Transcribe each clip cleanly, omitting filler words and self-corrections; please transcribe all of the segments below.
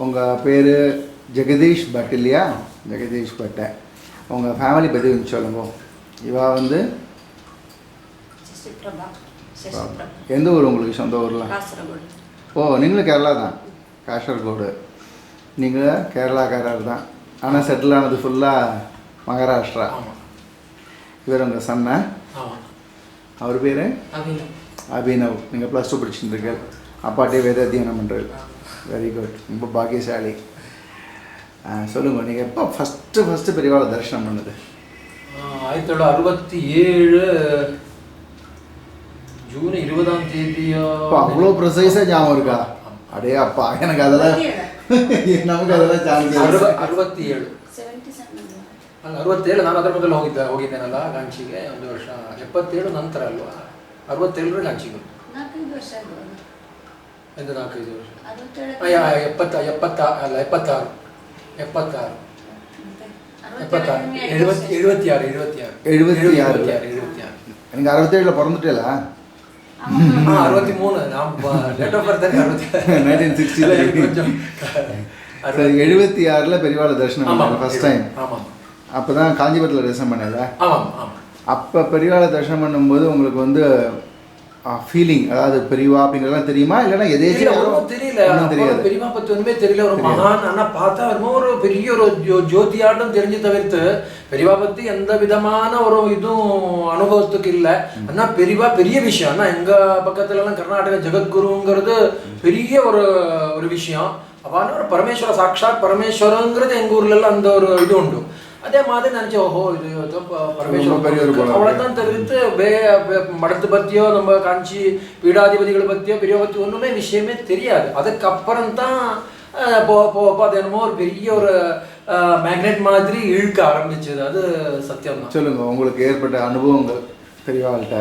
உங்கள் பேர் ஜெகதீஷ் பட் இல்லையா? ஜெகதீஷ் பட்டை. உங்கள் ஃபேமிலி பற்றி கொஞ்சம் சொல்லுங்க. இவா வந்து எந்த ஊர் உங்களுக்கு சொந்த ஊரில்? ஓ, நீங்களும் கேரளா தான், காசர்கோடு. நீங்கள் கேரளாக்காரர் தான், ஆனால் செட்டில் ஆனது ஃபுல்லாக மகாராஷ்டிரா. இவர் உங்கள் சன்னா? அவர் பேர் அபினவ். நீங்கள் ப்ளஸ் 2 படிச்சுருக்கீங்க. அப்பாட்டே வேத அத்தியானம் பண்ணுறது. வெரி குட், ரொம்ப பாக்கியசாலி. சொல்லுங்கள், நீங்கள் எப்போ ஃபஸ்ட்டு பெரியவாளை தரிசனம் பண்ணது? 1967 ஜூன் 20ஆம் தேதியோ. அவ்வளோ ப்ரொசைஸாக ஞாபகம் இருக்கா? அடே அப்பா, எனக்கு அதெல்லாம் ನಮಗೆ ಅದೆಲ್ಲ ಚಾನ್ಸ್ 67 67 ನಾನು ಅದರ ಮೊದಲು ಹೋಗಿದ್ದೇನಲ್ಲ ಕಾಂಚಿಗೆ ಒಂದು ವರ್ಷ. 77 ನಂತರ ಅಲ್ವಾ? 67 ಕಾಂಚಿಗೆ 4-5 ವರ್ಷ ಎಂದು 4-5 ವರ್ಷ 76 எனக்கு 67 பிறந்துட்டேல. 63 நான் டேட் ஆஃப் பர்த் 1966 பெரியவாளை தரிசனம் பண்ணேன் ஃபர்ஸ்ட் டைம். அப்போ தான் காஞ்சிபுரத்தில் தரிசனம் பண்ணல. அப்போ பெரியவாளை தரிசனம் பண்ணும்போது உங்களுக்கு வந்து ஃபீலிங், அதாவது பெரியவா அப்படிங்கிறதெல்லாம் தெரியுமா? இல்லைன்னா தெரியல, பெரியவா பற்றி ஒன்றுமே தெரியல. ஒரு மகான், ஆனால் பார்த்தா ஒரு பெரிய ஒரு ஜோதியாட்டம் தெரிஞ்சு தவிர்த்து பெரியவா பற்றி எந்த விதமான ஒரு இதுவும் அனுபவத்துக்கு இல்லை. ஆனால் பெரியவா பெரிய விஷயம். ஆனால் எங்கள் பக்கத்துலலாம் கர்நாடக ஜெகத்குருங்கிறது பெரிய ஒரு விஷயம். அப்போ ஒரு பரமேஸ்வர, சாட்சாத் பரமேஸ்வரங்கிறது எங்கள் ஊர்லெல்லாம் அந்த ஒரு இது உண்டு. அதே மாதிரி நினச்சேன், ஓஹோ இது பரமேஸ்வரன் அவ்வளோதான் தவிர்த்து மடத்தை பற்றியோ நம்ம காஞ்சி பீடாதிபதிகளை பற்றியோ பெரிய பற்றி ஒன்றுமே விஷயமே தெரியாது. அதுக்கப்புறம் தான் அது என்னமோ ஒரு பெரிய ஒரு மேக்னெட் மாதிரி இழுக்க ஆரம்பிச்சது. அது சத்தியம் தான். சொல்லுங்க, உங்களுக்கு ஏற்பட்ட அனுபவங்கள் பெரியவாள்கிட்ட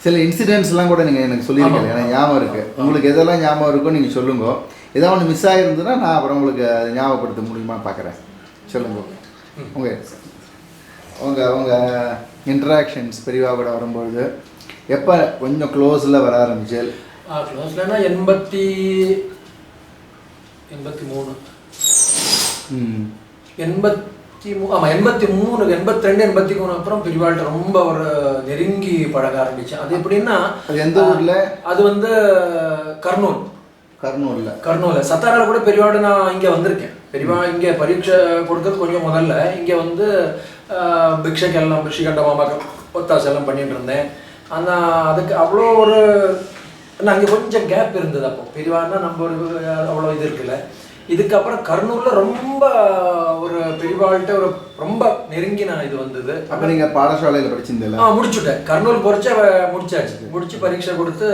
சில இன்சிடென்ட்ஸ்லாம் கூட நீங்கள் எனக்கு சொல்லியிருக்கீங்க, எனக்கு ஞாபகம் இருக்குது. உங்களுக்கு எதெல்லாம் ஞாபகம் இருக்கோ நீங்கள் சொல்லுங்க. ஏதாவது ஒன்று மிஸ் ஆகிருந்ததுன்னா நான் அப்புறம் உங்களுக்கு ஞாபகப்படுத்த முடியுமா பார்க்குறேன். சொல்லுங்க, உங்கள் இன்ட்ராக்ஷன்ஸ் பெரியவா கூட வரும்பொழுது எப்போ கொஞ்சம் க்ளோஸில் வர ஆரம்பிச்சு? க்ளோஸ்லன்னா 83 ஆமாம் 83 82 83 அப்புறம் பெரியவாள்கிட்ட ரொம்ப ஒரு நெருங்கி பழக ஆரம்பித்தேன். அது எப்படின்னா, அது எந்த ஊரில்? அது வந்து கர்னூலில் சத்தாராவில் கூட பெரியவாடு நான் இங்கே வந்திருக்கேன். பெரியவா இங்கே பரீட்சை கொடுக்கறது கொஞ்சம் முதல்ல இங்கே வந்து பிக்ஷைக்கெல்லாம் ஸ்ரீகண்ட மாமாக்கு ஒத்தாசை எல்லாம் பண்ணிட்டு இருந்தேன். ஆனால் அதுக்கு அவ்வளோ ஒரு அங்கே கொஞ்சம் கேப் இருந்தது. அப்போ பெரியவான்னா நம்ம ஒரு அவ்வளோ இது இருக்குல்ல. இதுக்கப்புறம் கர்னூலில் ரொம்ப ஒரு பெரியவாள்கிட்ட ஒரு ரொம்ப நெருங்கின இது வந்தது. அப்போ நீங்கள் பாடசாலையில் படிச்சிருந்தீங்களா? முடிச்சுட்டேன். கர்னூல் முடிச்சாச்சு. முடிச்சு பரீட்சை கொடுத்து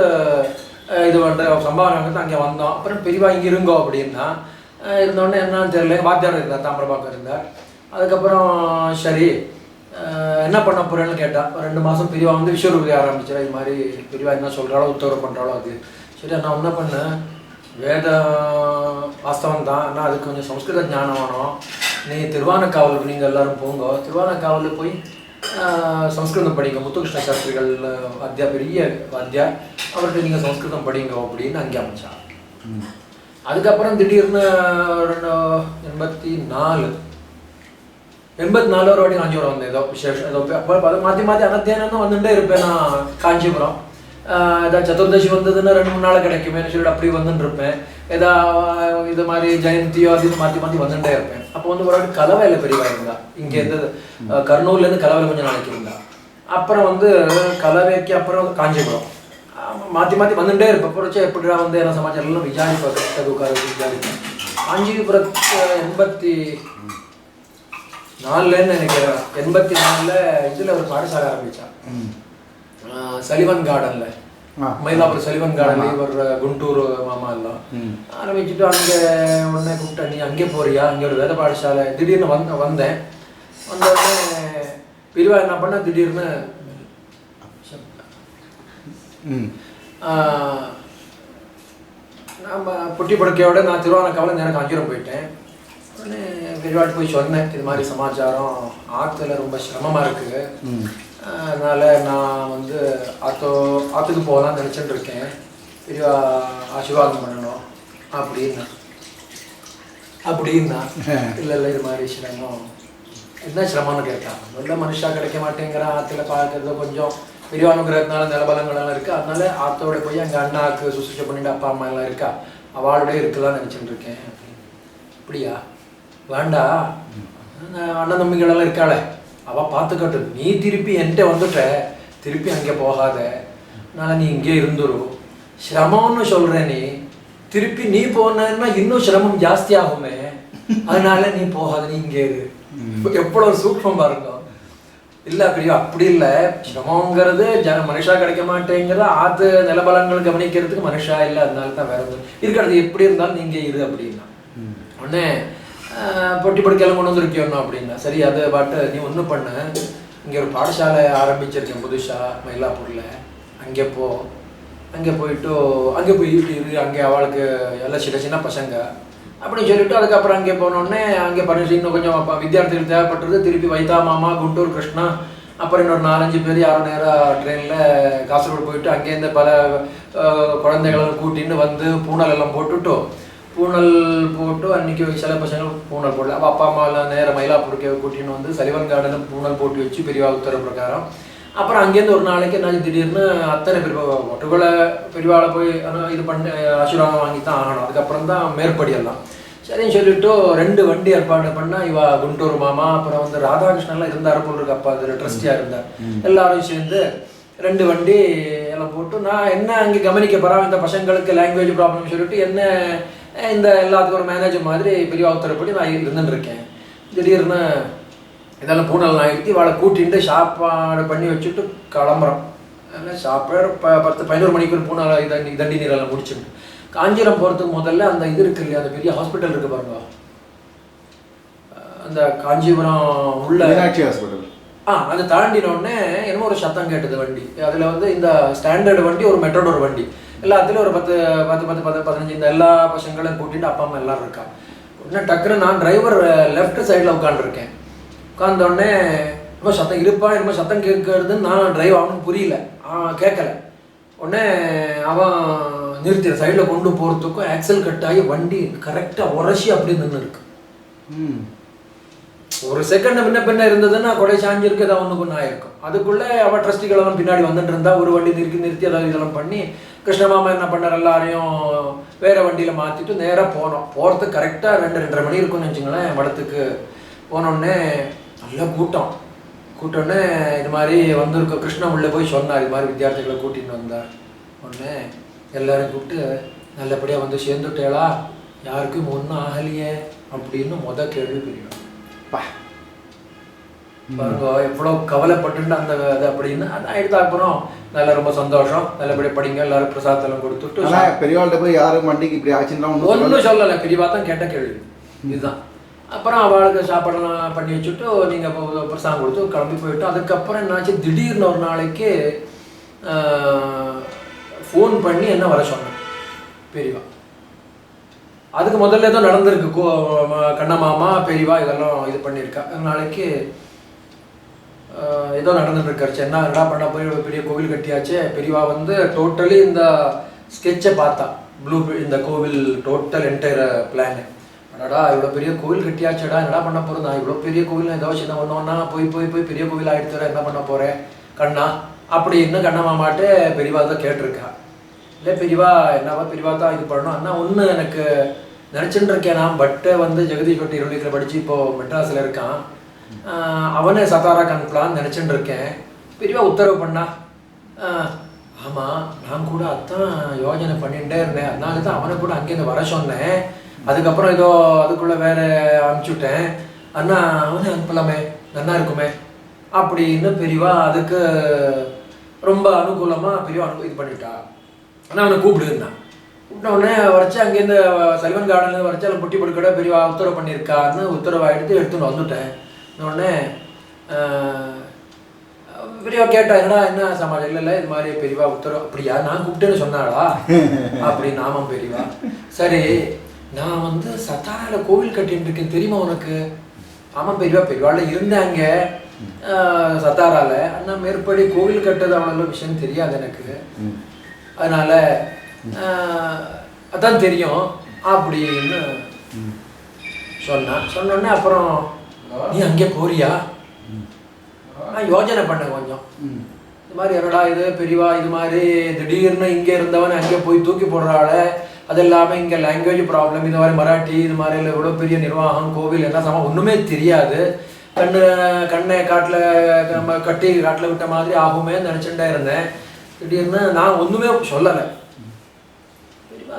இது பண்ணுற சம்பாவனை அங்கே வந்தோம். அப்புறம் பெரியவா இங்கே இருங்கோ அப்படின்னா இருந்தோடனே என்னன்னு தெரியல. வாத்தியார் இருந்தார், தாமிரபாக்கம் இருந்தார். அதுக்கப்புறம் சரி என்ன பண்ண போகிறேன்னு கேட்டால் 2 மாதம் பெரியவா வந்து விஸ்வரூபதி ஆரம்பிச்சிடா. இது மாதிரி பெரியவா என்ன சொல்கிறாளோ உத்தரவு பண்ணுறாளோ அது சரி. நான் என்ன பண்ணேன், வேத வாஸ்தவம் தான், ஆனால் அதுக்கு கொஞ்சம் சம்ஸ்கிருத ஞானம் வேணும். திருவானக்காவல் நீங்கள் எல்லோரும் போங்க, திருவானக்காவலில் போய் சம்ஸ்கிருதம் படிங்க. முத்துகிருஷ்ண சாஸ்திரிகள் வாத்தியா, பெரிய வாத்தியா, அவர்கிட்ட நீங்கள் சம்ஸ்கிருதம் படிங்க அப்படின்னு அங்கே அமைச்சா. அதுக்கப்புறம் திடீர்னு 84 ஒரு வாட்டி காஞ்சிபுரம் வந்தேன். ஏதோ விசேஷம் ஏதோ அப்போ மாற்றி அனத்தியானம் தான் வந்துட்டே இருப்பேன் நான் காஞ்சிபுரம். ஏதாவது சதுர்தசி வந்ததுன்னா 2-3 நாள் கிடைக்குமே சொல்லிட்டு அப்படி வந்துட்டு இருப்பேன். ஏதா இது மாதிரி ஜெயந்தியோ அது மாற்றி வந்துட்டே இருப்பேன். அப்போ வந்து ஒரு வாட்டி கலவையில் பெரியவா இருந்தா. இங்கேருந்து கர்னூர்லேருந்து கலவையில் கொஞ்சம் நாளைக்கு இருந்தா. அப்புறம் வந்து கலவைக்கு அப்புறம் காஞ்சிபுரம் மாற்றி வந்துட்டே இருப்பேன். புரிச்சு எப்படிடா வந்து என்ன சமாச்சாரம் எல்லாம் விசாரிப்பேன். விசாரிப்பேன். காஞ்சிபுரத்து 84 நினைக்கிறேன். 84 இதில் ஒரு பாடசாலை ஆரம்பித்தான், சலிவன் கார்டன்ல, மயிலாப்பூர் சலிவன் கார்டன். இவர் குண்டூர் மாமா எல்லாம் ஆரம்பிச்சுட்டு அங்கே உடனே கூப்பிட்டா, நீ அங்கே போறியா, அங்கே ஒரு வேத பாடசாலை. திடீர்னு வந்தேன். வந்தோடனே பெரியவா என்ன பண்ண, திடீர்னு நம்ம பொட்டி படுக்கையோட நான் திருவானக்காவில் நேரம் காஞ்சிபுரம் போயிட்டேன். உடனே பெரியவாட்டு போய் சொன்னேன், இது மாதிரி சமாச்சாரம் ஆற்றுல ரொம்ப சிரமமாக இருக்குது, அதனால் நான் வந்து ஆற்றுக்கு போகலான்னு நினச்சிட்டு இருக்கேன், பெரியவா ஆசீர்வாதம் பண்ணணும் அப்படின்னு. அப்படின்னா இல்லை இல்லை இது மாதிரி சிரமம். என்ன சிரமம்னு கேட்டான். நல்ல மனுஷா கிடைக்க மாட்டேங்கிறான், ஆற்றுல பார்க்கறது கொஞ்சம் பெரிய அனுகிரகத்தினால நிலபலங்கள்லாம் இருக்குது, அதனால ஆற்றோட போய் அங்கே அண்ணாவுக்கு சுசுஷை பண்ணிட்டு அப்பா அம்மா எல்லாம் இருக்கா, அவளோட இருக்கலாம்னு நினச்சிட்டு இருக்கேன். அப்படியா, வேண்டா, அண்ணன் தம்பிகளெல்லாம் இருக்காளே அவள் பார்த்துக்கட்டு, நீ திருப்பி என்கிட்ட வந்துட்ட, திருப்பி அங்கே போகாத, அதனால் நீ இங்கே இருந்துரும். சிரமம்னு சொல்கிறேன், நீ திருப்பி நீ போனன்னா இன்னும் சிரமம் ஜாஸ்தி ஆகுமே, அதனால நீ போகாத, நீ இங்கே இரு. எவ்வளோ சூக்ஷ்மம் பாருங்க. இல்லை பிரியா, அப்படி இல்லை, சிரமங்கிறது மனுஷா கிடைக்க மாட்டேங்கிறது, ஆற்று நிலபலங்கள் கவனிக்கிறதுக்கு மனுஷா இல்லை, அதனால தான் வேற இருக்கிறது. எப்படி இருந்தாலும் நீ இங்கே இரு அப்படின்னா. உடனே பொட்டி படுக்கையெல்லாம் கொண்டு வந்துருக்கியோன்னா அப்படின்னா, சரி அது பாட்டு நீ ஒன்று பண்ணு, இங்கே ஒரு பாடசாலை ஆரம்பிச்சிருக்கேன் புதுசாக மயிலாப்பூரில், அங்கே போ, அங்கே போயிட்டு அங்கே போய் இரு, அங்கே அவளுக்கு எல்லாம் சின்ன சின்ன பசங்க அப்படின்னு சொல்லிட்டு அதுக்கப்புறம் அங்கே போனோடனே அங்கே படிச்சு இன்னும் கொஞ்சம் வித்தியார்த்திகள் தேவைப்பட்டது. திருப்பி வைத்தா மாமா, குண்டூர் கிருஷ்ணா, அப்புறம் இன்னொரு 4-5 பேர் யாரும் நேராக ட்ரெயினில் காசர்கோடு போயிட்டு அங்கேருந்து பல குழந்தைகளை கூட்டின்னு வந்து பூனல் எல்லாம் போட்டுவிட்டோம். பூனல் போட்டு அன்றைக்கி சில பசங்க பூனல் போடல, அப்போ அப்பா அம்மா எல்லாம் நேராக மயிலாப்பூருக்கு கூட்டின்னு வந்து சலிவன் கார்டனில் பூனல் போட்டு வச்சு பெரியவா உத்தரவு பிரகாரம். அப்புறம் அங்கேருந்து ஒரு நாளைக்கு என்ன திடீர்னு அத்தனை ஒட்டுகளை பெரியவாளை போய் இது பண்ணி ஆசீர்வாதம் வாங்கி தான் ஆகணும், அதுக்கப்புறம் தான் மேற்படியெல்லாம் சரின்னு சொல்லிட்டு 2 வண்டி ஏற்பாடு பண்ணால் இவா குண்டூர் மாமா, அப்புறம் வந்து ராதாகிருஷ்ணன்லாம் இருந்தார் போல் இருக்கு, அப்பா அதில் ட்ரஸ்டியாக இருந்தார், எல்லாரும் சேர்ந்து 2 வண்டி எல்லாம் போட்டு நான் என்ன அங்கே கவனிக்க போகிறேன், இந்த பசங்களுக்கு லாங்குவேஜ் ப்ராப்ளம் சொல்லிட்டு என்ன இந்த எல்லாத்துக்கும் ஒரு மேனேஜர் மாதிரி பெரிய உத்தரப்படி நான் இருந்துட்டு இருக்கேன். திடீர்னு இதெல்லாம் பூனல் ஆகிடுத்தி வாழை கூட்டிகிட்டு சாப்பாடு பண்ணி வச்சுட்டு கிளம்புறோம். அதனால் சாப்பாடு 10-11 மணிக்கு ஒரு பூனல் தண்டி நீரெல்லாம் முடிச்சுட்டு காஞ்சிபுரம் போகிறதுக்கு முதல்ல அந்த இது இருக்கு இல்லையா, அந்த பெரிய ஹாஸ்பிட்டல் இருக்குது பாருங்க, அந்த காஞ்சிபுரம் உள்ள மீனாட்சி ஹாஸ்பிட்டல், அதை தாண்டினோடனே என்னமோ ஒரு சத்தம் கேட்டது வண்டி. அதில் வந்து இந்த ஸ்டாண்டர்டு வண்டி, ஒரு மெட்ரோடோர் வண்டி, எல்லாத்துலேயும் ஒரு 10-15 இந்த எல்லா பசங்களையும் கூட்டிகிட்டு அப்பா அம்மா எல்லோரும் இருக்கா. உடனே டக்குன்னு நான் டிரைவர் லெஃப்ட் சைடில் உட்காந்துருக்கேன். உட்காந்தோடனே ரொம்ப சத்தம் இருப்பா, என்னமோ சத்தம் கேட்கறதுன்னு நான் டிரைவ் அவனுக்கு புரியல, கேட்கல. உடனே அவன் நிறுத்தின சைடில் கொண்டு போகிறதுக்கும் ஆக்சல் கட் ஆகி வண்டி கரெக்டாக உரசி அப்படி நின்று இருக்கு. ஒரு செகண்ட் முன்ன பின்ன இருந்ததுன்னா கொடை சாஞ்சிருக்கு, ஏதாவது ஒன்று கொண்டு ஆயிருக்கும். அதுக்குள்ளே அவள் ட்ரஸ்டிகளெல்லாம் பின்னாடி வந்துட்டு இருந்தா, ஒரு வண்டி நிறுத்தி அதாவது இதெல்லாம் பண்ணி கிருஷ்ணமாமா என்ன பண்ணார், எல்லாரையும் வேறு வண்டியில் மாற்றிட்டு நேராக போனோம். போகிறதுக்கு கரெக்டாக 2-2:30 மணி இருக்குன்னு வச்சுங்களேன். மடத்துக்கு போனோடனே நல்ல கூட்டோடனே இது மாதிரி வந்திருக்க கிருஷ்ணா உள்ளே போய் சொன்னார், இது மாதிரி வித்தியார்த்திகளை கூட்டின்னு வந்தார். உடனே எல்லாரும் கூப்பிட்டு நல்லபடியாக வந்து சேர்ந்துட்டேளா, யாருக்கும் ஒன்றும் ஆகலையே அப்படின்னு கேள்வி புரியும். பாருங்க எவ்வளோ கவலைப்பட்டு அந்த அது அப்படின்னு அதான் எடுத்து அப்புறம் நல்லா ரொம்ப சந்தோஷம், நல்லபடியாக படிங்க, எல்லாரும் பிரசாதெல்லாம் கொடுத்துட்டு பெரியவாள்கிட்ட போய் யாரும் வண்டிக்கு இப்படி ஆச்சுன்னா ஒன்றும் சொல்லலை, பெரியவா தான் கேட்ட கேள்வி இதுதான். அப்புறம் அவளுக்கு சாப்பாடெல்லாம் பண்ணி வச்சுட்டு நீங்கள் பிரசாதம் கொடுத்து கிளம்பி போயிட்டோம். அதுக்கப்புறம் என்னாச்சு, திடீர்னு ஒரு நாளைக்கு ஃபோன் பண்ணி என்ன வர சொன்னேன் பெரியவா. அதுக்கு முதல்ல ஏதோ நடந்திருக்கு, கண்ண மாமா பெரியவா இதெல்லாம் இது பண்ணியிருக்கா. நாளைக்கு ஏதோ நடந்துட்டுருக்காச்சு, என்னடா பண்ண போய் பெரிய கோவில் கட்டியாச்சு. பெரியவா வந்து டோட்டலி இந்த ஸ்கெட்சை பார்த்தா, இந்த கோவில் டோட்டல் என்டையர் பிளானு. அடடா இவ்வளோ பெரிய கோவில் கட்டியாச்சடா, என்னடா பண்ண போகிறேன் நான், இவ்வளோ பெரிய கோவில் ஏதோ சின்ன ஒன்றா போய் பெரிய கோவில் ஆகிடுத்துற, என்ன பண்ண போகிறேன் கண்ணா அப்படின்னு கண்ணா மாமாட்டு பெரியவா தான் கேட்டிருக்கா. இல்லை பெரியவா என்னவா பெரியவா தான் இது பண்ணணும், அண்ணா ஒன்று எனக்கு நினச்சிட்டு இருக்கேன் நான், பட்டு வந்து ஜெகதீஷ் பட்டி இருளிக்கில் படித்து இப்போது மெட்ராஸில் இருக்கான், அவனை சத்தாராக்கு அனுப்பலான்னு நினச்சிட்டு இருக்கேன். பெரியவா உத்தரவு பண்ணா. ஆமாம் நான் கூட அதான் யோஜனை பண்ணிகிட்டே இருந்தேன், அதனால தான் அவனை கூட அங்கேருந்து வர சொன்னேன். அதுக்கப்புறம் ஏதோ அதுக்குள்ளே வேறு அனுப்பிச்சுட்டேன், அண்ணா அவனை அனுப்பலாமே நல்லா இருக்குமே அப்படின்னு பெரியவா அதுக்கு ரொம்ப அனுகூலமாக பெரியவா இது பண்ணிட்டா. ஆனால் அவனை கூப்பிடுந்தான். கூப்பிட்ட உடனே வரைச்சி அங்கேருந்து சலிவன் கார்டன்லேருந்து வரைச்சி அதில் பொட்டி பொடுக்கடை பெரியவா உத்தரவு பண்ணியிருக்கான்னு உத்தரவை எடுத்துன்னு வந்துவிட்டேன். உடனே பெரியவா கேட்டா, என்னடா என்ன சமாளம், இல்லை இது மாதிரி பெரியவா உத்தரவு, அப்படியா நான் கூப்பிட்டேன்னு சொன்னாடா அப்படின்னு. ஆமாம் பெரியவா, சரி நான் வந்து சத்தாராவில் கோவில் கட்டின்னு இருக்கேன் தெரியுமா உனக்கு? ஆமாம் பெரியவா, பெரியவாள் இருந்தாங்க சத்தாராவில், ஆனால் மேற்படி கோவில் கட்டுறது அவ்வளோ விஷயம் தெரியாது எனக்கு, அதனால் அதான் தெரியும் அப்படின்னு சொன்னோடனே அப்புறம் நீ அங்கே போறியா? நான் யோஜனை பண்ணேன் கொஞ்சம். இது மாதிரி என்னடா இது பெரியவா, இது மாதிரி திடீர்னு இங்கே இருந்தவன் அங்கே போய் தூக்கி போடுறாள். அது இல்லாமல் இங்கே லாங்குவேஜ் ப்ராப்ளம், இது மாதிரி மராட்டி, இது மாதிரி இல்லை இவ்வளோ பெரிய நிர்வாகம், கோவில் என்ன சமம் ஒன்றுமே தெரியாது. கண்ணை காட்டில் கட்டி காட்டில் விட்ட மாதிரி ஆகுமே நினச்சிட்டே இருந்தேன். திடீர்னு நான் ஒன்றுமே சொல்லலை.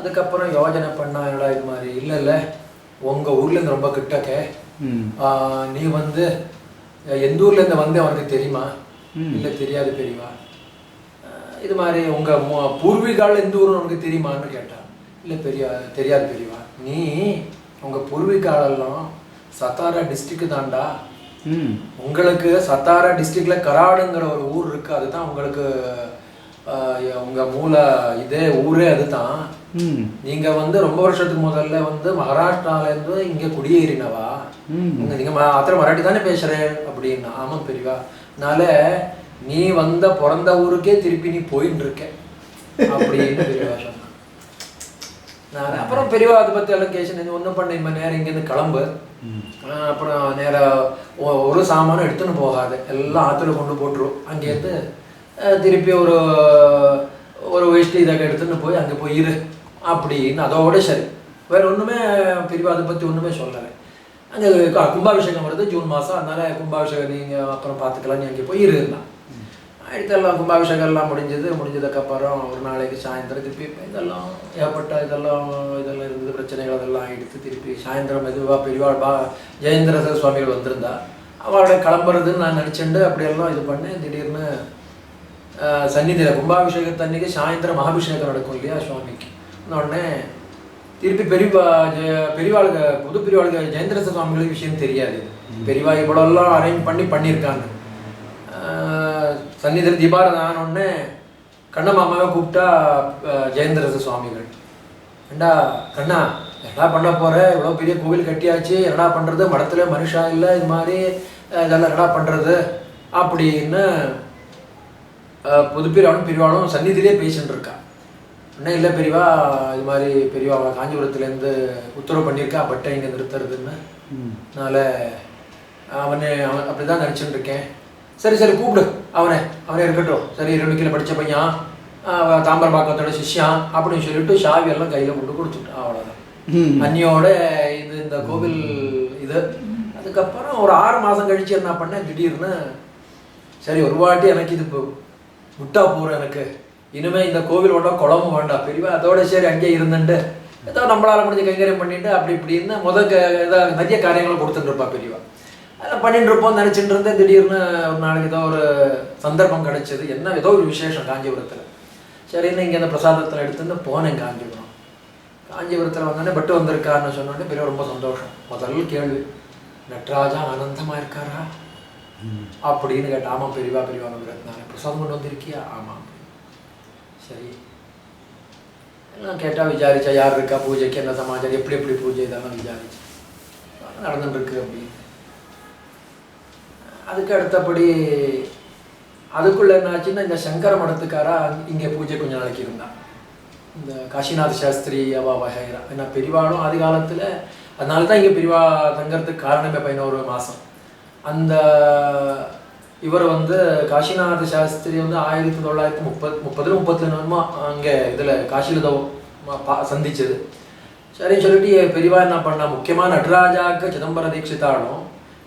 அதுக்கப்புறம் யோஜனை பண்ணா என்னடா இது மாதிரி இல்லை உங்கள் ஊர்லேருந்து ரொம்ப கிட்டக்க, நீ வந்து எந்த ஊர்லேருந்து வந்து அவனுக்கு தெரியுமா? இல்லை தெரியாது பெரியவா. இது மாதிரி உங்கள் பூர்வீகாவில் எந்த ஊர்னு உனக்கு தெரியுமான்னு கேட்டான். இல்லை தெரியாது பெரியவா. நீ உங்கள் பூர்வீகாலெல்லாம் சத்தாரா டிஸ்ட்ரிக்ட் தான்டா. உங்களுக்கு சத்தாரா டிஸ்ட்ரிக்டில் கராடுங்கிற ஒரு ஊர் இருக்குது, அதுதான் உங்களுக்கு உங்கள் மூல இதே ஊரே அதுதான். நீங்கள் வந்து ரொம்ப வருஷத்துக்கு முதல்ல வந்து மகாராஷ்டிராலேருந்து இங்கே குடியேறினவா? நீங்கள் அத்தனை மராட்டி தானே பேசுகிறேன் அப்படின்னா. ஆமாம் பெரியவா. அதனால நீ வந்த பிறந்த ஊருக்கே திருப்பி நீ போயின்னு இருக்க அப்படின்னு பெரியவா சொன்னான். நான் அப்புறம் பெரியவா அதை பற்றி எல்லாம் கேஷன் ஒன்றும் பண்ண இந்த நேரம் இங்கேருந்து கிளம்பு, அப்புறம் நேராக ஒரு சாமானும் எடுத்துன்னு போகாது, எல்லாம் ஆற்றுல கொண்டு போட்டுரும். அங்கேருந்து திருப்பி ஒரு வேஷ்டி இதை எடுத்துன்னு போய் அங்கே போய் இரு அப்படின்னு அதோட சரி. வேறு ஒன்றுமே பெரியவா அதை பற்றி ஒன்றுமே சொல்லலை. அங்கே கும்பாபிஷேகம் வருது ஜூன் மாதம், அதனால் கும்பாபிஷேகம் நீங்கள் அப்புறம் பார்த்துக்கலாம், நீ அங்கே போய் இருந்தான். அடுத்தெல்லாம் கும்பாபிஷேகம் எல்லாம் முடிஞ்சதுக்கப்புறம் ஒரு நாளைக்கு சாயந்தரம் திருப்பி இதெல்லாம் ஏற்பட்ட இதெல்லாம் இருந்தது, பிரச்சனைகள் அதெல்லாம் எடுத்து திருப்பி சாயந்தரம் மெதுவாக பெரியவா ஜெயேந்திர சுவாமிகள் வந்திருந்தா. அவளோட கிளம்புறதுன்னு நான் நினச்சிண்டு அப்படியெல்லாம் இது பண்ணேன். திடீர்னு சந்நிதியில் கும்பாபிஷேகத்தன்னைக்கு சாயந்தரம் மகாபிஷேகம் நடக்கும் இல்லையா சுவாமிக்கு. உடனே திருப்பி பெரியவாளுக்கு புது பெரியவாளுக்கு ஜெயேந்திர சுவாமிகளுக்கு விஷயம் தெரியாது. பெரியவா இவ்வளோலாம் அரேஞ்ச் பண்ணியிருக்காங்க. சந்நிதியில் தீபாரதான உடனே கண்ணமாமாவை கூப்பிட்டா ஜெயேந்திர சுவாமிகள், ஏண்டா கண்ணா என்னடா பண்ண போகிற, இவ்வளோ பெரிய கோவில் கட்டியாச்சு, என்னடா பண்ணுறது, மடத்துல மனுஷா இல்லை, இது மாதிரி இதெல்லாம் என்னடா பண்ணுறது அப்படின்னு புது பெரியவாளும் சந்நிதியிலே பேசிட்டு இருக்கா. இன்னும் இல்லை பெரியவா இது மாதிரி பெரியவா காஞ்சிபுரத்துலேருந்து உத்தரவு பண்ணியிருக்கா பட்டை இங்கே நிறுத்துறதுன்னு. அதனால் அவன் அப்படி தான் நினச்சிட்டு இருக்கேன். சரி கூப்பிடு அவனே இருக்கட்டும். சரி 2 கிலோ படித்த பையன், தாம்பரபாக்கத்தோட சிஷ்யான் அப்படின்னு சொல்லிட்டு சாவி எல்லாம் கையில் கொண்டு கொடுத்துட்டான். அவ்வளோதான் அன்னியோட இந்த கோவில் இது. அதுக்கப்புறம் ஒரு 6 மாதம் கழிச்சு என்ன பண்ணேன், திடீர்னு சரி ஒரு வாட்டி எனக்கு இது விட்டா போகிறேன், எனக்கு இனிமேல் இந்த கோவில் வேண்டாம் குளமும் வேண்டாம் பெரியவா, அதோட சரி அங்கேயே இருந்துட்டு ஏதோ நம்மளால் முடிஞ்ச கைங்கரியம் பண்ணிட்டு அப்படி இப்படின்னு ஏதாவது நிறைய காரியங்களை கொடுத்துட்டு இருப்பா பெரியவா. அதெல்லாம் பண்ணிட்டு இருப்போம் நினச்சிட்டு இருந்தேன். திடீர்னு ஒரு நாளைக்கு ஏதோ ஒரு சந்தர்ப்பம் கிடைச்சது, என்ன ஏதோ ஒரு விசேஷம் காஞ்சிபுரத்தில். சரின்னு இங்கே அந்த பிரசாதத்தில் எடுத்துன்னு போனேன் காஞ்சிபுரத்தில் வந்தோடனே பட்டு வந்திருக்காருன்னு சொன்னோடனே பெரிய ரொம்ப சந்தோஷம். முதல் கேள்வி, நட்ராஜா ஆனந்தமாக இருக்காரா அப்படின்னு கேட்டேன். ஆமாம் பெரியவா வந்துருந்தாங்க. பிரசாதம் கொண்டு வந்திருக்கியா? ஆமாம். சரி எல்லாம் கேட்டால் விசாரிச்சா யார் இருக்கா, பூஜைக்கு என்ன சமாச்சாரம், எப்படி பூஜை இதெல்லாம் விசாரிச்சு நடந்துட்டுருக்கு அப்படின்னு. அதுக்கு அடுத்தபடி அதுக்குள்ளே என்னாச்சுன்னா இந்த சங்கர மடத்துக்காரா இங்கே பூஜை கொஞ்சம் நாளைக்கு இருந்தான். இந்த காசிநாத சாஸ்திரி வகைரா. ஏன்னா பெரியவாளும் ஆதி காலத்தில், அதனால தான் இங்கே பெரியவா தங்கறதுக்கு காரணமே 11 மாதம். அந்த இவர் வந்து காசிநாத சாஸ்திரி வந்து 1930 அங்கே இதில் காசியில் சந்திச்சது. சரின்னு சொல்லிட்டு பெரியவா என்ன பண்ணா, முக்கியமாக நடராஜாவுக்கு சிதம்பர தீட்சிதாலும்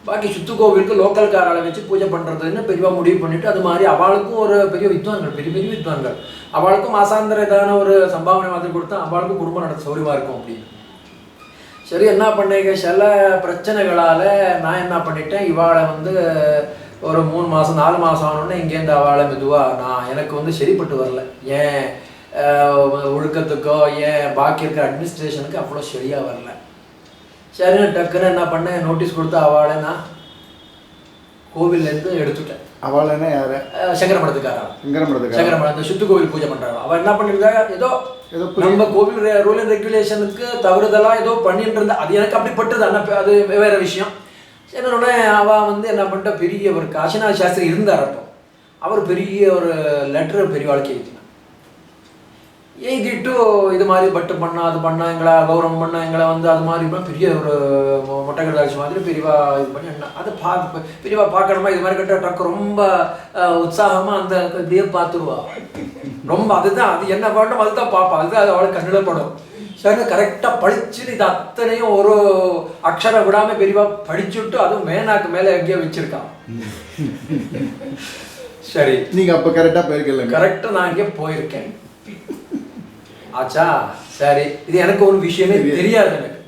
பாக்கி சுத்து கோவிலுக்கு லோக்கல்காரால வச்சு பூஜை பண்ணுறதுன்னு பெரியவா முடிவு பண்ணிவிட்டு, அது மாதிரி அவளுக்கும் ஒரு பெரிய வித்வான்கள், பெரிய வித்வான்கள், அவளுக்கும் மாசாந்திர ஏதான ஒரு சம்பாவனை மாதிரி கொடுத்தா அவளுக்கும் குடும்பம் நடத்த சௌரியமாக இருக்கும் அப்படின்னு. சரி என்ன பண்ணேங்க, சில பிரச்சனைகளால் நான் என்ன பண்ணிட்டேன், இவாளை வந்து ஒரு 3 மாதம் 4 மாதம் ஆனோடனே இங்கேருந்து அவளை மெதுவாக எனக்கு வந்து சரிப்பட்டு வரல. ஏன் ஒழுக்கத்துக்கோ ஏன் பாக்கி இருக்கிற அட்மினிஸ்ட்ரேஷனுக்கு அவ்வளோ சரியாக வரல. சரின்னு டக்குன்னு என்ன பண்ணேன், நோட்டீஸ் கொடுத்து அவளை நான் கோவில்லேருந்து எடுத்துட்டேன். அவளைன்னா யாரு? சங்கர மடத்துக்காரா சுத்து கோவில் பூஜை பண்ணுறாங்க. அவள் என்ன பண்ணியிருந்தா, ஏதோ நம்ம கோவில் ரூல் அண்ட் ரெகுலேஷனுக்கு தவறுதெல்லாம் ஏதோ பண்ணிட்டு இருந்தா. அது எனக்கு அப்படி பட்டுது, ஆனால் அது வேற விஷயம். என்னோட அவள் வந்து என்ன பண்ணிட்டா, பெரிய ஒரு காசிநாத சாஸ்திரி இருந்தார் அப்போ. அவர் பெரிய ஒரு லெட்டர் பெரியவாளுக்கு எழுதினார். எழுதிட்டு இது மாதிரி பட்டு பண்ணா அது பண்ணா எங்களை கௌரவம் பண்ணா எங்களை வந்து அது மாதிரி பெரிய ஒரு மொட்டை கடாட்சி மாதிரி பெரியவா இது பண்ணி என்ன அதை பெரியவா பார்க்கணுமா இது மாதிரி கட்ட டக்கு ரொம்ப உற்சாகமாக அந்த இப்படியே பார்த்துருவா ரொம்ப. அதுதான் அது என்ன பண்ணணும் அதுதான் பார்ப்பா, அதுதான் அது அவளுக்கு கண்ணில் படும். சரி கரெக்டாக படிச்சுட்டு இது அத்தனையும் ஒரு அக்ஷரம் விடாமல் பெரியவா படிச்சுட்டு அதுவும் மேனாக்கு மேலே எங்கேயோ வச்சிருக்கான். சரி நீங்கள் அப்போ கரெக்டாக போயிருக்கல? கரெக்டாக நான் இங்கே போயிருக்கேன் ஆச்சா. சரி இது எனக்கு ஒரு விஷயமே தெரியாது. எனக்கு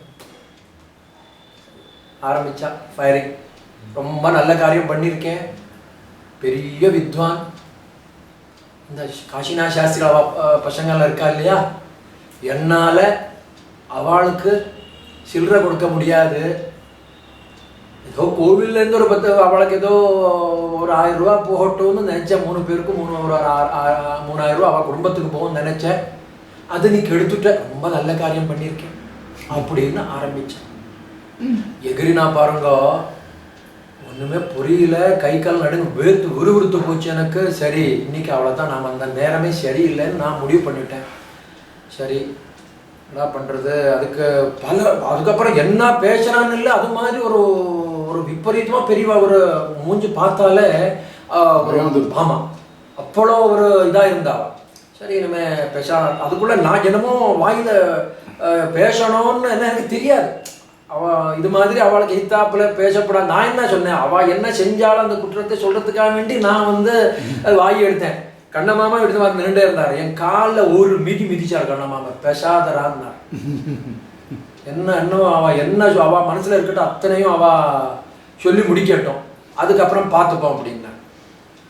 ஆரம்பிச்சா ஃபயரிங். ரொம்ப நல்ல காரியம் பண்ணியிருக்கேன், பெரிய வித்வான். இந்த காசிநாத் சாஸ்திரி பசங்கள்லாம் இருக்கா இல்லையா, என்னால் அவளுக்கு சில்லறை கொடுக்க முடியாது. ஏதோ கோவில்லேருந்து ஒரு 10 அவளுக்கு ஏதோ ஒரு 1000 ரூபா போகட்டும்னு நினச்சேன். 3 பேருக்கும் 3000 ரூபா அவள் குடும்பத்துக்கு போகும்னு நினச்சேன். அது நீ கெடுத்துட்ட, ரொம்ப நல்ல காரியம் பண்ணியிருக்கேன் அப்படின்னு ஆரம்பித்தேன். எகிரினா பாருங்க, ஒன்றுமே புரியல, கை கால் நடுங்க வேர்த்து விறுவிறுத்து போச்சு எனக்கு. சரி இன்னைக்கு அவ்வளோதான், நாம் அந்த நேரமே சரியில்லைன்னு நான் முடிவு பண்ணிட்டேன். சரி என்ன பண்ணுறது, அதுக்கப்புறம் என்ன பேசுகிறான்னு இல்லை, அது மாதிரி ஒரு விபரீதமாக பெரியவா ஒரு மூஞ்சி பார்த்தாலே ஆமாம் அப்போலோ ஒரு இதாக இருந்தாவா. சரி இனிமேல் அதுக்குள்ளே நான் என்னமோ வாயில் பேசணும்னு என்ன எனக்கு தெரியாது. அவள் இது மாதிரி அவளுக்கு எய்த்தாப்புல பேசப்படாது. நான் என்ன சொன்னேன், அவள் என்ன செஞ்சாலும் அந்த குற்றத்தை சொல்கிறதுக்காக வேண்டி நான் வந்து வாய் எடுத்தேன். கண்ணமாமா எடுத்து மாதிரி நின்றுட்டே இருந்தார். என் காலில் ஒரு மிதிச்சார் கண்ணமாமா, பேசாதரான்னார். இன்னும் அவள் மனசில் இருக்கட்டும், அத்தனையும் அவள் சொல்லி முடிக்கட்டும், அதுக்கப்புறம் பார்த்துப்போம் அப்படின்னா.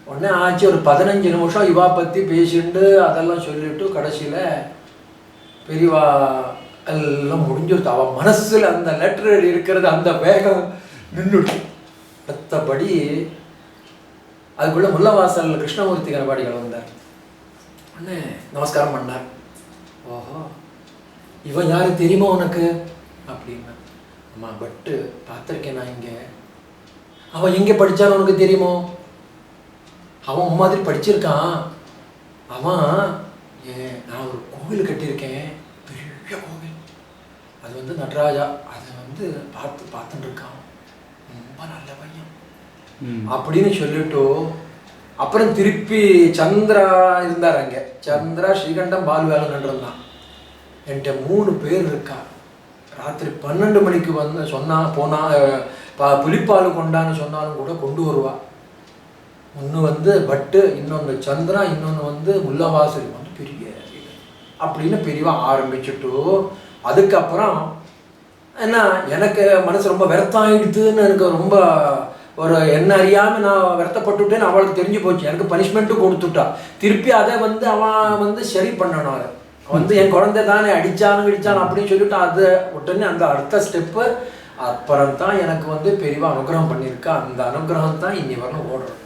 உடனே ஆச்சு ஒரு 15 நிமிஷம் இவா பற்றி பேசிட்டு அதெல்லாம் சொல்லிட்டு கடைசியில் பெரியவா எல்லாம் முடிஞ்சிருச்சு. அவள் மனசில் அந்த லெட்டர் இருக்கிறது அந்த வேகம் நின்றுட்டு. மற்றபடி அதுக்குள்ளே முல்லவாசல் கிருஷ்ணமூர்த்தி கணபாடிகள் வந்தார். உடனே நமஸ்காரம் பண்ணார். ஓஹோ இவன் யாரு தெரியுமா உனக்கு அப்படின்னா. அம்மா பட்டு பார்த்துருக்கேன் நான் இங்கே. அவன் எங்கே படித்தான்னு உனக்கு தெரியுமோ? அவன் மாதிரி படிச்சிருக்கான். அவன் நான் ஒரு கோவில் கட்டியிருக்கேன், பெரிய கோவில், அது வந்து நடராஜா, அதை வந்து பார்த்துட்டு இருக்கான், ரொம்ப நல்ல பையன் அப்படின்னு சொல்லிட்டு அப்புறம் திருப்பி சந்திரா இருந்தார் அங்கே. சந்திரா ஸ்ரீகண்டம் பாலுவேலன் இருந்தான். என்கிட்ட 3 பேர் இருக்கா. ராத்திரி 12 மணிக்கு வந்து புலிப்பால் கொண்டான்னு சொன்னாலும் கூட கொண்டு வருவா. ஒன்று வந்து பட்டு, இன்னொன்று சந்திரா, இன்னொன்று வந்து முல்லவாசல் வந்து பெரிய அப்படின்னு பெரியவா ஆரம்பிச்சுட்டு. அதுக்கப்புறம் என்ன எனக்கு மனசு ரொம்ப வருத்தாயிடுதுன்னு, எனக்கு ரொம்ப ஒரு என்ன அறியாமல் நான் வருத்தப்பட்டுட்டேன்னு அவளுக்கு தெரிஞ்சு போச்சு. எனக்கு பனிஷ்மெண்ட்டும் கொடுத்துட்டா. திருப்பி அதை வந்து அவன் வந்து சரி பண்ணணும். அதை வந்து என் குழந்தை தானே அடிச்சான் அப்படின்னு சொல்லிட்டு அது உடனே அந்த அடுத்த ஸ்டெப்பு. அப்புறம் தான் எனக்கு வந்து பெரியவா அனுகிரகம் பண்ணியிருக்கா. அந்த அனுகிரகம் தான் இன்னி வரணும் ஓடுறோம்.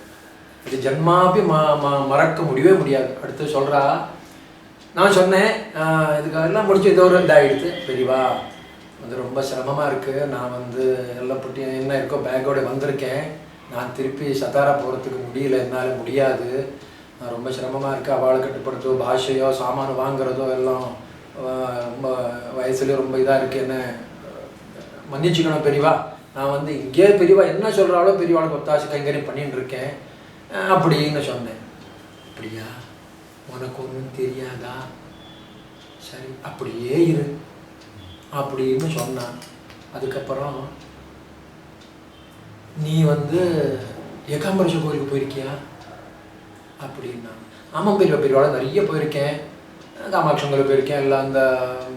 இது ஜென்மாபி மறக்க முடியவே முடியாது. அடுத்து சொல்கிறா, நான் சொன்னேன் இதுக்கெல்லாம் முடிச்சு ஏதோ ஒரு இதாகிடுது. பெரியவா வந்து ரொம்ப சிரமமாக இருக்குது, நான் வந்து எல்லாம் புட்டி என்ன இருக்கோ பேக்கோட வந்திருக்கேன், நான் திருப்பி சத்தாரா போகிறதுக்கு முடியல, என்னால் முடியாது, நான் ரொம்ப சிரமமாக இருக்குது. அவளை கட்டுப்படுத்தோ பாஷையோ சாமான் வாங்குறதோ எல்லாம் ரொம்ப வயசுலேயும் ரொம்ப இதாக இருக்குது, என்ன மன்னிச்சுக்கணும் பெரியவா. நான் வந்து இங்கே பெரியவா என்ன சொல்கிறாளோ பெரியவாளுக்கு ஒத்தாசை கைங்கரியம் பண்ணிட்டு இருக்கேன் அப்படின்னு சொன்னேன். அப்படியா, உனக்கு ஒன்றும் தெரியாதா, சரி அப்படியே இரு அப்படின்னு சொன்னான். அதுக்கப்புறம் நீ வந்து ஏகாம்பரேஸ்வரர் கோயிலுக்கு போயிருக்கியா அப்படின்னா. ஆமாம் பெரியவாள் நிறைய போயிருக்கேன், காமாட்சங்கரை போயிருக்கேன், எல்லாம் அந்த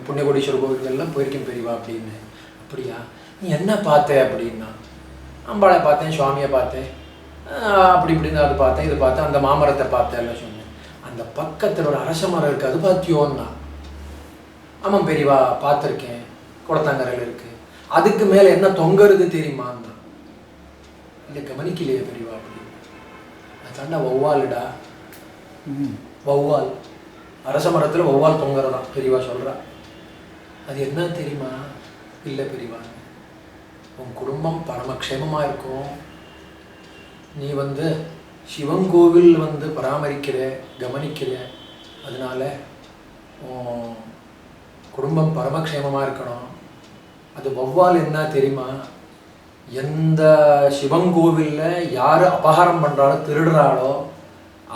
புண்ணியகோடீஸ்வரர் கோவில்கள்லாம் போயிருக்கேன் பெரியவா அப்படின்னு. அப்படியா, நீ என்ன பார்த்த அப்படின்னா. அம்பாளை பார்த்தேன், சுவாமியை பார்த்தேன், அப்படி இப்படின்னு அது பார்த்தேன், இது பார்த்தேன், அந்த மாமரத்தை பார்த்தேன் எல்லாம் சொன்னேன். அந்த பக்கத்தில் ஒரு அரச மரம் இருக்குது, அது பார்த்தியோன்னா. ஆமாம் பெரியவா பார்த்துருக்கேன், குளத்தாங்கரையில் இருக்குது. அதுக்கு மேலே என்ன தொங்குறது தெரியுமான்னா. இல்லை கவனிக்கலையே பெரியவா அப்படின்னு. அது தாண்டா வௌவாலுடா, வௌவால், அரச மரத்தில் வௌவால் தொங்குறதான் பெரியவா சொல்கிறா. அது என்ன தெரியுமா? இல்லை பெரியவா, உன் குடும்பம் பரமக்ஷேமமாக இருக்கும், நீ வந்து சிவன் கோவில் வந்து பராமரிக்கிற கவனிக்கிற, அதனால குடும்பம் பரமக்ஷேமமாக இருக்கணும். அது வௌவால் என்ன தெரியுமா, எந்த சிவன் கோவிலில் யார் அபகாரம் பண்ணுறாளோ திருடுறாளோ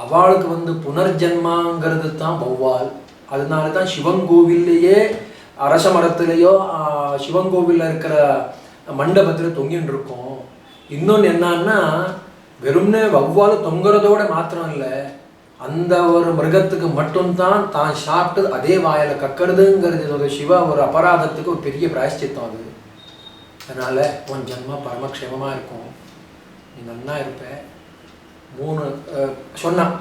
அவளுக்கு வந்து புனர்ஜென்மாங்கிறது தான் வௌவால். அதனால தான் சிவன் கோவில்லையே அரச மரத்துலேயோ சிவன் கோவிலில் இருக்கிற மண்டபத்தில் தொங்கின்னு இருக்கும். இன்னொன்று என்னன்னா, வெறும்னே வௌவால் தொங்குறதோட மாத்திரம் இல்லை, அந்த ஒரு மிருகத்துக்கு மட்டும்தான் தான் சாப்பிட்டு அதே வாயில் கக்கிறதுங்கிறது ஒரு சிவ ஒரு அபராதத்துக்கு ஒரு பெரிய பிராயஷ்சித்தம் அது. அதனால் உன் ஜென்மா பரமக்ஷேமமாக இருக்கும், நீ நன்னா இருப்ப. 3 சொன்னான்,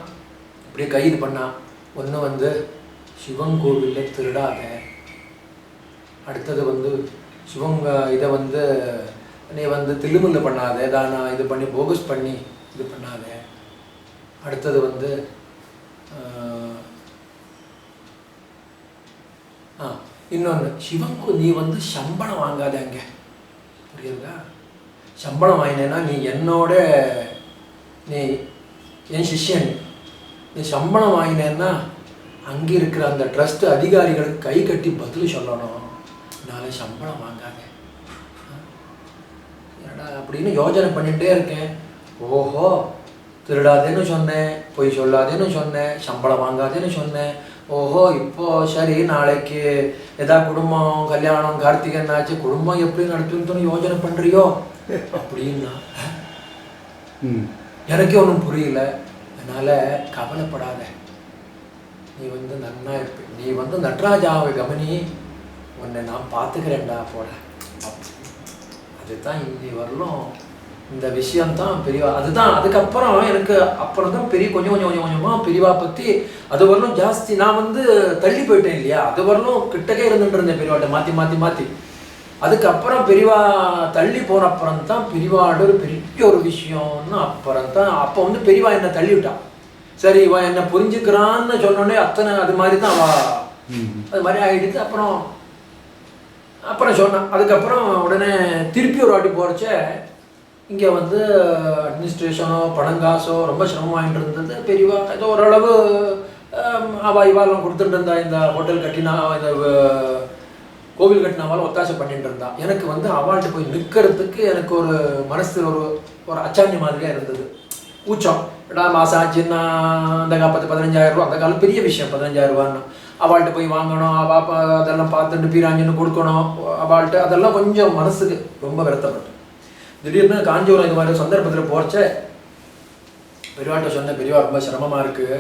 இப்படியே கைது பண்ணான். ஒன்று வந்து சிவன் கோவிலில் திருடாத, அடுத்தது வந்து சிவங்க இதை வந்து நீ வந்து தில்லுமுல்லு பண்ணாத, தானா இது பண்ணி போகஸ் பண்ணி இது பண்ணாத. அடுத்தது வந்து இன்னொன்று, சிவனுக்கு நீ வந்து சம்பளம் வாங்காத. அங்கே புரியுதா? சம்பளம் வாங்கினேன்னா நீ என்னோட நீ என் சிஷ்யன், நீ சம்பளம் வாங்கினேன்னா அங்கே இருக்கிற அந்த ட்ரஸ்ட் அதிகாரிகளுக்கு கை கட்டி பதில் சொல்லணும். நாளை சம்பளம் வாங்காத அப்படின்னு யோஜனை பண்ணிகிட்டே இருக்கேன். ஓஹோ, திருடாதேன்னு சொன்னேன், பொய் சொல்லாதேன்னு சொன்னேன், சம்பளம் வாங்காதேன்னு சொன்னேன். ஓஹோ, இப்போ சரி, நாளைக்கு ஏதா குடும்பம் கல்யாணம் கார்த்திகன் ஆச்சு, குடும்பம் எப்படி நடத்துன்னு யோஜனை பண்ணுறியோ அப்படின்னா எனக்கே ஒன்றும் புரியல. அதனால் கவலைப்படாத, நீ வந்து நன்னா இருப்ப. நீ வந்து நட்ராஜாவை கவனி, உன்னை நான் பார்த்துக்கிறேன்டா போட. அதுதான் இன்னி வரலும் இந்த விஷயம்தான் பெரியவா. அதுதான் அதுக்கப்புறம் எனக்கு அப்புறம் தான் பெரிய கொஞ்சம் கொஞ்சம் கொஞ்சம் கொஞ்சமாக பெரியவா பற்றி அது வரலும் ஜாஸ்தி. நான் வந்து தள்ளி போயிட்டேன் இல்லையா, அது வரலும் கிட்டக்கே இருந்துட்டு இருந்தேன் பெரியவாட்ட மாற்றி மாற்றி மாற்றி. அதுக்கப்புறம் பெரியவா தள்ளி போன அப்புறம் தான் பெரியவாட ஒரு பெரிய ஒரு விஷயம்னு அப்புறம் தான் அப்போ வந்து பெரியவா என்னை தள்ளி விட்டான். சரி, இவன் என்னை புரிஞ்சுக்கிறான்னு சொன்னோடனே அத்தனை அது மாதிரி தான் அவ அது மாதிரி ஆகிடுது. அப்புறம் சொன்னான். அதுக்கப்புறம் உடனே திருப்பி ஒரு வாட்டி போகிறச்ச இங்கே வந்து அட்மினிஸ்ட்ரேஷனோ பணங்காசோ ரொம்ப சிரமமாகிட்டு இருந்தது. பெரியவா ஏதோ ஓரளவு இவாலாம் கொடுத்துட்டு இருந்தா, இந்த ஹோட்டல் கட்டினா இந்த கோவில் கட்டினாவாலும் ஒத்தாசை பண்ணிட்டு இருந்தா. எனக்கு வந்து அவள்கிட்ட போய் நிற்கிறதுக்கு எனக்கு ஒரு மனசில் ஒரு அச்சாஞ்சி மாதிரியாக இருந்தது, ஊச்சம். மாதம் ஆச்சுன்னா அந்த 15,000 ரூபா, அந்த காலம் பெரிய விஷயம் 15,000 ரூபான்னு. அவள்கிட்ட போய் வாங்கணும், அதெல்லாம் பார்த்துட்டு பீராஞ்சின்னு கொடுக்கணும் அவள்கிட்ட, அதெல்லாம் கொஞ்சம் மனசுக்கு ரொம்ப வருத்தப்பட்டேன். திடீர்னு காஞ்சிபுரம் இது மாதிரி சந்தர்ப்பத்தில் போகிறச்ச பெரியவாட்ட சொன்னேன், பெரியவா ரொம்ப சிரமமாக இருக்குது,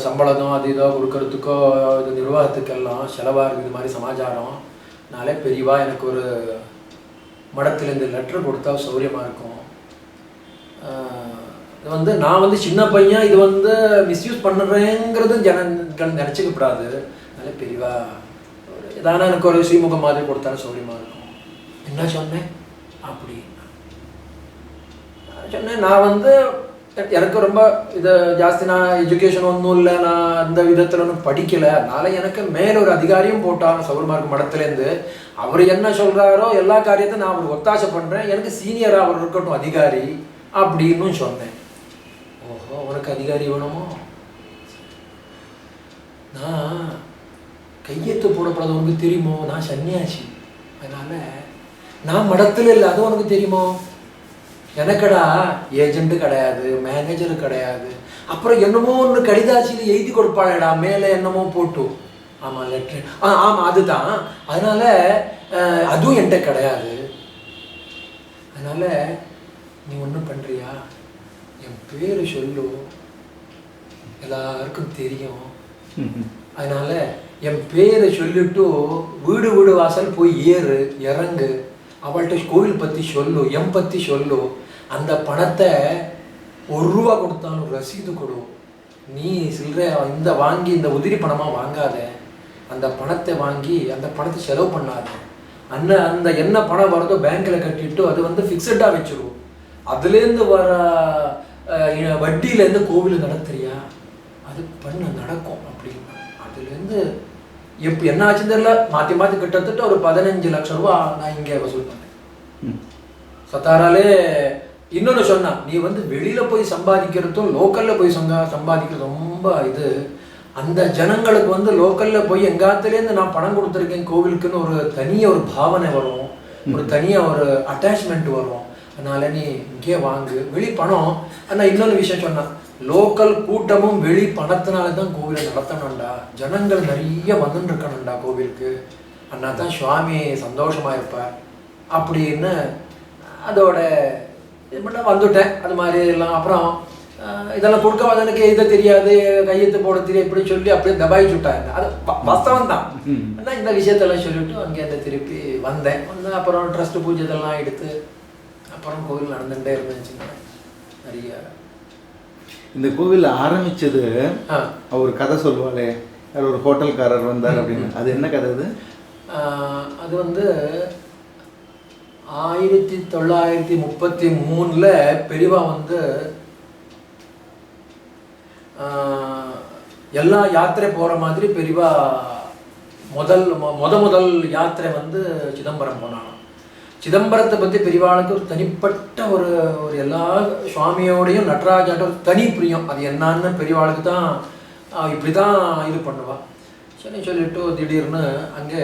சம்பளம் அது இதோ கொடுக்கறதுக்கோ இது நிர்வாகத்துக்கெல்லாம் செலவாக இருக்குது, இது மாதிரி சமாச்சாரம். நாளே பெரியவா எனக்கு ஒரு மடத்துலேருந்து லெட்டர் கொடுத்தா சௌரியமாக இருக்கும். இது வந்து நான் வந்து சின்ன பையன், இது வந்து மிஸ்யூஸ் பண்ணுறேங்கிறது ஜனங்கள் நினச்சிக்கப்படாது. அதனால பெரியவா ஏதானா எனக்கு ஒரு ஸ்ரீமுகம் மாதிரி கொடுத்தாலும் சௌரியமாக இருக்கும். என்ன சொன்னேன் அப்படி சொன்னேன். நான் வந்து எனக்கு ரொம்ப இதை ஜாஸ்தி, நான் எஜுகேஷன் ஒன்றும் இல்லை, நான் அந்த விதத்தில் ஒன்றும் படிக்கலை. அதனால எனக்கு மேலே ஒரு அதிகாரியும் போட்டான் சௌரியமார்க்கு மடத்துலேருந்து. அவர் என்ன சொல்கிறாரோ எல்லா காரியத்தையும் நான் அவர் ஒத்தாசை பண்ணுறேன், எனக்கு சீனியராக அவர் இருக்கட்டும் அதிகாரி அப்படின்னு சொன்னேன். ஓஹோ, உனக்கு அதிகாரி வேணுமோ? நான் கையெழுத்து போடப்படாது உனக்கு தெரியுமோ, நான் சன்னியாசி, அதனால நான் மடத்தில் இல்லை, அது உனக்கு தெரியுமோ? எனக்கடா ஏஜென்ட்டு கிடையாது, மேனேஜரு கிடையாது, அப்புறம் என்னமோ ஒன்று கடிதாசியில் எழுதி கொடுப்பாளேடா மேலே என்னமோ போட்டு. ஆமாம், லெட்ரு, ஆமாம் அதுதான். அதனால் அதுவும் என்கிட்ட கிடையாது. அதனால் நீ ஒன்றும் பண்ணுறியா, என் பேர் சொல்லு, எல்லாருக்கும் தெரியும். அதனால் என் பேரை சொல்லிட்டு வீடு வீடு வாசல் போய் ஏறு இறங்கு, அவள்கிட்ட கோவில் பற்றி சொல்லு, என் பற்றி சொல்லு. அந்த பணத்தை 1 ரூபா கொடுத்தாலும் ரசீது கொடு. நீ சில்லறை இந்த வாங்கி இந்த உதிரி பணமாக வாங்காத, அந்த பணத்தை வாங்கி அந்த பணத்தை செலவு பண்ணாத. அந்த என்ன பணம் வருதோ பேங்க்கில் கட்டிட்டு அது வந்து ஃபிக்ஸடாக வச்சிடும். அதுலேருந்து வர வட்டியிலேருந்து கோவில் நடத்துறியா, அது பண்ண நடக்கும் அப்படின்னு. அதுலேருந்து என்ன ஆச்சுன்னு தெரியல, மாற்றி மாற்றி கிட்டத்தட்ட ஒரு 15 லட்சம் ரூபா நான் இங்கே வசூல் பண்ணேன் சத்தாராலே. இன்னொன்று சொன்னான், நீ வந்து வெளியில் போய் சம்பாதிக்கிறதும் லோக்கலில் போய் சம்பாதிக்கிறது ரொம்ப இது. அந்த ஜனங்களுக்கு வந்து லோக்கல்ல போய் எங்காத்துலேருந்து நான் பணம் கொடுத்துருக்கேன் கோவிலுக்குன்னு ஒரு பாவனை வரும், ஒரு தனியாக ஒரு அட்டாச்மெண்ட் வரும். அதனால நீ இங்கே வாங்கு, வெளி பணம். ஆனால் இன்னொன்று விஷயம் சொன்னான், லோக்கல் கூட்டமும் வெளி பணத்தினால தான் கோவிலை நடத்தணும்டா, ஜனங்கள் நிறைய வந்துட்டு இருக்கணும்டா கோவிலுக்கு, அண்ணா தான் சுவாமி சந்தோஷமாக இருப்பார் அப்படின்னு அதோட இது பண்ண வந்துட்டேன். அது மாதிரி எல்லாம் அப்புறம் இதெல்லாம் கொடுக்க எனக்கு எழுத தெரியாது, கையெழுத்து போட தெரியும், இப்படி சொல்லி அப்படியே தபாய் சுட்டாங்க. அது வாஸ்தவம் தான். ஆனால் இந்த விஷயத்தெல்லாம் சொல்லிவிட்டு அங்கேருந்து திருப்பி வந்தேன். அப்புறம் ட்ரஸ்ட் பூஜை இதெல்லாம் எடுத்து அப்புறம் கோவில் நடந்துகிட்டே இருந்துச்சுங்க நிறைய. இந்த கோவில் ஆரம்பிச்சது அவர் கதை சொல்லுவாளே, ஒரு ஹோட்டல்காரர் வந்தார் அப்படின்னு, அது என்ன கதை? அது வந்து 1933 பெரியவா வந்து எல்லா யாத்திரை போகிற மாதிரி பெரியவா முதல் யாத்திரை வந்து சிதம்பரம் போனாங்க. சிதம்பரத்தை பற்றி பெரியவாளுக்கு ஒரு தனிப்பட்ட ஒரு எல்லா சுவாமியோடையும் நடராஜாட்ட ஒரு தனி பிரியம். அது என்னான்னு பெரியவாளுக்கு தான் இப்படி தான் இது பண்ணுவா. சரி சொல்லிட்டு திடீர்னு அங்கே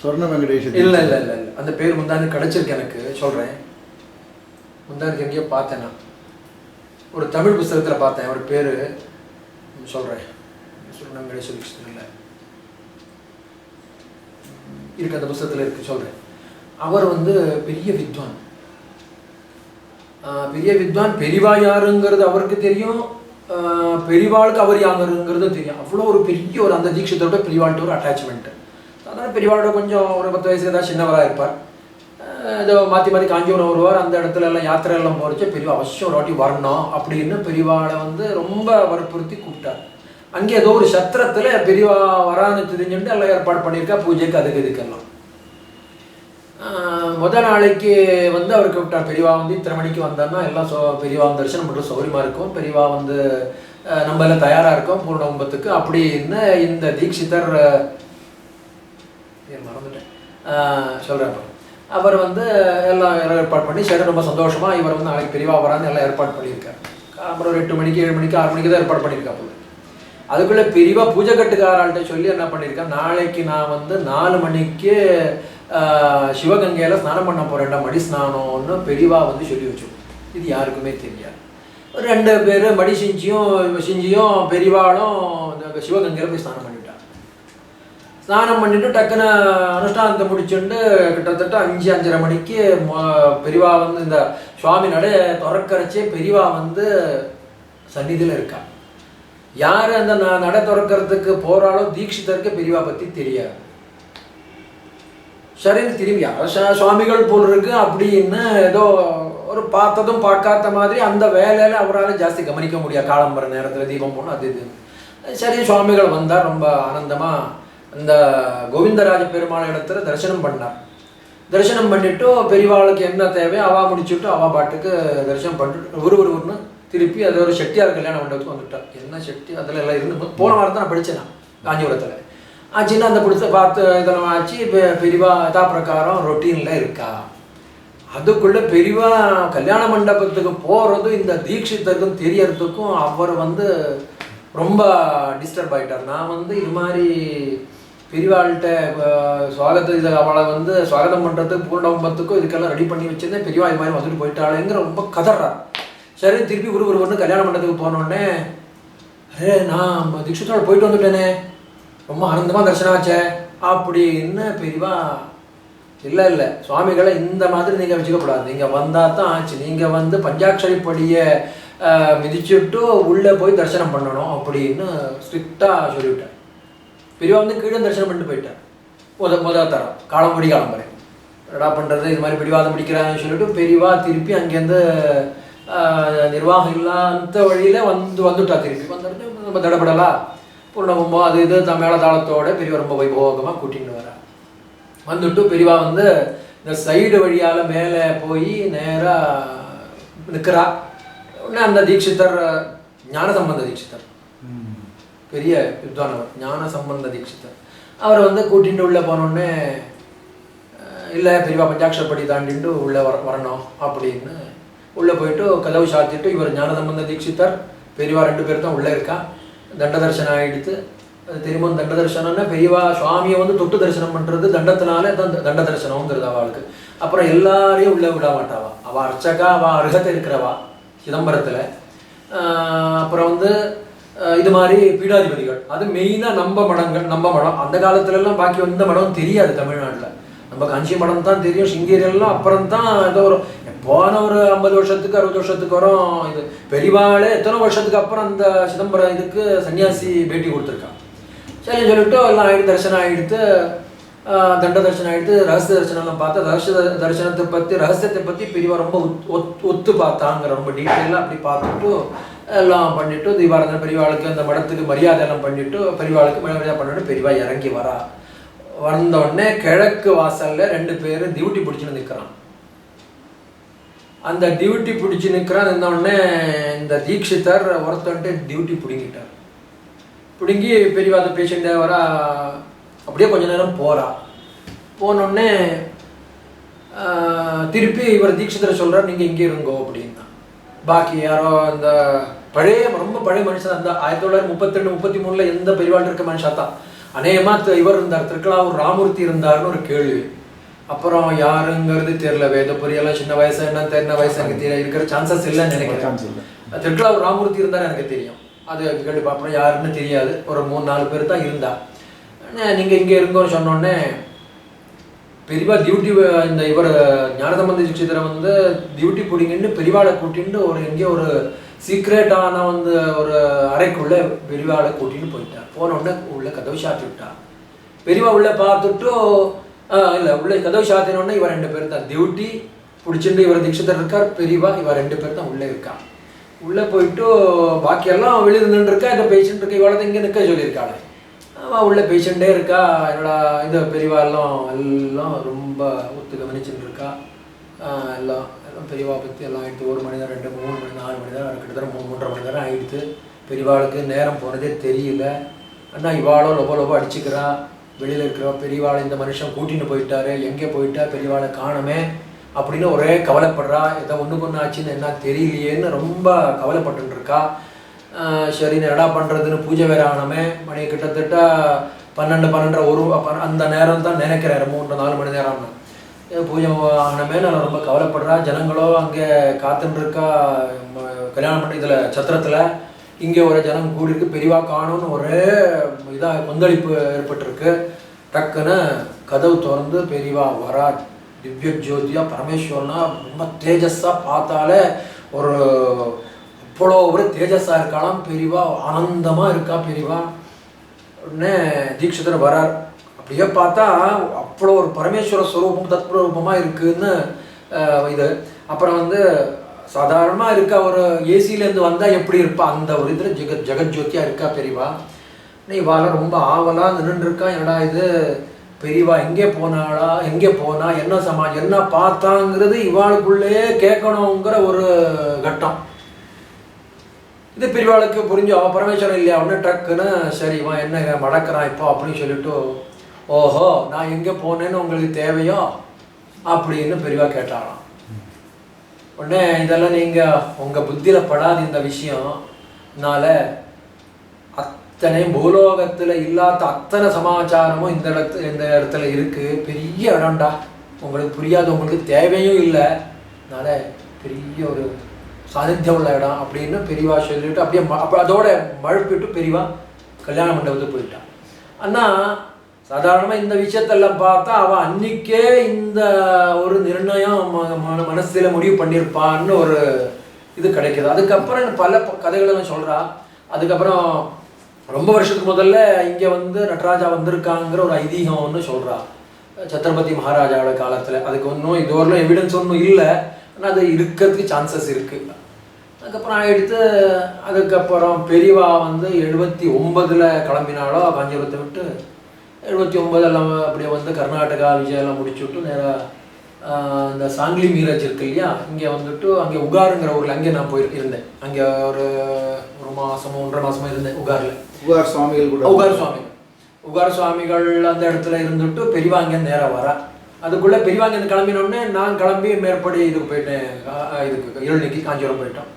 சொர்ண வெங்கடேஷ் இல்லை அந்த பேர் முந்தானு கிடச்சிருக்கு எனக்கு, சொல்கிறேன். முந்தானுக்கு எங்கேயோ பார்த்தேன், நான் ஒரு தமிழ் புஸ்தகத்தில் பார்த்தேன், அவர் பேர் சொல்கிறேன். சொர்ண வெங்கடேஷ் இல்லை இருக்கு, அந்த புஸ்தகத்தில் இருக்கு, சொல்கிறேன். அவர் வந்து பெரிய வித்வான், பெரியவா யாருங்கிறது அவருக்கு தெரியும், பெரியவாளுக்கு அவர் யாருங்கிறது தெரியும். அவ்வளோ ஒரு பெரிய ஒரு அந்த தீட்சத்தோட பெரியவாள்கிட்ட ஒரு அட்டாச்மெண்ட்டு. அதனால் பெரியவாளோட கொஞ்சம் ஒரு 10 வயசுக்கு தான் சின்னவராக இருப்பார். ஏதோ மாற்றி காஞ்சிபுரம் வருவார். அந்த இடத்துல எல்லாம் யாத்திரை எல்லாம் போகிறச்சு பெரியவா அவசியம் ஒரு வாட்டி வரணும் அப்படின்னு பெரியவாளை வந்து ரொம்ப வற்புறுத்தி கூப்பிட்டார். அங்கே ஏதோ ஒரு சத்திரத்தில் பெரியவா வரான்னு தெரிஞ்சுட்டு எல்லாம் ஏற்பாடு பண்ணியிருக்கா, பூஜைக்கு அதுக்கு இதுக்கெல்லாம். முதல் நாளைக்கு வந்து அவர் கூப்பிட்டார், பெரியவா வந்து இத்தனை மணிக்கு வந்தார்னா எல்லாம் பெரியவா தரிசனம் பண்ணுற சௌரியமாக இருக்கும், பெரியவா வந்து நம்ம எல்லாம் தயாராக இருக்கோம் பூர்ண கும்பத்துக்கு அப்படின்னு இந்த தீட்சிதர் மறந்துட்டேன் சொல்கிறேன். அவர் வந்து எல்லாம் ஏற்பாடு பண்ணி சரி ரொம்ப சந்தோஷமாக இவர் வந்து நாளைக்கு பெரியவா வரான்னு எல்லாம் ஏற்பாடு பண்ணியிருக்கார். அப்புறம் ஒரு 8 மணிக்கு 7 மணிக்கு 6 மணிக்கு தான் ஏற்பாடு பண்ணியிருக்கா போல. அதுக்குள்ளே பெரியவா பூஜை கட்டுக்காராள்கிட்ட சொல்லி என்ன பண்ணியிருக்கேன், நாளைக்கு நான் வந்து 4 மணிக்கு சிவகங்கையில் ஸ்நானம் பண்ண போகிறேன்டா, மடி ஸ்நானம்னு பெரியவா வந்து சொல்லி வச்சோம். இது யாருக்குமே தெரியாது. 2 பேர் மடி செஞ்சியும் பெரியவாளும் இந்த சிவகங்கையில் போய் ஸ்நானம் பண்ணிவிட்டார். ஸ்நானம் பண்ணிட்டு டக்குன்னு அனுஷ்டானத்தை முடிச்சுட்டு கிட்டத்தட்ட 5-5:30 மணிக்கு பெரியவா வந்து இந்த சுவாமி நடை திறக்கறச்சே பெரியவா வந்து சந்நிதியில் இருக்கா. யார் அந்த நடை திறக்கிறதுக்கு போகிறாலோ தீட்சிதருக்கு பெரியவா பற்றி தெரியாது. சரின்னு திரும்பி சுவாமிகள் போல் இருக்கு அப்படின்னு ஏதோ ஒரு பார்த்ததும் பார்க்காத மாதிரி அந்த வேலையில் அவரால் ஜாஸ்தி கவனிக்க முடியாது. காலம்பர நேரத்தில் தீபம் போகணும் அது இது. சரி சுவாமிகள் வந்தார், ரொம்ப ஆனந்தமாக அந்த கோவிந்தராஜ பெருமாள் இடத்துல தரிசனம் பண்ணார். தரிசனம் பண்ணிட்டு பெரியவாளுக்கு என்ன தேவையோ அவா முடிச்சுட்டு அவா பாட்டுக்கு தரிசனம் பண்ணிட்டு ஒருன்னு திருப்பி அது ஒரு செட்டியார் கல்யாண மண்டபத்துக்கு வந்துட்டார். என்ன செட்டி அதில் எல்லாம் இருந்து போன வாரம் தான் நான் படித்தேன் காஞ்சிபுரத்தில் ஆச்சுன்னா அந்த பிடிச்ச பார்த்து இதெல்லாம் ஆச்சு. இப்போ பெரியவா யதா பிரகாரம் ரொட்டீனில் இருக்கா. அதுக்குள்ளே பெரியவா கல்யாண மண்டபத்துக்கு போகிறதும் இந்த தீட்சிதருக்கும் தெரியறதுக்கும் அவர் வந்து ரொம்ப டிஸ்டர்ப் ஆகிட்டார். நான் வந்து இது மாதிரி பெரியவாள்கிட்ட அவளை வந்து ஸ்வாகதம் பண்ணுறதுக்கு பூர்ணகும்பத்துக்கும் இதுக்கெல்லாம் ரெடி பண்ணி வச்சிருந்தேன், பெரியவா இது மாதிரி வந்துட்டு போயிட்டாளேங்கிற ரொம்ப கதறார். சரி திருப்பி ஒன்று கல்யாண மண்டபத்துக்கு போனோடனே, அரே நான் தீட்சிதோட போயிட்டு வந்துட்டேனே, ரொம்ப ஆனந்தமாக தரிசனம் ஆச்சே அப்படின்னு பெரியவா இல்லை சுவாமிகளை இந்த மாதிரி நீங்கள் வச்சுக்கக்கூடாது, நீங்கள் வந்தால் தான் ஆச்சு, நீங்கள் வந்து பஞ்சாட்சரி படியை மிதிச்சுட்டு உள்ளே போய் தரிசனம் பண்ணணும் அப்படின்னு ஸ்ட்ரிக்டாக சொல்லிவிட்டேன். பெரியவா வந்து கீழே தரிசனம் பண்ணிட்டு போயிட்டேன். முதல் தரம் காலம்பரை ரெடா பண்ணுறது இது மாதிரி பிடிவாதம் பிடிக்கிறான்னு சொல்லிட்டு பெரியவா திருப்பி அங்கேருந்து நிர்வாகம் இல்லாத வழியில் வந்துட்டா. திருப்பி வந்துட்டு நம்ம தடப்படலாம் பூர்ணகும்பம் அது இது மேல தாளத்தோட பெரியவா ரொம்ப வைபோகமாக கூட்டிகிட்டு வரா. வந்துட்டு பெரியவா வந்து இந்த சைடு வழியால் மேலே போய் நேராக நிற்கிறா. உடனே அந்த தீட்சிதர் ஞானசம்பந்த தீட்சிதர் பெரிய வித்வானவர், ஞானசம்பந்த தீட்சிதர், அவரை வந்து கூட்டிகிட்டு உள்ளே போனோடனே இல்லை பெரியவா பஞ்சாட்சரப்படி தாண்டிட்டு உள்ளே வரணும் அப்படின்னு உள்ளே போயிட்டு கதவு சாத்திட்டு இவர் ஞானசம்பந்த தீட்சிதர் பெரியவா 2 பேர் தான் உள்ளே இருக்கா. தண்ட தரிசனம் ஆகிடுத்து. அது திரும்ப தண்ட தரிசனம்னா பெரியவா சுவாமியை வந்து தொட்டு தரிசனம் பண்ணுறது தண்டத்தினாலே தான் தண்ட தரிசனம்ங்கிறது அவளுக்கு. அப்புறம் எல்லாரையும் உள்ளே விட மாட்டாவா. அவள் அர்ச்சகா, அவள் அருகத்தை இருக்கிறவா சிதம்பரத்தில். அப்புறம் வந்து இது மாதிரி பீடாதிபதிகள், அது மெயினாக நம்ம மடம். அந்த காலத்துலலாம் பாக்கி எந்த மடம் தெரியாது தமிழ்நாட்டில். நம்ம காஞ்சி மடம் தான் தெரியும், சிங்கேரியெல்லாம் அப்புறம் தான் ஏதோ ஒரு போன ஒரு 50 வருஷத்துக்கு 60 வருஷத்துக்கு வரும். இது பெரியவாளே எத்தனை வருஷத்துக்கு அப்புறம் அந்த சிதம்பரம் இதுக்கு சன்னியாசி பேட்டி கொடுத்துருக்கான். சரி சொல்லிட்டு எல்லாம் ஆகிடுத்து, தரிசனம் ஆகிடுத்து, தண்ட தரிசனம் ஆகிடுத்து. ரகசிய தரிசனம்லாம் பார்த்தா ரகசியத்தை பற்றி பெரியவா ரொம்ப ஒத்து பார்த்தாங்க. ரொம்ப டீட்டெயிலாக அப்படி பார்த்துட்டு எல்லாம் பண்ணிவிட்டு தீபாராதனை பெரியவாளுக்கு அந்த மடத்துக்கு மரியாதை எல்லாம் பண்ணிவிட்டு பெரியவாளுக்கு மரியாதை பண்ணிட்டு பெரியவா இறங்கி வந்தோடனே கிழக்கு வாசல்ல 2 பேர் டியூட்டி பிடிச்சுன்னு நிற்கிறான். அந்த டியூட்டி பிடிச்சி நிற்கிறான். இருந்தோடனே இந்த தீட்சிதர் ஒருத்தன்ட்டு டியூட்டி பிடுங்கிட்டார். பிடுங்கி பெரியவா அந்த பேஷண்ட்டை அப்படியே கொஞ்ச நேரம் போனோடனே திருப்பி இவர் தீட்சிதரை சொல்கிறார், நீங்கள் இங்கே இருங்கோ அப்படின்னா. பாக்கி யாரோ அந்த ரொம்ப பழைய மனுஷன், அந்த 1932 33 எந்த பெரியவாள் இருக்க மனுஷா தான். அநேகமாக இவர் இருந்தார், திருக்கலாவூர் ராமூர்த்தி இருந்தார்னு ஒரு கேள்வி. அப்புறம் யாருங்கிறது தெரியல. வேத பொரியெல்லாம் சின்ன வயசு என்ன தெரின வயசு எனக்கு தெரியல, இருக்கிற சான்சஸ் இல்லைன்னு நினைக்கிறேன். திருக்கலாவூர் ராமூர்த்தி இருந்தார் எனக்கு தெரியும், அது கண்டிப்பாக. அப்புறம் யாருன்னு தெரியாது, ஒரு 3-4 பேர் தான் இருந்தா. நீங்கள் இங்கே இருங்கன்னு சொன்னோடனே பெரியவா டியூட்டி இந்த இவர் ஞானசம்பந்த தீட்சிதரை வந்து டியூட்டி பிடிங்கிட்டு பெரியவாளை கூட்டின்னு எங்கேயோ ஒரு சீக்ரெட்டான வந்து ஒரு அறைக்குள்ளே பெரியவாளை கூட்டின்னு போயிட்டார். போனோடனே உள்ள கதவு சாத்தி விட்டார். பெரியவா உள்ளே பார்த்துட்டு இல்லை உள்ளே கதவு சாத்தினோடனே இவர் 2 பேர் தான் டியூட்டி பிடிச்சிட்டு இவர் தீட்சிதர் இருக்கார், பெரியவா இவர் 2 பேர் தான் உள்ளே இருக்கான். உள்ளே போயிட்டு பாக்கியெல்லாம் வெளியே இருந்துருக்கா. இந்த பேஷண்ட் இருக்கா, இவ்வளோ இங்கே நிற்க சொல்லியிருக்காள். அவள் உள்ள பேஷண்ட்டே இருக்கா. என்னோட இது பெரியவா எல்லாம் ரொம்ப ஒத்து கவனிச்சுட்டு இருக்கா. எல்லாம் பெரியவா பற்றி எல்லாம் ஆகிடுது. 1 மணி நேரம் 2 3 மணி 4 மணி நேரம் கிட்டத்தட்ட 3-3.5 மணி நேரம் ஆகிடுது. பெரியவாளுக்கு நேரம் போனதே தெரியல. ஆனால் இவாளோ லொப அடிச்சுக்கிறா. வெளியில் இருக்கிறவா பெரியவாளை இந்த மனுஷன் கூட்டின்னு போயிட்டாரு, எங்கே போயிட்டா பெரியவாளை காணுமே அப்படின்னு ஒரே கவலைப்படுறா. ஏதோ ஒன்று ஆச்சுன்னு என்ன தெரியலையேன்னு ரொம்ப கவலைப்பட்டு இருக்கா. சரி என்னடா பண்ணுறதுன்னு பூஜை வேற ஆனமே. மணி கிட்டத்தட்ட 12-12 அந்த நேரம் தான் நினைக்கிறேன், 3-4 மணி நேரம்னு பூஜை ஆனமே. நான் ரொம்ப கவலைப்படுறா. ஜனங்களோ அங்கே காத்துன்னு இருக்கா கல்யாணம் பண்ணி இதில் சத்திரத்தில். இங்கே ஒரு ஜனம் கூடியிருக்கு, பெரியவா காணும்னு ஒரே இதாக கொந்தளிப்பு ஏற்பட்டிருக்கு. டக்குன்னு கதவு திறந்து பெரியவா வரா. திவ்ய ஜோதியா பரமேஸ்வரனா ரொம்ப தேஜஸாக பார்த்தாலே ஒரு அவ்வளோ ஒரு தேஜஸாக இருக்கலாம். பெரியவா ஆனந்தமாக இருக்கா. பெரியவா உடனே தீட்சிதர் வரார். அப்படியே பார்த்தா அவ்வளோ ஒரு பரமேஸ்வர ஸ்வரூபம் தத்ரூபமாக இருக்குதுன்னு இது. அப்புறம் வந்து சாதாரணமாக இருக்கா. ஒரு ஏசியிலேருந்து வந்தால் எப்படி இருப்பா அந்த ஒரு இதில் ஜெகஜோதியாக இருக்கா பெரியவா. இவாள ரொம்ப ஆவலாக நின்றுருக்கா. என்னடா இது பெரியவா எங்கே போனா என்ன பார்த்தாங்கிறது இவாளுக்குள்ளேயே கேட்கணுங்கிற ஒரு கட்டம். இது பெரியவாளுக்கு புரிஞ்சு அவள் பரமேஸ்வரன் இல்லையா. உடனே டக்குன்னு சரி இவன் என்ன மடக்கிறான் இப்போ அப்படின்னு சொல்லிட்டு, ஓஹோ நான் எங்கே போனேன்னு உங்களுக்கு தேவையோ அப்படின்னு பெரியவா கேட்டாலாம். உடனே இதெல்லாம் நீங்கள் உங்கள் புத்தியில் படாது இந்த விஷயம்னால அத்தனை பூலோகத்தில் இல்லாத அத்தனை சமாச்சாரமும் இந்த இடத்துல இருக்குது. பெரிய இடம்டா, உங்களுக்கு புரியாது, உங்களுக்கு தேவையும் இல்லை. அதனால பெரிய ஒரு சாநித்தியம் உள்ள இடம் அப்படின்னு பெரியவா சொல்லிட்டு அப்படியே அதோட மழுப்பிட்டு பெரியவா கல்யாண மண்டபத்துக்கு போயிட்டான். ஆனால் சாதாரணமாக இந்த விஷயத்தெல்லாம் பார்த்தா அவள் அன்னைக்கே இந்த ஒரு நிர்ணயம் மனசில் முடிவு பண்ணியிருப்பான்னு ஒரு இது கிடைக்கிது. அதுக்கப்புறம் பல கதைகளெல்லாம் சொல்கிறா. அதுக்கப்புறம் ரொம்ப வருஷத்துக்கு முதல்ல இங்கே வந்து நடராஜா வந்திருக்காங்கிற ஒரு ஐதீகம் ஒன்று சொல்கிறா சத்ரபதி மகாராஜாவோட காலத்தில். அதுக்கு ஒன்றும் இதுவரையிலும் எவிடன்ஸ் ஒன்றும் இல்லை, ஆனால் அது இருக்கிறதுக்கு சான்சஸ் இருக்குது. அதுக்கப்புறம் அதுக்கப்புறம் பெரியவா வந்து 79 கிளம்பினாலோ காஞ்சிபுரத்தை விட்டு. 79 எல்லாம் அப்படியே வந்து கர்நாடகா விஜயெல்லாம் முடிச்சு விட்டு நேராக இந்த சாங்கிலி மீரஜ் இருக்கு இல்லையா, இங்கே வந்துட்டு அங்கே உகாருங்கிற ஊரில் அங்கே நான் இருந்தேன். அங்கே ஒரு மாதமோ 1.5 மாதமோ இருந்தேன் உகாரில். உகார் சுவாமிகள் அந்த இடத்துல இருந்துட்டு பெரியவா அங்கே நேராக வரா. அதுக்குள்ளே பெரியவா அங்கே கிளம்பினோடனே நான் கிளம்பி மேற்படி இதுக்கு போயிட்டேன், இதுக்கு இருள்நிக்கு காஞ்சிபுரம் போயிட்டோம்.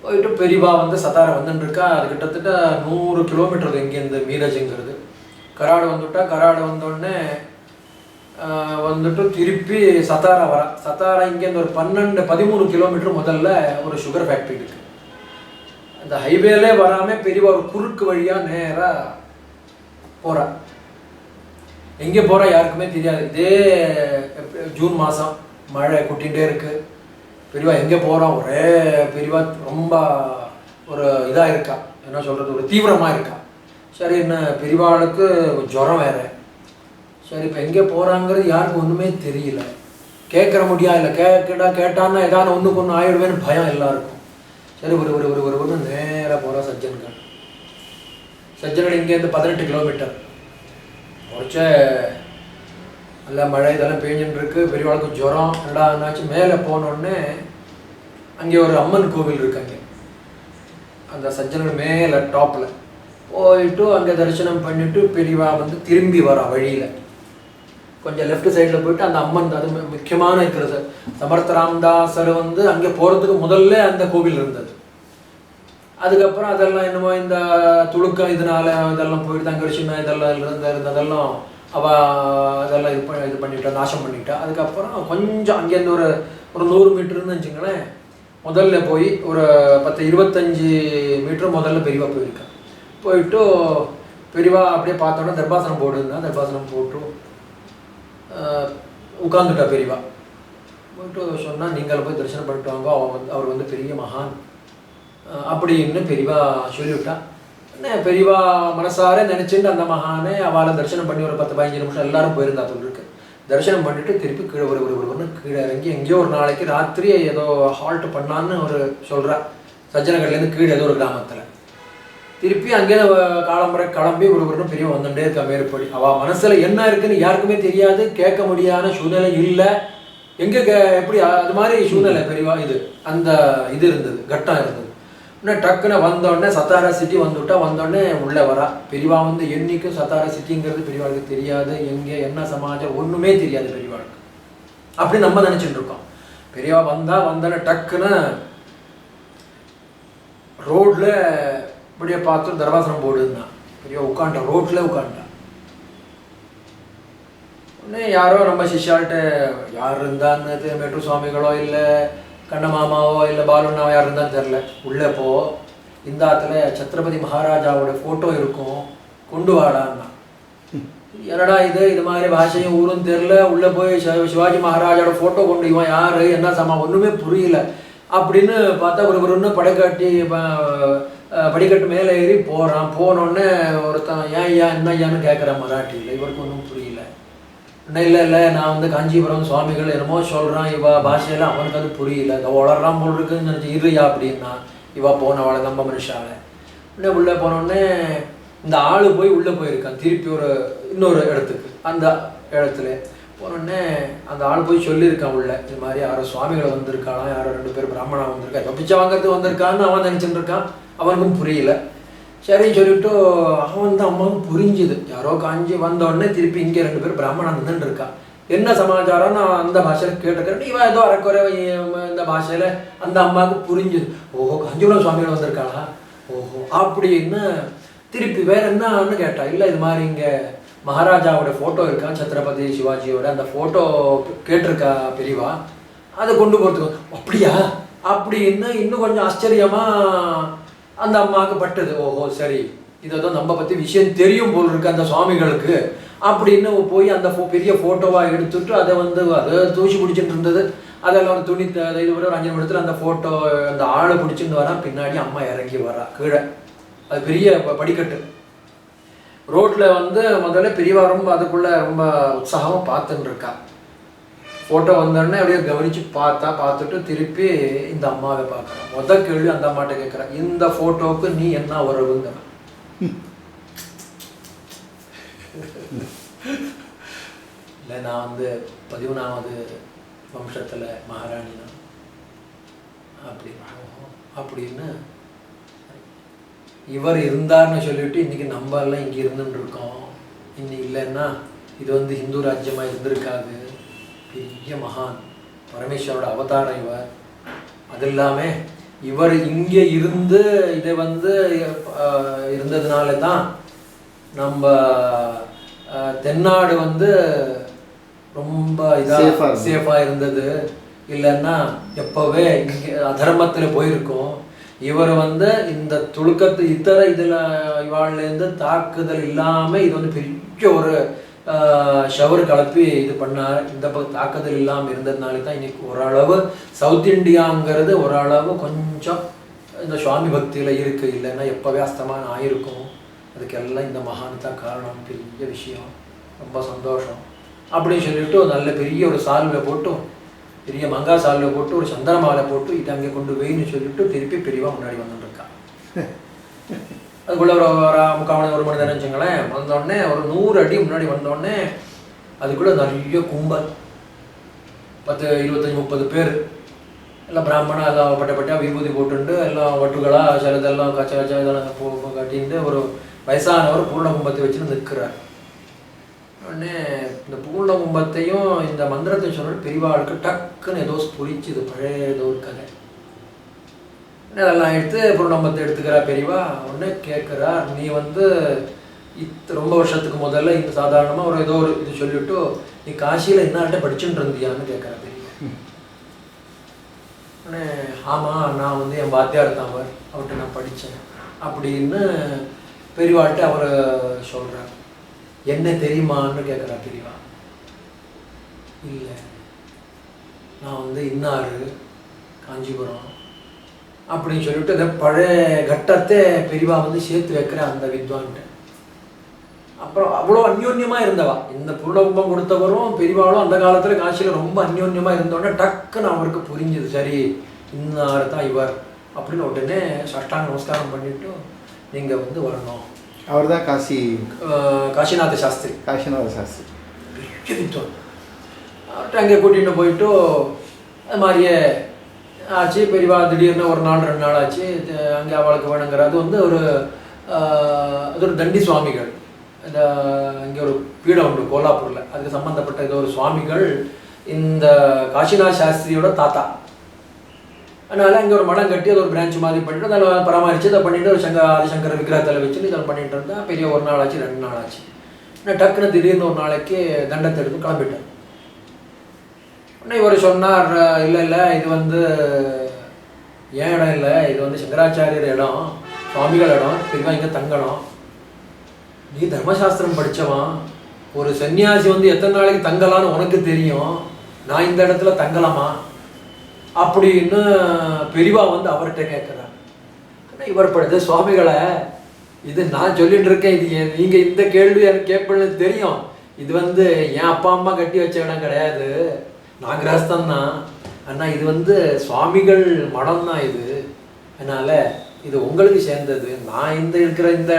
போயிட்டு பெரியவா வந்து சத்தாரை வந்துட்டு இருக்கா. அது கிட்டத்தட்ட 100 கிலோமீட்டர் இங்கேருந்து மீரஜுங்கிறது. கராடு வந்துட்டா. கராடு வந்தோடனே வந்துட்டு திருப்பி சத்தாரா வரா. சத்தாரா இங்கேருந்து ஒரு 13 கிலோமீட்டர் முதல்ல ஒரு சுகர் ஃபேக்ட்ரி இருக்கு. அந்த ஹைவேலே வராமல் பெரியவா ஒரு குறுக்கு வழியாக நேராக போகிறா. எங்கே போகிறா யாருக்குமே தெரியாது. இதே ஜூன் மாதம் மழை கொட்டிகிட்டே இருக்கு. பெரியவா எங்கே போகிறோம், ஒரே பெரியவா ரொம்ப ஒரு இதாக இருக்கா, என்ன சொல்கிறது, ஒரு தீவிரமாக இருக்கா. சரி, என்ன பெரியவாளுக்கு ஜுரம் வேறு. சரி, இப்போ எங்கே போகிறாங்கிறது யாருக்கும் ஒன்றுமே தெரியல. கேட்குற முடியா, இல்லை கேட்டான்னா ஏதாவது ஒன்றுக்கு ஒன்று ஆயிடுவேன்னு பயம் எல்லாருக்கும். சரி, ஒரு நேராக போகிறா சஜ்ஜன்கள். சஜ்ஜன்கள் இங்கேருந்து 18 கிலோமீட்டர். குறைச்ச நல்லா மழை இதெல்லாம் பெஞ்சுட்டு இருக்கு. பெரியவாளுக்கு ஜுரம் என்னாச்சு. மேலே போனோடனே அங்கே ஒரு அம்மன் கோவில் இருக்கு. அங்கே அந்த சஜ்ஜன்கள் மேலே டாப்பில் போயிட்டு அங்கே தரிசனம் பண்ணிவிட்டு பெரியவா வந்து திரும்பி வரா. வழியில் கொஞ்சம் லெஃப்ட் சைடில் போயிட்டு அந்த அம்மன், அது முக்கியமான இருக்கிறது. சமர்த்த ராமதாசர் வந்து அங்கே போகிறதுக்கு முதல்ல அந்த கோவில் இருந்தது. அதுக்கப்புறம் அதெல்லாம் என்னமோ இந்த துளுக்கம் இதனால இதெல்லாம் போயிட்டு அங்கே சின்ன இதெல்லாம் இருந்ததெல்லாம் அதெல்லாம் இது பண்ணிட்டா, நாசம் பண்ணிட்டா. அதுக்கப்புறம் கொஞ்சம் அங்கேருந்து ஒரு 100 மீட்டர்னு வச்சுங்களேன், முதல்ல போய் ஒரு 10-25 மீட்டர் முதல்ல பெரியவா போயிருக்கா. போயிட்டு பெரியவா அப்படியே பார்த்தோன்னா தர்பாசனம் போடுன்னா தர்பாசனம் போட்டு உட்காந்துட்டா. பெரியவா போயிட்டு சொன்னால் நீங்கள் போய் தரிசனம் பண்ணிட்டு வாங்க, அவர் வந்து பெரிய மகான் அப்படின்னு பெரியவா சொல்லிவிட்டா. பெரியவா மனசார நினச்சிட்டு அந்த மகானை அவளை தரிசனம் பண்ணி ஒரு 10-15 நிமிஷம் எல்லாரும் போயிருந்தா இருக்கு. தரிசனம் பண்ணிட்டு திருப்பி கீழே ஒரு கீழே இறங்கி எங்கேயோ ஒரு நாளைக்கு ராத்திரி ஏதோ ஹால்ட் பண்ணான்னு ஒரு சொல்கிறா. சஜ்ஜனகர்லேருந்து கீழே ஏதோ ஒரு கிராமத்தில் திருப்பி அங்கே காலம்பரை கிளம்பி ஒரு பெரியவன் வந்துட்டே இருக்கா. மேற்படி அவள் மனசில் என்ன இருக்குன்னு யாருக்குமே தெரியாது, கேட்க முடியாத சூழ்நிலை இல்லை. எங்கே எப்படி அது மாதிரி சூழ்நிலை பெரியவா இது அந்த இது இருந்தது, கட்டம் இருந்தது. இன்னும் டக்குன்னு வந்தோடனே சத்தாரா சிட்டி வந்துவிட்டா. வந்தோடனே உள்ளே வரா. பெரியவா வந்து என்னைக்கும் சத்தாரா சிட்டிங்கிறது பெரியவாளுக்கு தெரியாது, எங்கே என்ன சமாச்சாரம் ஒன்றுமே தெரியாது பெரியவாளுக்கு. அப்படி நம்ம நினச்சிட்டு இருக்கோம். பெரியவா வந்தோடனே டக்குன்னு ரோட்டில் இப்படியே பார்த்து தர்பாசனம் போடுதுன்னா பெரியவா உட்காண்டா. ரோட்டில் உட்காண்டா. உடனே யாரோ நம்ம சிஷ்யாள்கிட்ட யார் இருந்தான்னு மெட்ரு சுவாமிகளோ இல்லை கண்ணமாமாவோ இல்லை பாலுண்ணாவோ யார் இருந்தான்னு தெரில. உள்ளே போ, இந்த ஆற்றுல சத்ரபதி மகாராஜாவோட ஃபோட்டோ இருக்கும், கொண்டு வாடான்னா. என்னடா இது மாதிரி பாஷையும் ஊரும் தெரில. உள்ளே போய் சிவாஜி மகாராஜாவோட ஃபோட்டோ கொண்டு இவன் யார் என்ன சமா ஒன்றுமே புரியல. அப்படின்னு பார்த்தா ஒரு படிக்கட்டு மேலே ஏறி போகிறான். போனோடனே ஒருத்தன் ஏன் என்ன ஐயான்னு கேட்குறான் மராட்டியில். இவருக்கு ஒன்றும் புரியல. இல்லை நான் வந்து காஞ்சிபுரம் சுவாமிகள் என்னமோ சொல்கிறான். இவ பாஷையில் அவனுக்கு அது புரியல. வளர்றான் போல் இருக்குன்னு நினச்சி இருயா அப்படின்னா இவா போனவாளை நம்ம மனுஷாவை. உடனே உள்ளே போனோடனே இந்த ஆள் போய் உள்ளே போயிருக்கான் திருப்பி இன்னொரு இடத்துக்கு. அந்த இடத்துல போனோடனே அந்த ஆள் போய் சொல்லியிருக்கான் உள்ள, இது மாதிரி யாரோ சுவாமிகளை வந்திருக்கானா, யாரோ 2 பேர் பிராமணா வந்திருக்கா, இப்போ பிச்சை வாங்கிறதுக்கு வந்திருக்கான்னு அவன் நினச்சிட்டு இருக்கான். அவனுக்கும் புரியல. சரின்னு சொல்லிவிட்டு அவன் தான் அம்மாவும் புரிஞ்சுது. யாரோ காஞ்சி வந்தோடனே திருப்பி இங்கே 2 பேர் பிராமணா நின்றுட்டு இருக்கா. என்ன சமாச்சாரம் நான் அந்த பாஷையில் கேட்டுக்கிறேன். இவன் ஏதோ அரைக்குறை இந்த பாஷையில் அந்த அம்மாவுக்கு புரிஞ்சுது. ஓஹோ, காஞ்சிபுரம் சுவாமிகள் வந்திருக்காளா, ஓஹோ அப்படின்னு திருப்பி வேற என்னன்னு கேட்டா. இல்லை இது மாதிரி இங்கே மகாராஜாவோட ஃபோட்டோ இருக்கா, சத்ரபதி சிவாஜியோட அந்த ஃபோட்டோ கேட்டிருக்கா பெரியவா, அதை கொண்டு போகிறதுக்கு. அப்படியா அப்படின்னு இன்னும் கொஞ்சம் ஆச்சரியமாக அந்த அம்மாவுக்கு பட்டது. ஓஹோ சரி, இதை நம்ம பற்றி விஷயம் தெரியும் போல் இருக்கு அந்த சுவாமிகளுக்கு அப்படின்னு போய் அந்த பெரிய ஃபோட்டோவாக எடுத்துட்டு அதை தூசி பிடிச்சிட்டு இருந்தது. அதெல்லாம் ஒரு துணி இது ஒரு 5 நிமிடத்தில் அந்த ஃபோட்டோ அந்த ஆளை பிடிச்சிட்டு வரா. பின்னாடி அம்மா இறங்கி வரா கீழே. அது பெரிய படிக்கட்டு. ரோட்டில் முதல்ல பெரியவா ரொம்ப அதுக்குள்ளே ரொம்ப உற்சாகமாக பார்த்துன்னு இருக்கா. ஃபோட்டோ வந்தோடனே அப்படியே கவனித்து பார்த்துட்டு திருப்பி இந்த அம்மாவை பார்க்குறான். முதல் கேள்வி அந்த அம்மாட்ட கேட்குறான், இந்த ஃபோட்டோவுக்கு நீ என்ன உறவுங்கிறான். இல்லை நான் 11வது வம்சத்தில் மகாராணி தான் அப்படின்னு இவர் இருந்தார்னு சொல்லிட்டு இன்றைக்கி நம்ம எல்லாம் இங்கே இருந்துட்டு இருக்கோம். இன்னைக்கு இல்லைன்னா இது ஹிந்து ராஜ்யமாக இருந்திருக்காது. பெரிய மகான் பரமேஸ்வரோட அவதாரம் இவர். அது இல்லாமல் இவர் இங்கே இருந்து இதை வந்து இருந்ததுனால தான் நம்ம தென்னாடு வந்து ரொம்ப இதாக சேஃபாக இருந்தது. இல்லைன்னா எப்போவே இங்கே அதர்மத்தில் போயிருக்கோம். இவர் வந்து இந்த துளுக்கத்து இதில் இவாழ்லேருந்து தாக்குதல் இல்லாமல் இது வந்து பெரிய ஒரு ஷவர் கலப்பி இது பண்ணார். இந்த தாக்குதல் இல்லாமல் இருந்ததுனால தான் இன்னைக்கு ஓரளவு சவுத் இந்தியாங்கிறது ஓரளவு கொஞ்சம் இந்த சுவாமி பக்தியில் இருக்குது. இல்லைன்னா எப்போவே அஸ்தமானம் ஆயிருக்கும். அதுக்கெல்லாம் இந்த மகான் தான் காரணம். பெரிய விஷயம், ரொம்ப சந்தோஷம் அப்படின்னு சொல்லிட்டு நல்ல பெரிய ஒரு சால்வை போட்டு, பெரிய மங்கா சால்வை போட்டு, ஒரு சந்திரமாலை போட்டு இதை அங்கே கொண்டு போயின்னு சொல்லிட்டு திருப்பி பெரியவா முன்னாடி வந்துட்டுருக்கா. அதுக்குள்ளே ஒரு 1/4 மணி நேரம் வச்சுங்களேன். வந்தோடனே ஒரு 100 அடி முன்னாடி வந்தோடனே அதுக்குள்ளே நிறைய கும்பல், 10, 25, 30 பேர் எல்லாம் பிராமணா எல்லாம் பட்டையாக விபூதி போட்டுண்டு எல்லாம் ஒட்டுகளாக சிலதெல்லாம் கச்சா இதெல்லாம் கட்டிட்டு ஒரு வயசானவர் பூர்ண கும்பத்தை வச்சுன்னு நிற்கிறார். உடனே இந்த பூர்ண கும்பத்தையும் இந்த மந்திரத்தை சொன்ன பெரியவாளுக்கு டக்குன்னு ஏதோ புரிச்சுது. பழைய ஏதோ ஒரு கதை. அதெல்லாம் எடுத்து பூர்ணம்பத்தை எடுத்துக்கிறா பெரியவா. உடனே கேட்குறார், நீ வந்து ரொம்ப வருஷத்துக்கு முதல்ல இந்த சாதாரணமாக ஒரு ஏதோ ஒரு இது சொல்லிவிட்டு நீ காசியில் என்னாட்ட படிச்சுட்டு இருந்தியான்னு கேட்குறா பெரியவா. உடனே ஆமாம், நான் வந்து என் வாத்தியார் தான் அவர்கிட்ட நான் படித்தேன் அப்படின்னு பெரியவாள்கிட்ட அவர் சொல்கிறார். என்ன தெரியுமான்னு கேட்குறா பெரியவா. இல்லை, நான் வந்து இன்னாரு காஞ்சிபுரம் அப்படின்னு சொல்லிட்டு அந்த பழைய கட்டத்தை பெரியவா வந்து சேர்த்து வைக்கிற அந்த வித்வான்ட்டு. அப்புறம் அவ்வளோ அந்யோன்யமாக இருந்தவா. இந்த பூர்ணகும்பம் கொடுத்தவரும் பெரியவாளும் அந்த காலத்தில் காசியில் ரொம்ப அந்யோன்யமாக இருந்தோடனே டக்குன்னு அவருக்கு புரிஞ்சுது. சரி, இன்னாரு தான் இவர் அப்படின்னு. உடனே சஷ்டாங்க நமஸ்காரம் பண்ணிவிட்டு நீங்கள் வந்து வரணும். அவர் தான் காசிநாத சாஸ்திரி. காசிநாத சாஸ்திரி பெரிய வித்வான். அவர்கிட்ட அங்கே கூட்டிகிட்டு போயிட்டு அது மாதிரியே ஆச்சு. பெரியவா திடீர்னு ஒரு நாள் 2 நாள் ஆச்சு. அங்கே அவளுக்கு வேணுங்கிற அது வந்து அது ஒரு தண்டி சுவாமிகள். இந்த இங்கே ஒரு பீடம் உண்டு கோலாப்பூரில். அதுக்கு சம்மந்தப்பட்ட ஏதோ ஒரு சுவாமிகள் இந்த காசிநாத் சாஸ்திரியோட தாத்தா. அதனால் அங்கே ஒரு மடம் கட்டி அது ஒரு பிரான்ச் மாதிரி பண்ணிட்டு அதில் பராமரித்து அதை பண்ணிவிட்டு ஒரு ஆதிசங்கர விக்கிரகத்தில் வச்சுட்டு இதில் பண்ணிட்டு இருந்தால் பெரிய 1 நாள் ஆச்சு 2 நாள் ஆச்சு. நான் டக்குன்னு திடீர்னு ஒரு நாளைக்கு தண்டத்தை எடுத்து கிளம்பிட்டேன். உடனே இவர் சொன்னார், இல்லை இது வந்து ஏன் இடம் இல்லை, இது வந்து சங்கராச்சாரியர் இடம், சுவாமிகள் இடம், பெரியவா இங்கே தங்கணும். நீ தர்மசாஸ்திரம் படித்தவன், ஒரு சன்னியாசி வந்து எத்தனை நாளைக்கு தங்கலான்னு உனக்கு தெரியும், நான் இந்த இடத்துல தங்கலாமா அப்படின்னு பெரியவா வந்து அவர்கிட்ட கேட்குறார். இவர் படித்த சுவாமிகளை இது நான் சொல்லிட்டு இருக்கேன், இது நீங்கள் இந்த கேள்வி எனக்கு கேட்பேன்னு தெரியும். இது வந்து என் அப்பா அம்மா கட்டி வச்ச இடம் கிடையாது, நான் கிரகஸ்தான் தான். ஆனால் இது வந்து சுவாமிகள் மடம் தான் இது. அதனால் இது உங்களுக்கு சேர்ந்தது. நான் இந்த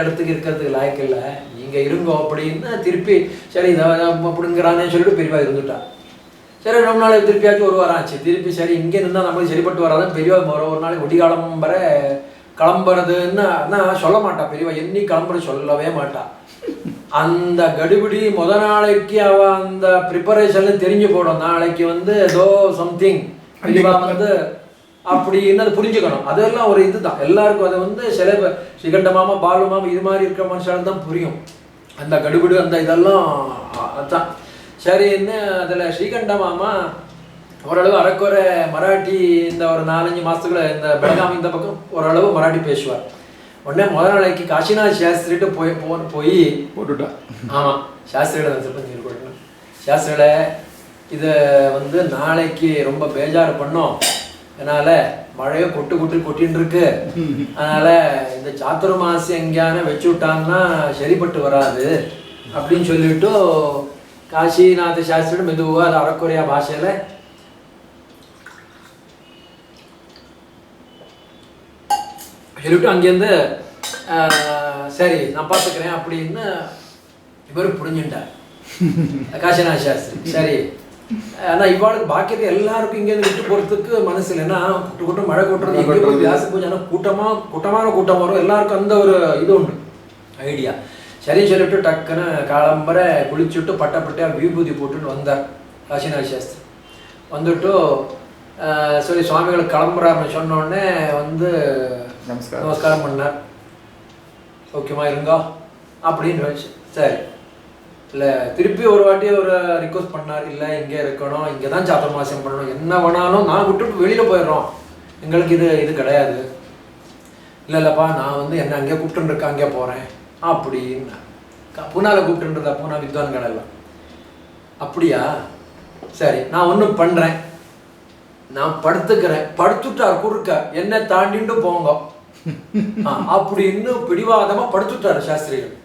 இடத்துக்கு இருக்கிறதுக்கு லாய்க்கு இல்லை, நீங்கள் இருங்கோ அப்படின்னு திருப்பி சரி இதை அப்படிங்கிறானே சொல்லிட்டு பெரியவா இருந்துட்டா. சரி, ரொம்ப நாளைக்கு திருப்பியாச்சும் 1 வாரம் ஆச்சு. திருப்பி சரி இங்கே இருந்தால் நம்மளுக்கு சரிப்பட்டு வராதான். பெரியவா ஒரு நாளைக்கு ஒடிகாலம் வர கிளம்புறதுன்னு ஆனால் சொல்ல மாட்டா பெரியவா. என்னி கிளம்புறது சொல்லவே மாட்டா. அந்த கடுபிடி நாளைக்கு அவள் அந்த ப்ரிப்பரேஷன்ல தெரிஞ்சு போடும். நாளைக்கு வந்து ஏதோ சம்திங் பெரியவா வந்து அப்படின்னு அதை புரிஞ்சுக்கணும். அதெல்லாம் ஒரு இதுதான் எல்லாருக்கும். அதை வந்து சில ஸ்ரீகண்ட மாமா பாலு மாமா இது மாதிரி இருக்கிற மனுஷாலும் தான் புரியும் அந்த கடுபிடு அந்த இதெல்லாம். அதுதான் சரின்னு அதில் ஸ்ரீகண்ட மாமா ஓரளவு அரைக்குறை மராட்டி இந்த ஒரு 4-5 மாதத்துக்குள்ள இந்த பெலகாமி இந்த பக்கம் ஓரளவு மராட்டி பேசுவார். உடனே நாளைக்கு காசிநாத் சாஸ்திரிகிட்ட போய் போட்டுட்டா. ஆமாம், சாஸ்திரிகளை தான் சொல்லி இருக்கணும். சாஸ்திரிகளை இதை வந்து நாளைக்கு ரொம்ப பேஜாறு பண்ணோம், அதனால் மழையோ கொட்டின்னு இருக்கு, அதனால் இந்த சாத்துர்மாசி எங்கேயான வச்சு விட்டாங்கன்னா சரிப்பட்டு வராது அப்படின்னு சொல்லிட்டு காசிநாத சாஸ்திரியோட மெதுவாக அது அரைக்குறையா பாஷையில் சொல்லிவிட்டு அங்கேருந்து சரி நான் பார்த்துக்கிறேன் அப்படின்னு இவர் புரிஞ்சுட்டார் காசிநாத் சாஸ்திரி. சரி, ஆனால் இவாளுக்கு பாக்கியத்தை எல்லாருக்கும் இங்கேருந்து விட்டு போகிறதுக்கு மனசு இல்லைன்னா கூட்டம் மழை கொட்டுறது எங்கே போய் வியாச பூஜை ஆனால் கூட்டமான கூட்டம் வரும். எல்லாருக்கும் அந்த ஒரு இது உண்டு ஐடியா. சரி சொல்லிட்டு டக்குன்னு காலம்பரை குளிச்சுட்டு பட்டையாக விபூதி போட்டுன்னு வந்தார் காசிநாத் சாஸ்திரி. வந்துட்டு சரி சுவாமிகள் கிளம்புறாருன்னு சொன்னோடனே வந்து நமஸ்காரம் பண்ணார். ஓகேமா இருங்கோ அப்படின்னு வச்சு சரி இல்லை திருப்பி ஒரு வாட்டி ஒரு ரிக்வஸ்ட் பண்ணார். இல்லை இங்கே இருக்கணும், இங்கே தான் சாத்துர்மாசியம் பண்ணணும், என்ன வேணாலும் நான் விட்டுட்டு வெளியில் போயிடுறோம், எங்களுக்கு இது கிடையாது. இல்லைல்லப்பா நான் வந்து என்ன அங்கேயே கூப்பிட்டுருக்கேன், அங்கே போகிறேன் அப்படின்னு பூனாவில் கூப்பிட்டுருந்தா பூனா வித்வான்கள் எல்லாம். அப்படியா சரி நான் ஒன்றும் பண்ணுறேன், நான் படுத்துக்கிறேன், படுத்துட்டார் குறுக்க என்ன தாண்டிட்டு போங்க அப்படின்னு பிடிவாதமாக படுத்துட்டார் சாஸ்திரிகள்.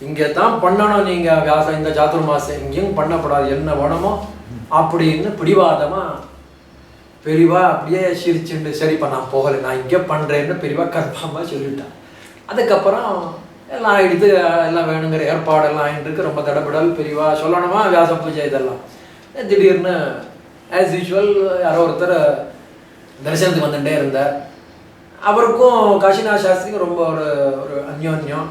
இங்கே தான் பண்ணணும் நீங்கள் வியாசம், இந்த சாத்துர்மாசம் எங்கேயும் பண்ணக்கூடாது, என்ன வேணுமோ அப்படின்னு பிடிவாதமாக பெரியவா அப்படியே சிரிச்சுண்டு சரிப்பா நான் போகலை, நான் இங்கே பண்ணுறேன்னு பெரியவா கன்ஃபார்மாக சொல்லிட்டான். அதுக்கப்புறம் எல்லாம் ஆகிடுது, எல்லாம் வேணுங்கிற ஏற்பாடெல்லாம் ஆகிட்டு ரொம்ப தடபடல் பெரியவா சொல்லணுமா வியாச பூஜை இதெல்லாம். திடீர்னு ஆஸ் யூஷுவல் யாரோ ஒருத்தர் தரிசனத்துக்கு வந்துட்டே இருந்தார். அவருக்கும் காசிநாத் சாஸ்திரிக்கும் ரொம்ப ஒரு அந்யோன்யம்.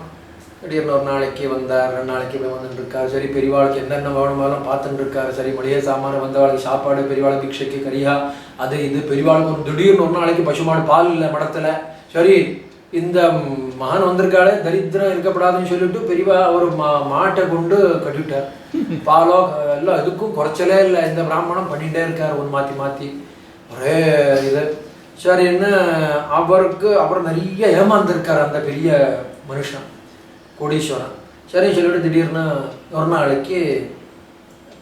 திடீர்னு ஒரு நாளைக்கு வந்தார், 2 நாளைக்கு போய் வந்துட்டு இருக்கார். சரி பெரியவாளுக்கு என்னென்ன வேணுமாலும் பார்த்துட்டு இருக்காரு. சரி மளிகை சாமான வந்தவாளுக்கு சாப்பாடு, பெரியவாள் பிக்ஷைக்கு கரியா அது இது. பெரியவாளுக்கு ஒரு திடீர்னு ஒரு நாளைக்கு பசுமாடு பால் இல்லை மடத்தில். சரி இந்த மகன் வந்திருக்காளே தரித்திரம் இருக்கப்படாதுன்னு சொல்லிட்டு பெரியவா ஒரு மாட்டை கொண்டு கட்டிவிட்டார். பாலோ எல்லாம் எதுக்கும் குறைச்சலே இல்லை, இந்த பிராமணம் பண்ணிகிட்டே இருக்கார் ஒன்று மாற்றி மாற்றி ஒரே இது. சரின்னு அவர் நிறைய ஏமாந்துருக்கார் அந்த பெரிய மனுஷன் கோடீஸ்வரன். சரின்னு சொல்லிட்டு திடீர்னு ஒரு நாளைக்கு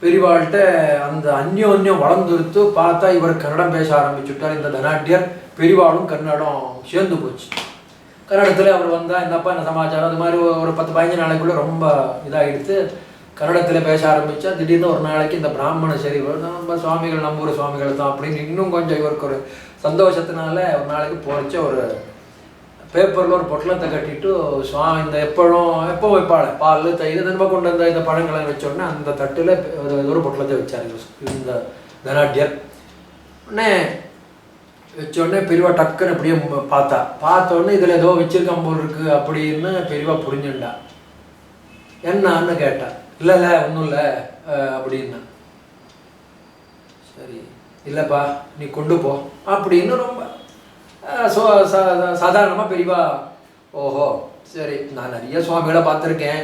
பெரியவாள்கிட்ட அந்த அந்யோன்யம் வளர்ந்துருத்து பார்த்தா இவர் கன்னடம் பேச ஆரம்பிச்சுட்டார். இந்த தனாட்டியர் பெரியவாளும் கன்னடம் சேர்ந்து போச்சு. கன்னடத்தில் அவர் வந்தால் என்னப்பா என்ன சமாச்சாரம், அது மாதிரி ஒரு 10-15 நாளைக்குள்ளே ரொம்ப இதாகிடுத்து. கன்னடத்தில் பேச ஆரம்பித்தா திடீர்னு ஒரு நாளைக்கு இந்த பிராமண சரி நம்ம சுவாமிகள் நம்ம ஊர் சுவாமிகள் தான் அப்படின்னு இன்னும் கொஞ்சம் இவருக்கு ஒரு சந்தோஷத்தினால ஒரு நாளைக்கு போச்சு. ஒரு பேப்பரில் ஒரு பொட்டலத்தை கட்டிட்டு இந்த எப்பவும் வைப்பாள் பால் தயிர் நம்ம கொண்டு வந்த இந்த பழங்களை வச்சோடனே அந்த தட்டில் ஒரு பொட்டலத்தை வச்சார் இந்த தனாட்டியர். உடனே வச்சோடனே பெரியவா டக்குன்னு அப்படியே பார்த்தோடனே இதில் ஏதோ வச்சிருக்கான் போல் இருக்கு அப்படின்னு பெரியவா புரிஞ்சுண்டா. என்னன்னு கேட்டா. இல்லை ஒன்றும் இல்லை அப்படின்னா. சரி இல்லைப்பா நீ கொண்டு போ அப்படின்னு ரொம்ப சாதாரணமாக பெரியவா. ஓஹோ சரி நான் நிறைய சுவாமிகளை பார்த்துருக்கேன்,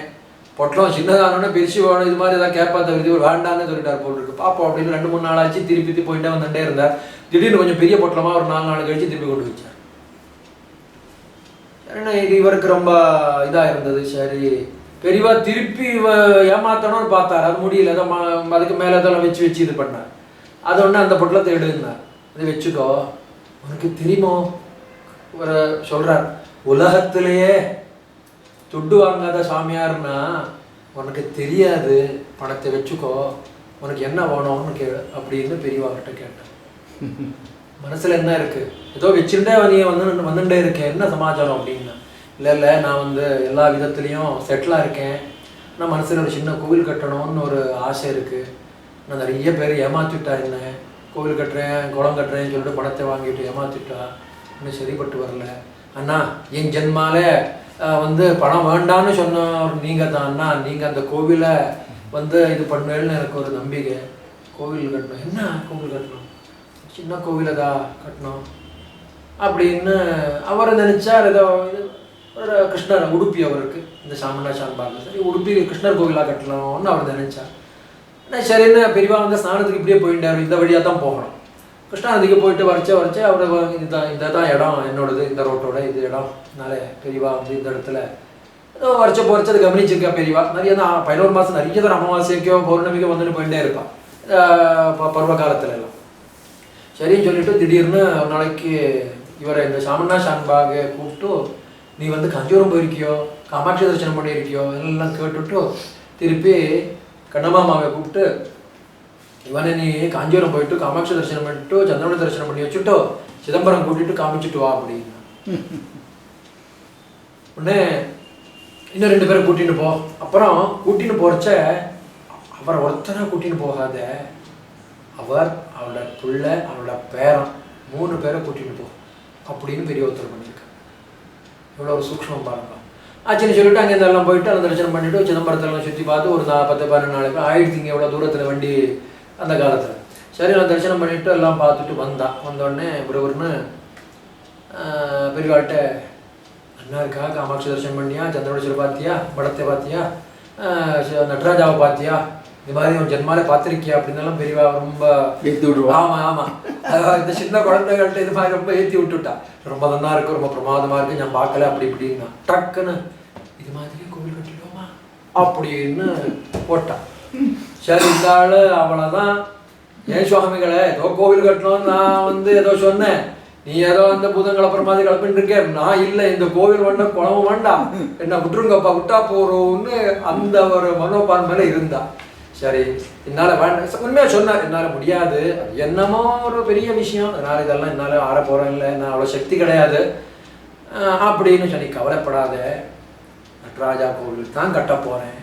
பொட்டலம் சின்னதானோன்னு பிரிச்சு வேணும் இது மாதிரி ஏதாவது கேட்பா தவிர்த்து ஒரு வேண்டான்னு சொல்லிட்டார் போல் இருக்கு பாப்போம் அப்படின்னு 2-3 நாள் ஆச்சு. திருப்பி போயிட்டே வந்துட்டே இருந்தார். திடீர்னு கொஞ்சம் பெரிய பொட்டலமாக ஒரு 4 நாள் கழிச்சு திருப்பி கொண்டு வச்சார். சரிண்ணா இது இவருக்கு ரொம்ப இதாக இருந்தது. சரி பெரியவா திருப்பி ஏமாத்தணும்னு பார்த்தார், அது முடியல. அதுக்கு மேலே அதெல்லாம் வச்சு இது பண்ணார். அது ஒன்று அந்த பொட்டலத்தை எடுந்தார், அது வச்சுக்கோ உனக்கு தெரியுமோ ஒரு சொல்கிறார், உலகத்திலேயே துட்டு வாங்காத சாமியார்னா உனக்கு தெரியாது, பணத்தை வச்சுக்கோ உனக்கு என்ன வேணும்னு கேளு அப்படின்னு பெரியவாகிட்ட கேட்டேன். மனசில் என்ன இருக்குது, ஏதோ வச்சுட்டே நீ வந்துட்டே இருக்கேன், என்ன சமாச்சாரம் அப்படின்னா. இல்லை நான் வந்து எல்லா விதத்துலேயும் செட்டிலாக இருக்கேன், நான் மனசில் ஒரு சின்ன கோவில் கட்டணும்னு ஒரு ஆசை இருக்குது. நான் நிறைய பேர் ஏமாற்றிட்டா, என்ன கோவில் கட்டுறேன் குளம் கட்டுறேன்னு சொல்லிட்டு பணத்தை வாங்கிட்டு ஏமாற்றிட்டா, இன்னும் சரிப்பட்டு வரல. அண்ணா என் ஜென்மாலே வந்து பணம் வேண்டான்னு சொன்னவர் நீங்கள் தான் அண்ணா, நீங்கள் அந்த கோவிலை வந்து இது பண்ணுவேன்னு எனக்கு ஒரு நம்பிக்கை. கோவில் கட்டணும், என்ன கோவில் கட்டணும், சின்ன கோவிலை தான் கட்டணும் அப்படின்னு அவர் நினச்சார். ஏதோ ஒரு கிருஷ்ணர் உடுப்பி அவருக்கு இந்த சாமண்ணா சான்பாக சரி உடுப்பி கிருஷ்ணர் கோவிலாக கட்டலாம்னு அவர் நினச்சார். சரின்னு பெரியவா வந்து ஸ்நானத்துக்கு இப்படியே போயிட்டார், இந்த வழியாக தான் போகணும். கிருஷ்ணாநதிக்கு போயிட்டு வரைச்ச அவர் இதுதான் இடம் என்னோடது, இந்த ரோட்டோட இது இடம். அதனால பெரியவா வந்து இந்த இடத்துல ஏதோ வரைச்சது கவனிச்சிருக்கா பெரியவா. நிறைய தான் 11 மாதம் நிறைய தான் அமாவாசைக்கோ பௌர்ணமிக்கோ வந்துட்டு போயிட்டே இருப்பான் பருவ காலத்துல எல்லாம். சரின்னு சொல்லிட்டு திடீர்னு ஒரு நாளைக்கு இவரை இந்த சாமண்ணா ஷான்பாகை கூப்பிட்டு, நீ வந்து காஞ்சிபுரம் போயிருக்கியோ, காமாட்சி தரிசனம் பண்ணியிருக்கியோ எல்லாம் கேட்டுட்டு திருப்பி கண்ணமாமாவை கூப்பிட்டு, இவனை நீ காஞ்சிபுரம் போயிட்டு காமாட்சி தரிசனம் பண்ணிட்டு சந்திரமணி தரிசனம் பண்ணி வச்சுட்டு சிதம்பரம் கூட்டிட்டு காமிச்சிட்டு வா அப்படின்னு. உடனே இன்னும் 2 பேரை கூட்டின்னு போ. அப்புறம் கூட்டின்னு போறச்ச அவரை ஒருத்தனை கூட்டின்னு போகாத, அவர் அவளோட பிள்ளை அவளோட பேரன் 3 பேரை கூட்டின்னு போ அப்படின்னு பெரிய ஒருத்தர் பண்ணியிருக்காங்க. இவ்வளோ ஒரு சூக்ஷ்மம் பாருங்க. ஆச்சுன்னு சொல்லிட்டு அங்கே எல்லாம் போயிட்டு அந்த தரிசனம் பண்ணிவிட்டு சிதம்பரத்தெல்லாம் சுற்றி பார்த்து ஒரு 10-12 நாளைக்கு ஆயிடுச்சிங்க எவ்வளோ தூரத்தில் வண்டி அந்த காலத்தில். சரி நான் தரிசனம் பண்ணிவிட்டு எல்லாம் பார்த்துட்டு வந்தோடனே ஒருவருன்னு பெரியவாள்கிட்ட அண்ணா இருக்கா, காமாட்சி தரிசனம் பண்ணியா, சந்திரவடேஸ்வரர் பார்த்தியா, படத்தை பார்த்தியா, நடராஜாவை பார்த்தியா, இந்த மாதிரி ஒரு ஜென்மாலே பார்த்துருக்கியா அப்படின்னாலும் பெரியவா ரொம்ப ஏற்றி விடுவா. ஆமாம் ஆமாம், இந்த சின்ன குழந்தைகள்கிட்ட இது மாதிரி ரொம்ப ஏற்றி விட்டுட்டா. ரொம்ப நல்லா இருக்கு, ரொம்ப பிரமாதமாக இருக்குது, நான் பார்க்கல அப்படி இப்படின்னா டக்குன்னு இது மாதிரி கோவில் கட்டிடுவோமா அப்படின்னு போட்டான். சரி இந்த ஆள் அவ்வளோதான். ஏன் சுவாமிகளை ஏதோ கோவில் கட்டணும்னு நான் ஏதோ சொன்னேன், நீ ஏதோ அந்த பூதங்களை அப்புறம் மாதிரி கிளப்பின்னு இருக்கேன், நான் இல்லை இந்த கோவில் வேண்டாம் குளமும் வேண்டாம் என்ன விட்டுருங்கப்பா, விட்டா போகிறோன்னு அந்த ஒரு மனோபான்மையில இருந்தா. சரி என்னால் வேண்டாம் உண்மையாக சொன்னார், என்னால் முடியாது, என்னமோ ஒரு பெரிய விஷயம், அதனால் இதெல்லாம் என்னால் ஆட போகிறேன், இல்லை நான் அவ்வளோ சக்தி கிடையாது அப்படின்னு சொல்லி கவலைப்படாத, நடராஜா கோவில் தான் கட்ட போகிறேன்,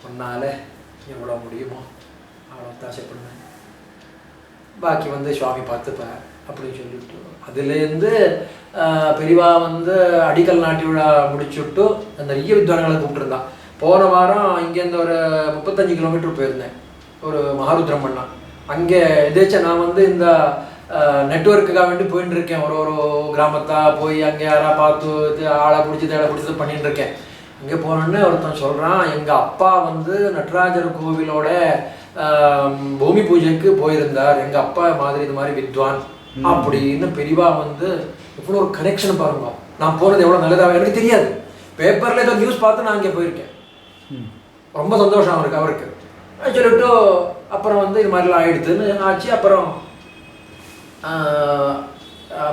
உன்னால் எவ்வளோ முடியுமோ அவ்வளோ தாசைப்படுவேன், பாக்கி சுவாமி பார்த்துப்பேன் அப்படின்னு சொல்லிவிட்டு அதுலேருந்து பெரியவா அடிக்கல் நாட்டி விழா முடிச்சுட்டு நிறைய வித்வான்களை கூப்பிட்டுருந்தான். போன வாரம் இங்கேருந்து ஒரு 35 கிலோமீட்டர் போயிருந்தேன், ஒரு மகாருத்ரம் பண்ணா. அங்கே எதாச்சும் நான் இந்த நெட்ஒர்க்குக்காக வேண்டி போயிட்டு இருக்கேன், ஒரு கிராமத்தா போய் அங்கே யாரா பார்த்து ஆளை பிடிச்சி தேடை பிடிச்சி பண்ணிட்டு இருக்கேன். அங்கே போனோன்னே ஒருத்தன் சொல்கிறான், எங்கள் அப்பா நடராஜர் கோவிலோட பூமி பூஜைக்கு போயிருந்தார், எங்கள் அப்பா மாதிரி இது மாதிரி வித்வான் அப்படின்னு பெரியவா எவ்வளோ ஒரு கனெக்ஷன் பாருங்க. நான் போனது எவ்வளோ நல்லதாக எனக்கு தெரியாது, பேப்பரில் ஏதோ நியூஸ் பார்த்து நான் அங்கே போயிருக்கேன், ரொம்ப சந்தோஷம் அவருக்கு சொல்லிட்டு அப்புறம் இது மாதிரிலாம் ஆயிடுதுன்னு ஆச்சு. அப்புறம்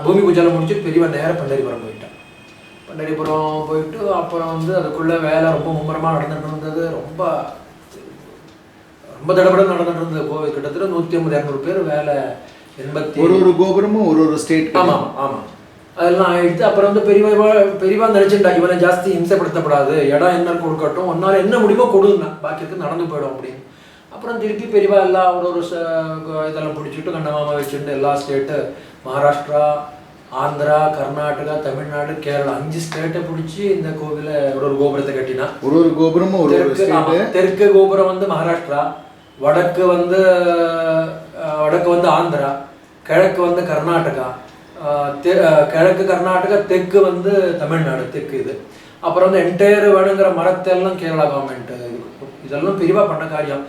பூமி பூஜையில் முடிச்சுட்டு பெரியவா நேரம் பண்டரிபுரம் போயிட்டான். பண்டரிபுரம் போயிட்டு அப்புறம் அதுக்குள்ளே வேலை ரொம்ப மும்முரமாக நடந்துட்டு இருந்தது, ரொம்ப ரொம்ப தடபடம் நடந்துட்டு இருந்தது. கோவில் கிட்டத்தட்ட 150-200 பேர் வேலை, 80 ஒரு கோபுரமும் ஒரு ஸ்டேட். ஆமாம் ஆமாம், அதெல்லாம் ஆயிடுத்து. அப்புறம் பெரியவா நினைச்சுட்டா, இவனை ஜாஸ்தி இம்சப்படுத்தப்படாது, இடம் என்ன கொடுக்கட்டும், ஒன்னால் என்ன முடியுமோ கொடுன்னா, பாக்கியத்துக்கு நடந்து போயிடும் அப்படின்னு. அப்புறம் திருப்பி பெரியவா எல்லாம் ஒரு இதெல்லாம் பிடிச்சிட்டு கண்ணமாமா வச்சுட்டு எல்லா ஸ்டேட்டு, மகாராஷ்டிரா, ஆந்திரா, கர்நாடகா, தமிழ்நாடு, கேரளா 5 ஸ்டேட்டை பிடிச்சி இந்த கோவிலை ஒரு கோபுரத்தை கட்டினா. ஒரு கோபுரமும் தெற்கு கோபுரம் மகாராஷ்டிரா, வடக்கு ஆந்திரா, கிழக்கு கர்நாடகா, கிழக்கு கர்நாடகா, தெற்கு தமிழ்நாடு, தெற்கு இது. அப்புறம் என்டையர் வேணுங்கிற மரத்தெல்லாம் கேரளா கவர்மெண்ட். இதெல்லாம் பெரியவா பண்ண காரியம்.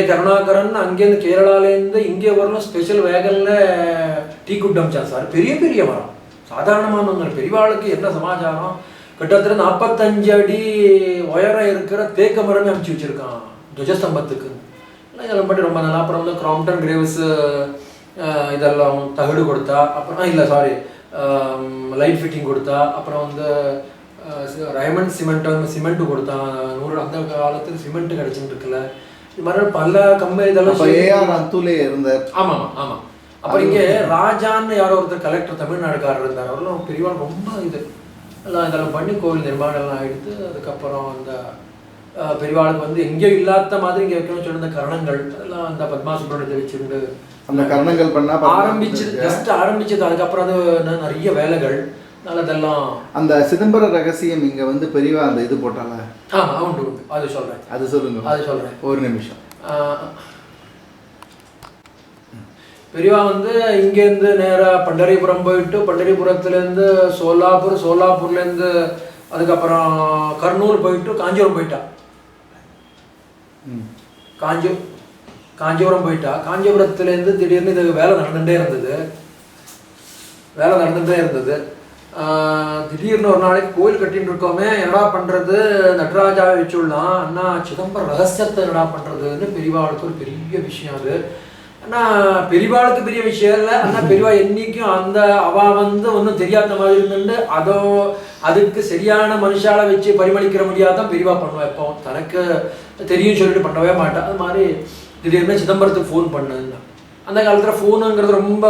கருணாகரன் அங்கேருந்து கேரளாலேருந்து இங்கே வரலாம் ஸ்பெஷல் வேகனில் டீ குட் அமிச்சான் சார். பெரிய பெரிய மரம், சாதாரணமான பெரியவாளுக்கு என்ன சமாச்சாரம், கிட்டத்தட்ட 45 அடி உயரம் இருக்கிற தேக்க மரமே அமுச்சு வச்சுருக்கான் துவஜஸ்தம்பத்துக்கு. இதெல்லாம் பற்றி ரொம்ப நல்லா. அப்புறம் கிராம்ப்டன் கிரேவ்ஸ் இதெல்லாம் தகடு கொடுத்தா, அப்புறம் இல்லை சாரி லைட் ஃபிட்டிங் கொடுத்தா, அப்புறம் ரைமண்ட் சிமெண்ட்டு கொடுத்தான் 100. அந்த காலத்துக்கு சிமெண்ட் கிடச்சிட்டு இருக்குல்ல, இது மாதிரி பல கம்பெனி இதெல்லாம் இருந்தார். ஆமாம் ஆமாம். அப்புறம் இங்கே ராஜான்னு யாரோ ஒருத்தர் கலெக்டர் தமிழ்நாடுக்காரர் இருந்தார், அவரெல்லாம் பெரியவாள் ரொம்ப எல்லாம் இதெல்லாம் பண்ணி கோவில் நிர்மாணம் எல்லாம் ஆகிடுது. அதுக்கப்புறம் அந்த பெரியவாளுக்கு எங்கேயும் இல்லாத மாதிரி இங்கே வைக்கணும்னு சொல்லி இந்த கரணங்கள் அதெல்லாம் அந்த பத்மா சுப்ரமணியத்தை வச்சுட்டு அந்த கரணங்கள் பண்ண ஆரம்பிச்சது. அதுக்கப்புறம் நிறைய வேலைகள் நல்லதெல்லாம். அந்த சிதம்பர ரகசியம் இங்கே பெரியவா அந்த இது போட்டாங்க. ஆமாம் உண்டு உண்டு, அது சொல்கிறேன், அது சொல்லுங்க, அது சொல்கிறேன், ஒரு நிமிஷம். பெரியவா இங்கேருந்து நேராக பண்டரிபுரம் போயிட்டு, பண்டரிபுரத்துலேருந்து சோலாப்பூர்லேருந்து அதுக்கப்புறம் கர்னூல் போயிட்டு காஞ்சிபுரம் போயிட்டா. காஞ்சிபுரம் போயிட்டா. காஞ்சிபுரத்துலேருந்து திடீர்னு இது வேலை நடந்துகிட்டே இருந்தது. திடீர்னு ஒரு நாளைக்கு கோயில் கட்டின்னு இருக்கோமே, என்னடா பண்ணுறது, நடராஜாவை வச்சுடலாம், அண்ணா சிதம்பரம் ரகசியத்தை என்னடா பண்ணுறதுன்னு பெரியவாளுக்கு ஒரு பெரிய விஷயம். அது ஆனால் பெரியவாளுக்கு பெரிய விஷயம் இல்லை, ஆனால் பெரியவா என்றைக்கும் அந்த அவா ஒன்றும் தெரியாத மாதிரி இருந்துட்டு அதுக்கு சரியான மனுஷாலை வச்சு பரிமளிக்கிற முடியாதான் பெரியவா பண்ணுவேன். எப்போ தனக்கு தெரியும் சொல்லிட்டு பண்ணவே மாட்டேன். அது மாதிரி திடீர்னு சிதம்பரத்துக்கு ஃபோன் பண்ணுன்னா, அந்த காலத்தில் ஃபோனுங்கிறது ரொம்ப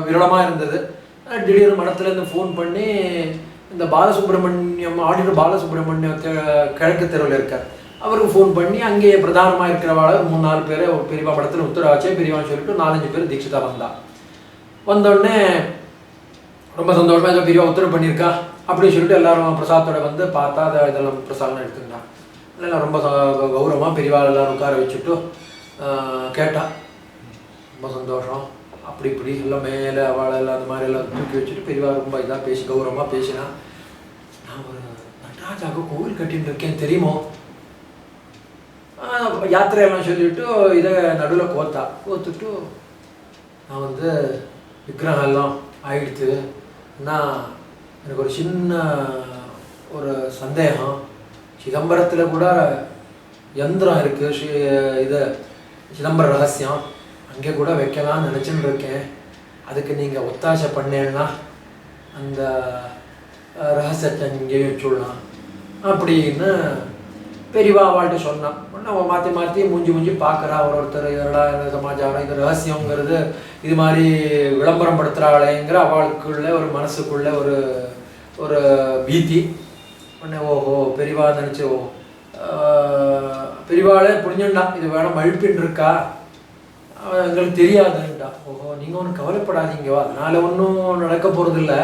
விரளமாக இருந்தது. திடீர்னு மடத்துலேருந்து ஃபோன் பண்ணி, இந்த பாலசுப்ரமணியம் ஆடிட்டர் பாலசுப்ரமணியம் கிழக்கு தெருவில் இருக்கார், அவருக்கு ஃபோன் பண்ணி அங்கே பிரதானமாக இருக்கிறவாள் 3-4 பேர் பெரியவா படத்தில் உத்தரவாச்சே பெரியவான்னு சொல்லிட்டு 4-5 பேர் தீட்சிதா வந்தோடனே ரொம்ப சந்தோஷமாக ஏதோ பெரியவா உத்தரவு பண்ணியிருக்கா அப்படின்னு சொல்லிட்டு எல்லாரும் பிரசாதத்தோட பார்த்தா அதை இதெல்லாம் பிரசாதம் எடுத்துக்கிட்டான். எல்லாம் ரொம்ப கௌரவமாக பெரியவா எல்லாரும் உட்கார வச்சுட்டு கேட்டா, ரொம்ப சந்தோஷம். அப்படி இப்படி எல்லாம் மேலே அவளை எல்லாம் அந்த மாதிரி எல்லாம் தூக்கி வச்சுட்டு பெரியவா ரொம்ப இதாக பேசி கௌரவமாக பேசினா, நான் ஒரு நடராஜாவுக்கு கோவில் கட்டின்னு இருக்கேன் தெரியுமோ, யாத்திரையெல்லாம் சொல்லிவிட்டு இதை நடுவில் கோத்துட்டு நான் வந்து விக்கிரகம் எல்லாம் ஆயிடுத்து. நான் எனக்கு ஒரு சின்ன ஒரு சந்தேகம், சிதம்பரத்தில் கூட யந்திரம் இருக்குது, இது சிதம்பர ரகசியம் அங்கே கூட வைக்கலாம்னு நினச்சின்னு இருக்கேன். அதுக்கு நீங்கள் ஒத்தாசை பண்ணேன்னா அந்த ரகசியத்தை இங்கேயும் வச்சுடலாம் அப்படின்னு பெரியவா அவள்கிட்ட சொன்னான். அவன் மாற்றி மாற்றி மூஞ்சி பார்க்குறா. ஒருத்தர் இதெல்லாம் இந்த சமாச்சாரம் இது ரகசியங்கிறது இது மாதிரி விளம்பரம் படுத்துகிறாளேங்கிற அவளுக்குள்ள ஒரு மனசுக்குள்ள ஒரு ஒரு பீதி. உடனே ஓஹோ பெரியவா நினச்சி பெரியவாளே புரிஞ்சுண்டா இது வேணும் மழுப்பின்னு இருக்கா, எங்களுக்கு தெரியாதுன்ட்டா. ஓஹோ நீங்கள் ஒன்றும் கவலைப்படாதீங்கவா, அதனால் ஒன்றும் நடக்க போகிறதில்ல,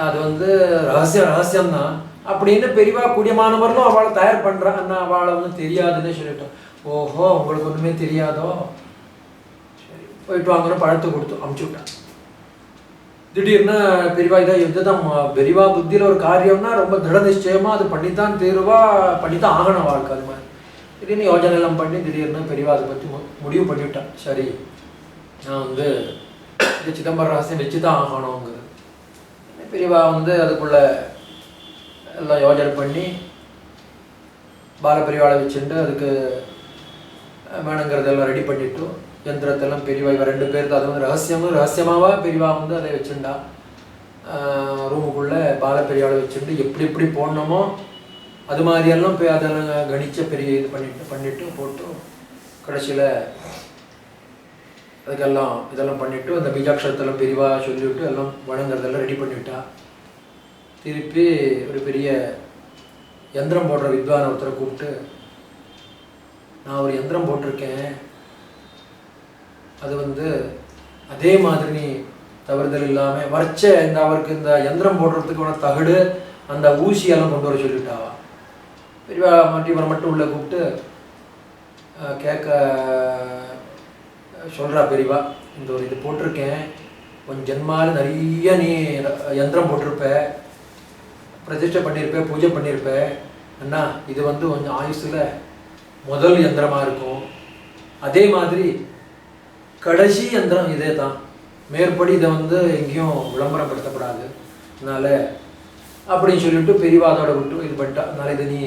அது வந்து ரகசியம்தான் அப்படின்னு பெரியவா கூடியமானவர்களும் அவளை தயார் பண்ணுறா. அண்ணா அவளை ஒன்றும் தெரியாதுன்னு சொல்லிட்டோம். ஓஹோ உங்களுக்கு ஒன்றுமே தெரியாதோ, சரி போயிட்டு வாங்கன்னு பழத்தை கொடுத்து அமுச்சு விட்டான். திடீர்னு பெரியவா இதுதான் பெரியவா புத்தியில் ஒரு காரியம்னா ரொம்ப திட நிச்சயமாக அது பண்ணித்தான் தீருவா, பண்ணித்தான் ஆகணும் வாழ்க்கை. அது மாதிரி திடீர்னு யோஜனை எல்லாம் பண்ணி திடீர்னு பெரியவா அதை பற்றி முடிவு பண்ணிவிட்டான். சரி நான் வந்து இது சிதம்பர ரகசியம் வச்சு தான் ஆகணுங்கிறது. பெரியவா வந்து அதுக்குள்ள எல்லாம் யோஜனை பண்ணி பாலபெரியவாளை வச்சுட்டு அதுக்கு வேணுங்கிறதெல்லாம் ரெடி பண்ணிவிட்டு யந்திரத்தெல்லாம் பெரியவா இவ 2 பேருக்கு அது வந்து ரகசியமாக பெரியவா வந்து அதை வச்சுண்டா. ரூமுக்குள்ளே பாலபெரியவாளை வச்சுட்டு எப்படி போடணுமோ அது மாதிரியெல்லாம் அதெல்லாம் கணிச்ச பெரிய இது பண்ணிட்டு போட்டு கடைசியில் அதுக்கெல்லாம் இதெல்லாம் பண்ணிவிட்டு அந்த பீஜாட்சரத்தெல்லாம் பெரியவா சொல்லிவிட்டு எல்லாம் வணங்குறதெல்லாம் ரெடி பண்ணிவிட்டா. திருப்பி ஒரு பெரிய யந்திரம் போடுற வித்வான் ஒருத்தரை கூப்பிட்டு, நான் ஒரு யந்திரம் போட்டிருக்கேன், அது வந்து அதே மாதிரி நீ தவறுதல் இல்லாமல் வரைச்ச இந்த அவருக்கு இந்த யந்திரம் போடுறதுக்கான தகடு அந்த ஊசியெல்லாம் கொண்டு வர சொல்லிட்டாவா. பெரியவா இவரை மட்டும் உள்ள கூப்பிட்டு கேட்க சொல்கிறா பெரியவா, இந்த ஒரு இது போட்டிருக்கேன், கொஞ்சம் ஜென்மாவில் நிறைய நீ யந்திரம் போட்டிருப்ப, பிரதிஷ்டை பண்ணியிருப்ப, பூஜை பண்ணியிருப்ப அண்ணா, இது வந்து கொஞ்சம் ஆயுசில் முதல் யந்திரமாக இருக்கும், அதே மாதிரி கடைசி யந்திரம் இதே தான், மேற்படி இதை வந்து எங்கேயும் விளம்பரப்படுத்தப்படாது, அதனால் அப்படின்னு சொல்லிவிட்டு பெரியவா அதோட விட்டு இது பண்ணிட்டா. அதனால் இது நீ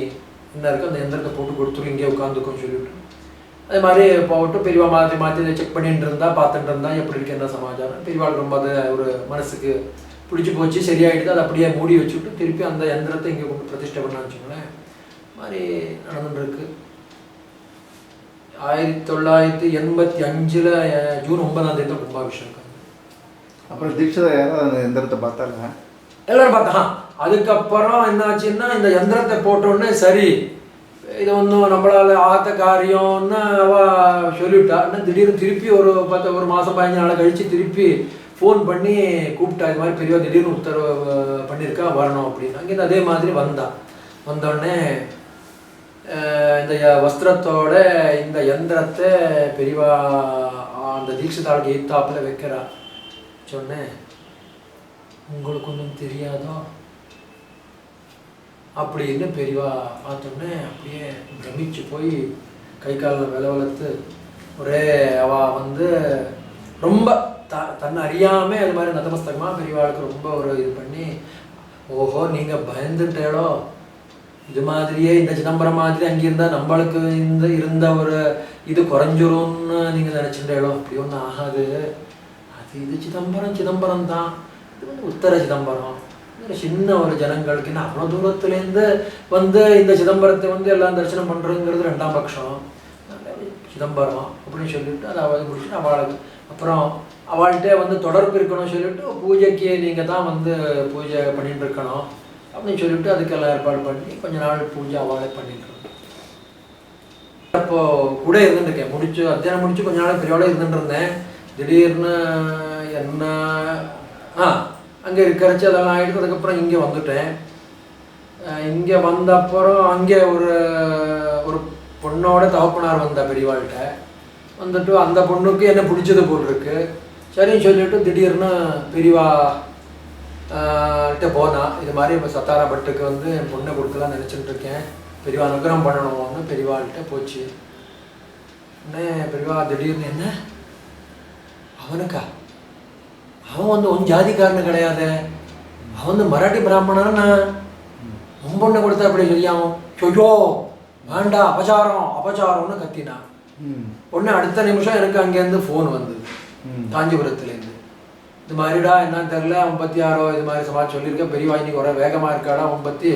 என்ன இருக்கு அந்த யந்திரத்தை போட்டு கொடுத்துரு, இங்கே உட்காந்துக்கோன்னு சொல்லிவிட்டு அதே மாதிரி போட்டு பெரியவா மாற்றி இதை செக் பண்ணிட்டு இருந்தா, பார்த்துட்டு இருந்தா எப்படி இருக்கு என்ன சமாச்சாரம். பெரியவாளுக்கு ரொம்ப அது ஒரு மனசுக்கு பிடிச்சி போச்சு, சரியாயிடுது. அதை அப்படியே மூடி வச்சுவிட்டு திருப்பி அந்த யந்திரத்தை இங்கே கொண்டு பிரதிஷ்டை பண்ண வச்சுங்களேன். மாதிரி நடந்துருக்கு. 1985 ஜூன் 9ஆம் தேதி தான் கும்பாபிஷேகம். அப்புறம் தீட்சிதா யாராவது அந்த யந்திரத்தை பார்த்தாங்க, எல்லாரும் பார்த்தா. அதுக்கப்புறம் என்னாச்சுன்னா இந்த யந்திரத்தை போட்டோடனே சரி இது ஒன்றும் நம்மளால் ஆத்த காரியம்னு அவ சொல்லிவிட்டா. திடீர்னு திருப்பி ஒரு மாதம் 15 நாள் கழித்து திருப்பி ஃபோன் பண்ணி கூப்பிட்டா, இது மாதிரி பெரியவா திடீர்னு உத்தரவு பண்ணியிருக்கா வரணும் அப்படின்னு. அங்கேருந்து அதே மாதிரி வந்தோடனே இந்த வஸ்திரத்தோட இந்த யந்திரத்தை பெரியவா அந்த தீட்சிதாளுக்கு எய்த்தாப்பில் வைக்கிறா. சொன்னேன், உங்களுக்கு ஒன்றும் தெரியாதோ அப்படின்னு பெரியவா பார்த்தோன்னே அப்படியே பிரமிச்சு போய் கை காலில் வளர்த்து ஒரே அவ வந்து ரொம்ப தன்னை அறியாமல் அது மாதிரி நதமஸ்தகமாக பெரியவாளுக்கு ரொம்ப ஒரு இது பண்ணி, ஓஹோ நீங்கள் பயந்துட்டேளோ, இது மாதிரியே இந்த சிதம்பரம் மாதிரி அங்கே இருந்தால் நம்மளுக்கு இருந்த ஒரு இது குறைஞ்சிரும்னு நீங்கள் நினச்சிட்டேளோ, அப்படி ஒன்றும் ஆகாது, அது இது சிதம்பரம் தான், இது வந்து உத்தர சிதம்பரம், சின்ன ஒரு ஜனங்களுக்கு என்ன அவ்வளோ தூரத்துலேருந்து வந்து இந்த சிதம்பரத்தை வந்து எல்லாம் தரிசனம் பண்ணுறதுங்கிறது 2ஆம் பட்சம், சிதம்பரம் அப்படின்னு சொல்லிவிட்டு அதை அவள் முடிச்சுட்டு அவளுக்கு அப்புறம் அவள்கிட்ட வந்து தொடர்பு இருக்கணும்னு சொல்லிவிட்டு பூஜைக்கு நீங்கள் தான் வந்து பூஜை பண்ணிட்டு இருக்கணும் அப்படின்னு சொல்லிவிட்டு அதுக்கெல்லாம் ஏற்பாடு பண்ணி கொஞ்ச நாள் பூஜை அவளே பண்ணிட்டு இருக்கோம். அப்போது கூட இருந்துருக்கேன், அத்தியானம் முடிச்சு கொஞ்ச நாள் பெரியவோட இருந்துட்டு இருந்தேன். திடீர்னு என்ன அங்கே இருக்கிறச்சு அதெல்லாம் ஆகிடுச்சு. அதுக்கப்புறம் இங்கே வந்துட்டேன். இங்கே வந்த அப்புறம் அங்கே ஒரு பொண்ணோட தகப்பனார் வந்தா பெரியவாள்கிட்ட. வந்துட்டு அந்த பொண்ணுக்கு என்ன பிடிச்சது போல் இருக்கு. சரின்னு சொல்லிட்டு திடீர்னு பெரியவா கிட்ட போனா, இது மாதிரி இப்போ சத்தாரா பட்டுக்கு வந்து என் பொண்ணை கொடுக்கலாம் நினச்சிட்டு இருக்கேன், பெரியவா அனுகிரகம் பண்ணணும்னு பெரியவாள்கிட்ட போச்சு. உடனே பெரியவா திடீர்னு என்ன அவனுக்கா, அவன் வந்து உன் ஜாதிக்காரனு கிடையாது, அவன் வந்து மராட்டி பிராமணன்னு உன் பொண்ணை கொடுத்தா அப்படி சொல்லியாவும் சொய்யோ வேண்டா அபச்சாரம் அபச்சாரம்னு கத்தினான். உடனே அடுத்த நிமிஷம் எனக்கு அங்கேருந்து ஃபோன் வந்தது காஞ்சிபுரத்துலேருந்து. இது மாதிரிடா என்னன்னு தெரில, 56 இது மாதிரி சமாஜம் சொல்லியிருக்கேன், பெரியவா இன்னைக்கு ஒரே வேகமாக இருக்காடா 50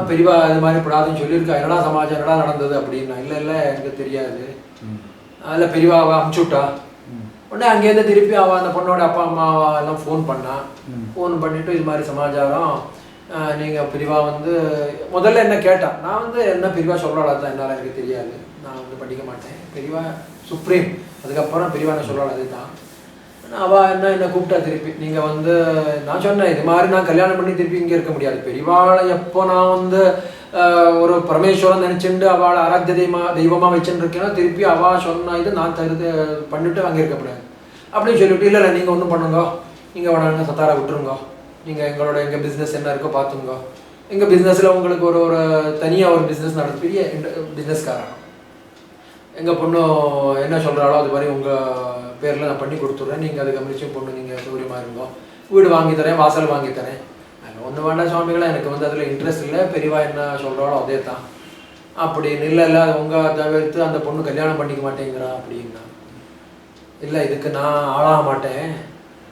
பெரியவா இது மாதிரி படாதுன்னு சொல்லியிருக்கா, என்னடா சமாஜம் என்னடா நடந்தது அப்படின்னா. இல்லை இல்லை எனக்கு தெரியாது, அதில் பெரியவா அவள் அமுச்சுட்டா. உடனே அங்கேருந்து திருப்பி அவள் அந்த பொண்ணோட அப்பா அம்மாவா எல்லாம் ஃபோன் பண்ணான். ஃபோன் பண்ணிவிட்டு இது மாதிரி சமாச்சாரம், நீங்கள் பெரியவா வந்து முதல்ல என்ன கேட்டான். நான் வந்து என்ன பெரியவா சொல்லலாம் தான் என்னால் எனக்கு தெரியாது, நான் வந்து படிக்க மாட்டேன், பெரியவா சுப்ரீம், அதுக்கப்புறம் பெரியவா என்ன சொல்லலாம் அதுதான். அவள் என்ன கூப்பிட்டா திருப்பி, நீங்கள் வந்து நான் சொன்னேன் இது மாதிரி நான் கல்யாணம் பண்ணி திருப்பி இங்கே இருக்க முடியாது, பெரியவாளை எப்போ நான் வந்து ஒரு பரமேஸ்வரன் நினச்சிட்டு அவளை ஆராத்திய தெய்வமாக வச்சுட்டு இருக்கேன்னா திருப்பி அவள் சொன்ன இது நான் பண்ணிட்டு அங்கே இருக்க முடியாது அப்படின்னு சொல்லிவிட்டு, இல்லை இல்லை நீங்கள் ஒன்றும் பண்ணுங்க, நீங்கள் வேணாங்க சத்தாரா விட்டுருங்க, நீங்கள் எங்கள் பிஸ்னஸ் என்ன இருக்கோ பார்த்துங்க, எங்கள் பிஸ்னஸில் உங்களுக்கு ஒரு தனியாக ஒரு பிஸ்னஸ் நடத்து, பெரிய பிஸ்னஸ்காரன், எங்கள் பொண்ணு என்ன சொல்கிறாளோ அது மாதிரி உங்கள் பேரில் நான் பண்ணி கொடுத்துட்றேன், நீங்கள் அதை கவனிச்சு பொண்ணு நீங்கள் சௌகரியமாக இருங்கோ, வீடு வாங்கி தரேன், வாசல் வாங்கி தரேன், அதில் ஒன்று வேண்டாம் சுவாமிகளை, எனக்கு வந்து அதில் இன்ட்ரெஸ்ட் இல்லை, பெரியவா என்ன சொல்கிறாளோ அதே தான் அப்படின்னு. இல்லை இல்லை அது உங்கள் தவிர்த்து அந்த பொண்ணு கல்யாணம் பண்ணிக்க மாட்டேங்கிறா அப்படின்னா. இல்லை இதுக்கு நான் ஆளாக மாட்டேன்,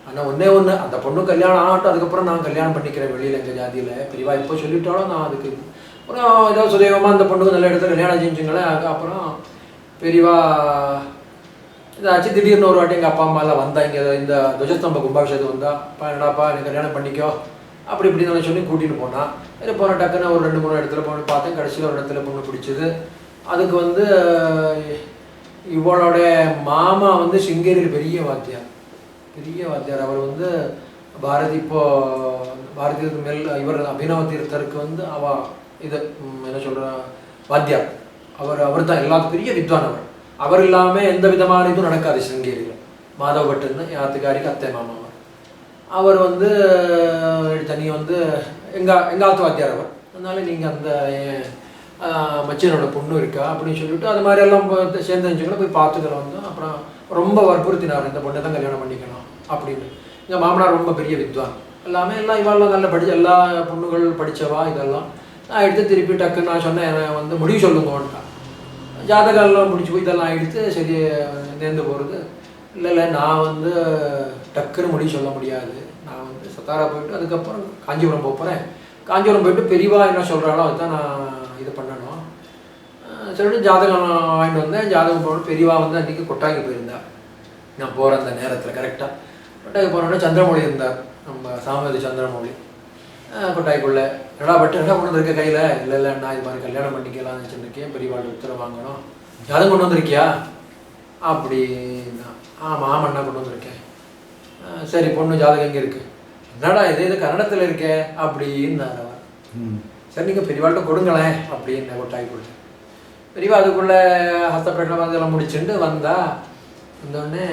ஆனால் ஒன்றே ஒன்று, அந்த பொண்ணு கல்யாணம் ஆகட்டும், அதுக்கப்புறம் நான் கல்யாணம் பண்ணிக்கிறேன் வெளியில் எங்கள் ஜாதியில், பெரியவா எப்போ சொல்லிட்டாலும் நான் அதுக்கு அப்புறம் ஏதோ சுதேவமாக அந்த பொண்ணுக்கு நல்ல இடத்துல கல்யாணம் செஞ்சுங்களேன். அதுக்கப்புறம் பெரியவா இதாச்சு. திடீர்னு ஒரு வாட்டி எங்கள் அப்பா அம்மாலாம் வந்தா, இங்கே இந்த துவஜஸ்தம்ப கும்பாபிஷேகம் வந்தா, அப்பா என்னடாப்பா நீ கல்யாணம் பண்ணிக்கோ அப்படி இப்படி நான் சொல்லி கூட்டிகிட்டு போனான். சரி போன டக்குன்னு ஒரு 2-3 இடத்துல பொண்ணு பார்த்தேன், கடைசியில் ஒரு இடத்துல பொண்ணு பிடிச்சிது. அதுக்கு வந்து இவளோட மாமா வந்து சிங்கேரியில் பெரிய வாத்தியார், அவர் வந்து பாரதி பாரதியத்துக்கு மேல் இவர் அபினவ தீர்த்தருக்கு வந்து இது என்ன சொல்கிற வாத்தியார், அவர் தான் எல்லாத்துக்கும் பெரிய வித்வான். அவர் இல்லாமல் எந்த விதமான இதுவும் நடக்காது சிங்கேரியில். மாதவ பட்டுன்னு யாத்துக்காரிக்கு அத்தை மாமா அவர் வந்து தனியாக வந்து எங்கள் ஆத்து வாத்தியார் அவர். அதனால நீங்கள் அந்த மச்சனோட பொண்ணு இருக்கா அப்படின்னு சொல்லிவிட்டு அது மாதிரி எல்லாம் சேர்ந்து வச்சுக்கலாம் போய் பார்த்துக்கலாம் வந்து. அப்புறம் ரொம்ப வற்புறுத்தினார், இந்த பொண்ணை தான் கல்யாணம் பண்ணிக்கலாம் அப்படின்னு. எங்கள் மாமனார் ரொம்ப பெரிய வித்வான், எல்லாமே எல்லாம் இவாளெலாம் நல்லா படித்த எல்லா பொண்ணுகள் படித்தவா இதெல்லாம். நான் எடுத்து திருப்பி டக்குன்னு நான் சொன்னேன் வந்து முடிவு சொல்லுங்கன்ட்டான். ஜாதகாலெலாம் முடிச்சு போய் இதெல்லாம் எடுத்து சரி நேர்ந்து போகிறது. இல்லை நான் வந்து டக்குன்னு முடிவு சொல்ல முடியாது, நான் வந்து சத்தாரா போயிட்டு அதுக்கப்புறம் காஞ்சிபுரம் போகிறேன், காஞ்சிபுரம் போயிட்டு பெரியவா என்ன சொல்கிறாளோ அதுதான் நான் இது பண்ணணும் சொல்லிட்டு ஜாதகம் வாங்கிட்டு வந்தேன். ஜாதகம் போட்டு பெரியவா வந்து அன்றைக்கி கொட்டாய்க்கு போயிருந்தா, நான் போகிற அந்த நேரத்தில் கரெக்டாக கொட்டாய்க்கு போனோடனே சந்திரமௌழி இருந்தார், நம்ம சாமதி சந்திரமௌழி. கொட்டாய்க்குள்ளே என்னடா பட்டு என்ன கொண்டு வந்திருக்க கையில், இல்லை நான் இது மாதிரி கல்யாணம் பண்ணிக்கலாம்னு நினச்சிருக்கேன், பெரியவாள் உத்தரவு வாங்கணும், ஜாதகம் கொண்டு வந்திருக்கியா அப்படின்னா. ஆமாம் என்ன கொண்டு வந்திருக்கேன். சரி பொண்ணு ஜாதகம் எங்கே இருக்குது, என்னடா இது கன்னடத்தில் இருக்கே அப்படின்னார் அவர். சரி நீங்கள் பெரியவாள்கிட்ட கொடுங்களேன் அப்படின்னு கொட்டாய்க்குள்ள. பெரியவா அதுக்குள்ளே ஹஸ்தப்பேட்டில் அதெல்லாம் முடிச்சுட்டு வந்தா. வந்தோடனே